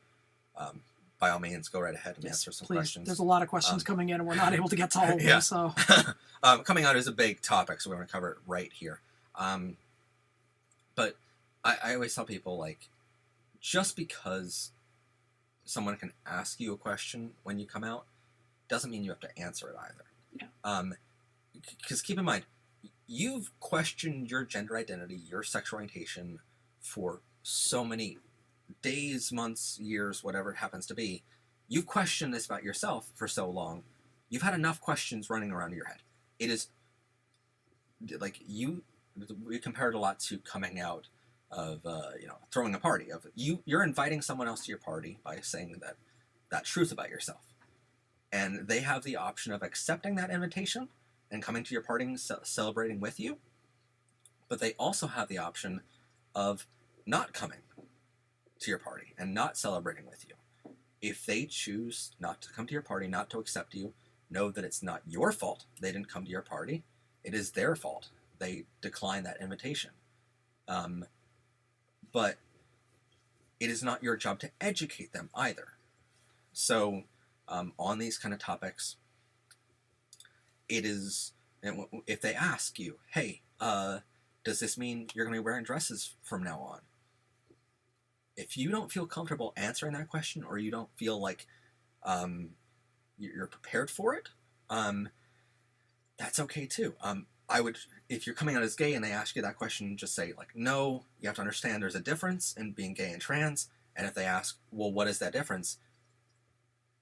By all means, go right ahead and answer some questions. There's a lot of questions coming in, and we're not able to get to all of them. Yeah. So, coming out is a big topic, so we're going to cover it right here. But I always tell people, like, just because someone can ask you a question when you come out doesn't mean you have to answer it either. Yeah. Because keep in mind, you've questioned your gender identity, your sexual orientation for so many days, months, years, whatever it happens to be. You've questioned this about yourself for so long. You've had enough questions running around in your head. It is like we compared a lot to coming out of throwing a party. Of you're inviting someone else to your party by saying that truth about yourself, and they have the option of accepting that invitation and coming to your party and celebrating with you, but they also have the option of not coming to your party and not celebrating with you. If they choose not to come to your party, not to accept you, know that it's not your fault they didn't come to your party. It is their fault they declined that invitation. But it is not your job to educate them either. So on these kind of topics, it is, if they ask you, hey, does this mean you're going to be wearing dresses from now on? If you don't feel comfortable answering that question, or you don't feel like you're prepared for it, that's okay too. I would, if you're coming out as gay and they ask you that question, just say, like, no, you have to understand there's a difference in being gay and trans. And if they ask, well, what is that difference?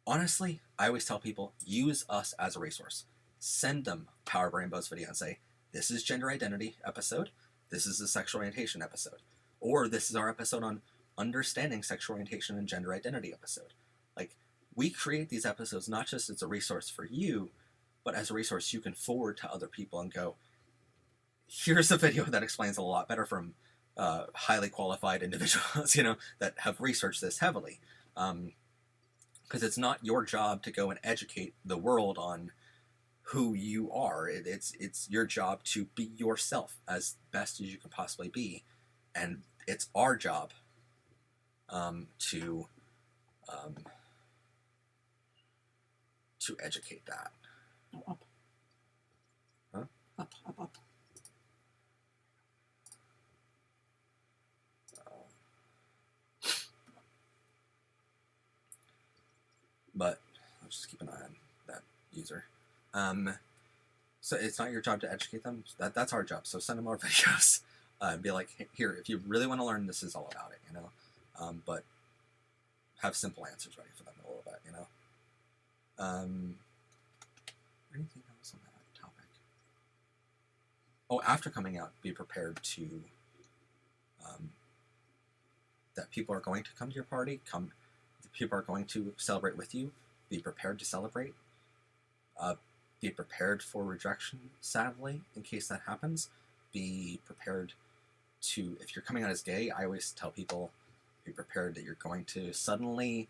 Honestly, I always tell people, use us as a resource. Send them Power of Rainbows video and say, this is gender identity episode, this is the sexual orientation episode, or this is our episode on understanding sexual orientation and gender identity episode. Like, we create these episodes not just as a resource for you, but as a resource you can forward to other people and go, here's a video that explains a lot better from highly qualified individuals, that have researched this heavily. Because it's not your job to go and educate the world on who you are. It's your job to be yourself as best as you can possibly be. And it's our job to educate that. No, up. Huh? Up. But let's just keep an eye on that user. So it's not your job to educate them. That's our job. So send them more videos and be like, hey, here, if you really want to learn, this is all about it, but have simple answers ready for them a little bit, Anything else on that topic? Oh, after coming out, be prepared to, that people are going to come to your party, people are going to celebrate with you, be prepared to celebrate. Be prepared for rejection, sadly, in case that happens. Be prepared to, if you're coming out as gay, I always tell people, be prepared that you're going to suddenly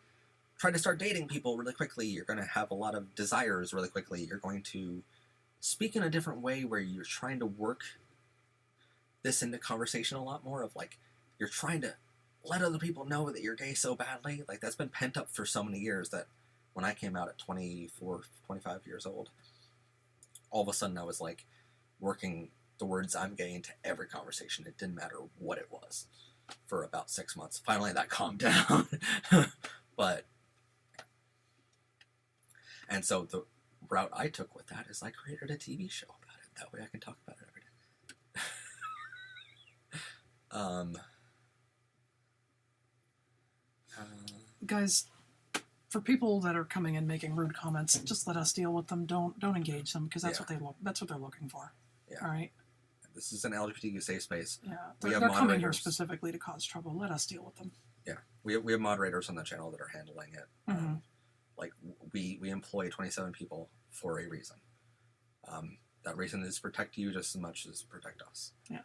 try to start dating people really quickly. You're going to have a lot of desires really quickly. You're going to speak in a different way where you're trying to work this into conversation a lot more of, like, you're trying to let other people know that you're gay so badly. Like, that's been pent up for so many years that when I came out at 24, 25 years old, all of a sudden I was, like, working the words I'm gay into every conversation. It didn't matter what it was for about 6 months. Finally, that calmed down. But, and so the route I took with that is I created a TV show about it. That way I can talk about it every day. Guys, for people that are coming and making rude comments, just let us deal with them. Don't engage them, because that's what they're looking for. Yeah. All right. This is an LGBTQ safe space. Yeah. We have They're coming here moderators. specifically to cause trouble. Let us deal with them. Yeah. We have moderators on the channel that are handling it. Mm-hmm. Like, we employ 27 people for a reason. That reason is to protect you just as much as protect us. Yeah.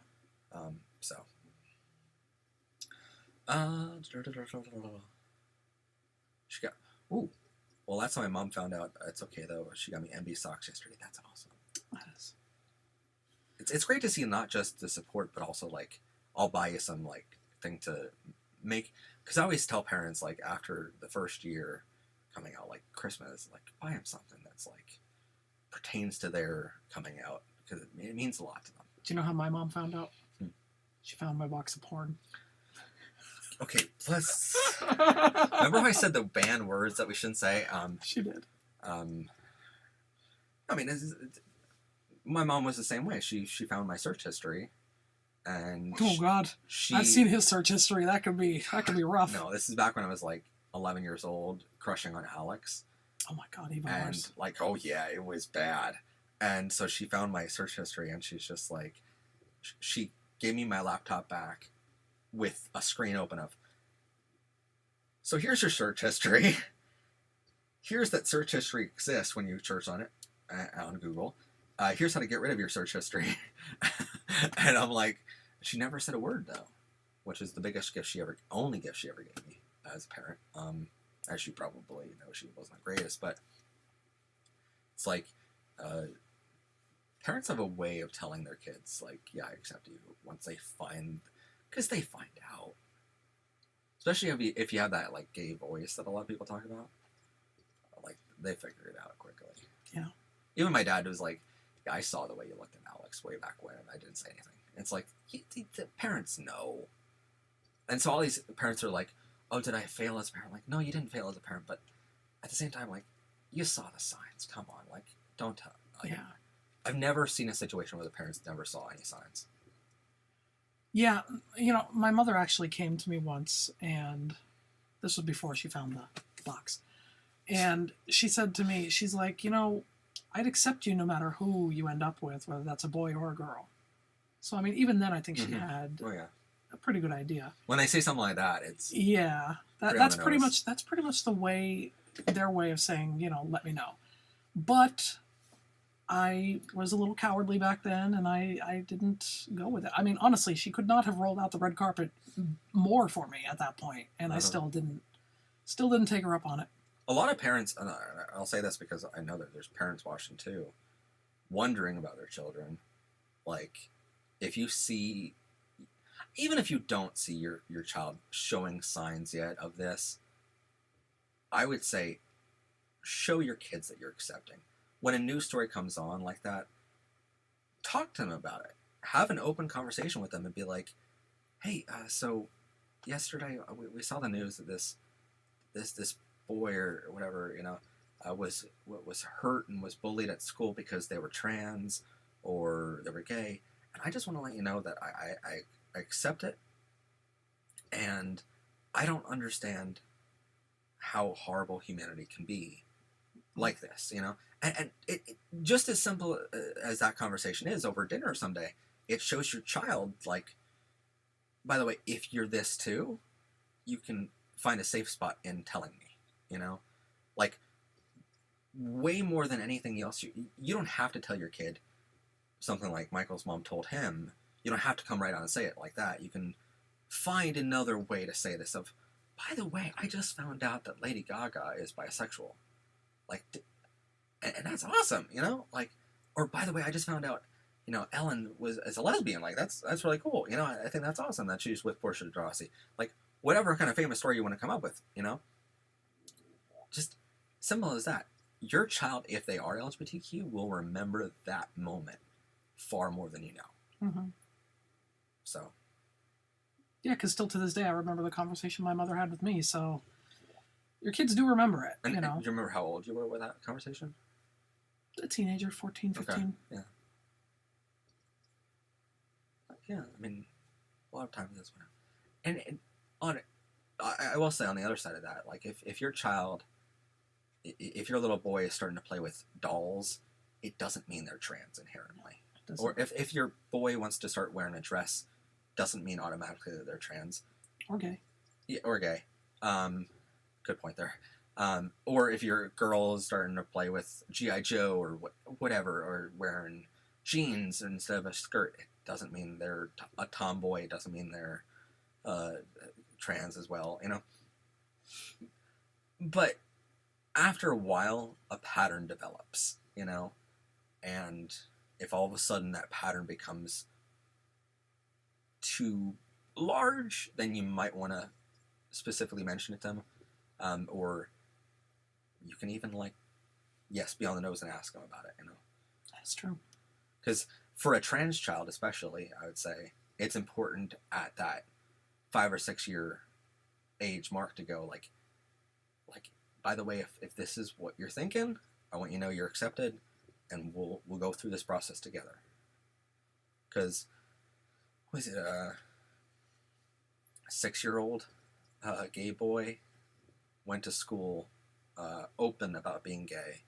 So. She got. Ooh. Well, that's how my mom found out. It's okay though. She got me MB socks yesterday. That's awesome. That is. It's great to see not just the support, but also like I'll buy you some like thing to make. Because I always tell parents like after the first year coming out, like Christmas, like buy them something that's like pertains to their coming out because it means a lot to them. Do you know how my mom found out? She found my box of porn. Okay, let's. Remember how I said the banned words that we shouldn't say? She did. I mean, my mom was the same way. She found my search history, and Oh God, I've seen his search history. That could be rough. No, this is back when I was like 11 years old, crushing on Alex. Oh my God, even and worse. Like, oh yeah, it was bad. And so she found my search history, and she's just like, she gave me my laptop back with a screen open of. So here's your search history. Here's that search history exists when you search on it on Google. Here's how to get rid of your search history. And I'm like, she never said a word though, which is the biggest gift only gift she ever gave me as a parent. As you probably know, she wasn't the greatest, but it's like, parents have a way of telling their kids, like, yeah, I accept you once they because they find out. Especially if you have that, like, gay voice that a lot of people talk about. Like, they figure it out quickly. Yeah. Even my dad was like, yeah, I saw the way you looked at Alex way back when, and I didn't say anything. It's like, the parents know. And so all these parents are like, oh, did I fail as a parent? Like, no, you didn't fail as a parent, but at the same time, like, you saw the signs. Come on, like, don't tell. Like, Yeah. I've never seen a situation where the parents never saw any signs. Yeah, my mother actually came to me once, and this was before she found the box. And she said to me, she's like, I'd accept you no matter who you end up with, whether that's a boy or a girl. So, I mean, even then, I think she had a pretty good idea. When they say something like that, it's that's pretty much their way of saying, let me know. But I was a little cowardly back then, and I didn't go with it. I mean, honestly, she could not have rolled out the red carpet more for me at that point, and I still didn't take her up on it. A lot of parents, and I'll say this because I know that there's parents watching too, wondering about their children. Like, if you see, even if you don't see your child showing signs yet of this, I would say, show your kids that you're accepting. When a news story comes on like that, talk to them about it. Have an open conversation with them and be like, hey, so yesterday we saw the news that this boy or whatever, was hurt and was bullied at school because they were trans or they were gay. And I just want to let you know that I accept it, and I don't understand how horrible humanity can be like this, And it just as simple as that conversation is over dinner someday, it shows your child, like, by the way, if you're this too, you can find a safe spot in telling me, Like, way more than anything else, you don't have to tell your kid something like Michael's mom told him. You don't have to come right on and say it like that. You can find another way to say this of, by the way, I just found out that Lady Gaga is bisexual. Like, and that's awesome, Like, or by the way, I just found out, Ellen is a lesbian. Like, that's really cool. I think that's awesome that she's with Portia de Rossi. Like, whatever kind of famous story you want to come up with, Just simple as that. Your child, if they are LGBTQ, will remember that moment far more than you know. Mm-hmm. So. Yeah, because still to this day, I remember the conversation my mother had with me, so your kids do remember it, And do you remember how old you were with that conversation? A teenager, 14, 15. Okay. Yeah. Yeah, I mean, a lot of times that's what happens. And I will say on the other side of that, like, if your child, if your little boy is starting to play with dolls, it doesn't mean they're trans inherently. Or if your boy wants to start wearing a dress, doesn't mean automatically that they're trans. Or gay. Yeah, or gay. Good point there. Or if your girl is starting to play with G.I. Joe or whatever, or wearing jeans instead of a skirt, it doesn't mean they're a tomboy. It doesn't mean they're trans as well, you know. But after a while, a pattern develops, you know, and if all of a sudden that pattern becomes too large, then you might want to specifically mention it to them, or you can even be on the nose and ask them about it, you know. That's true. Because for a trans child, especially, I would say it's important at that 5 or 6 year age mark to go like, by the way, if this is what you're thinking, I want you to know you're accepted, and we'll go through this process together. Because what is it, a 6-year-old gay boy went to school open about being gay,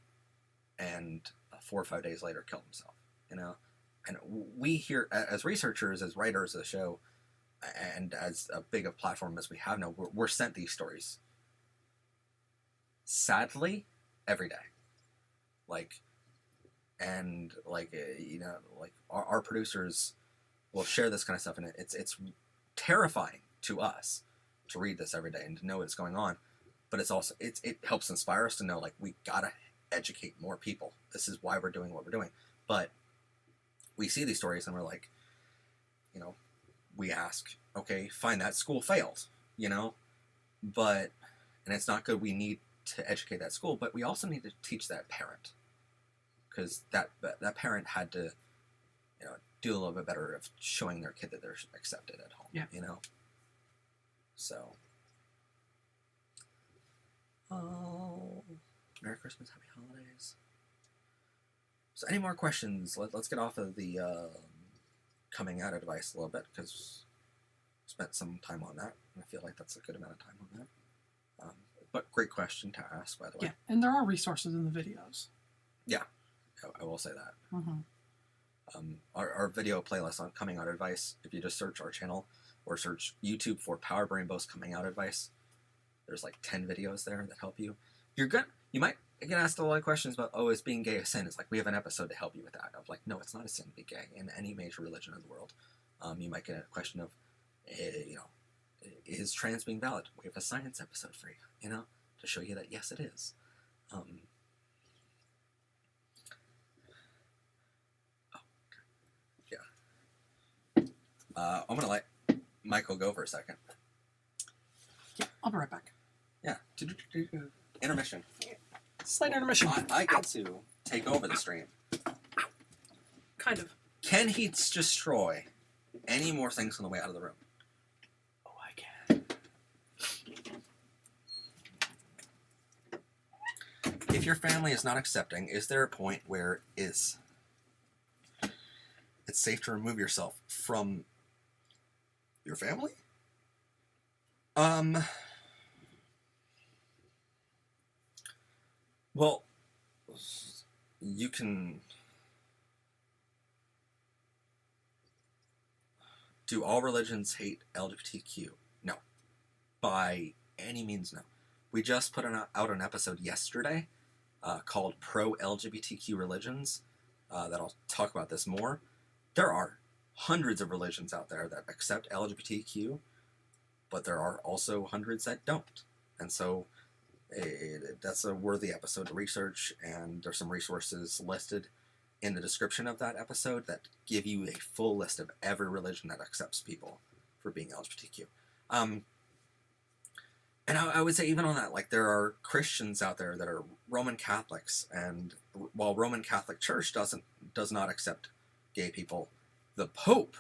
and 4 or 5 days later killed himself, you know. And we here, as researchers, as writers of the show, and as a big a platform as we have now, we're sent these stories, sadly, every day. Our producers will share this kind of stuff, and it's terrifying to us to read this every day and to know what's going on. But it's also it helps inspire us to know, like, we gotta educate more people. This is why we're doing what we're doing. But we see these stories and we're like, you know, we ask, okay, fine, that school failed, you know, and it's not good. We need to educate that school, but we also need to teach that parent, because that parent had to, you know, do a little bit better of showing their kid that they're accepted at home. Yeah. You know. So. Oh, Merry Christmas, Happy Holidays. So, any more questions? Let's get off of the coming out advice a little bit, because spent some time on that, and I feel like that's a good amount of time on that. But great question to ask, by the way. Yeah, and there are resources in the videos. Yeah, I will say that. Mm-hmm. Our video playlist on coming out advice, if you just search our channel or search YouTube for Power Rainbow's coming out advice, there's like 10 videos there that help you. You might get asked a lot of questions about, oh, is being gay a sin? It's like, we have an episode to help you with that. Of like, no, it's not a sin to be gay in any major religion in the world. You might get a question of, you know, is trans being valid? We have a science episode for you, you know, to show you that yes, it is. I'm gonna let Michael go for a second. Yeah, I'll be right back. Yeah. Intermission. Slight intermission. I get to take over the stream. Kind of. Can he destroy any more things on the way out of the room? Oh, I can. If your family is not accepting, is there a point where it's safe to remove yourself from your family? Well, you can... Do all religions hate LGBTQ? No. By any means, no. We just put out an episode yesterday called Pro-LGBTQ Religions that'll talk about this more. There are hundreds of religions out there that accept LGBTQ, but there are also hundreds that don't. And so that's a worthy episode to research, and there's some resources listed in the description of that episode that give you a full list of every religion that accepts people for being LGBTQ. And I would say, even on that, like, there are Christians out there that are Roman Catholics, and while Roman Catholic Church does not accept gay people, the Pope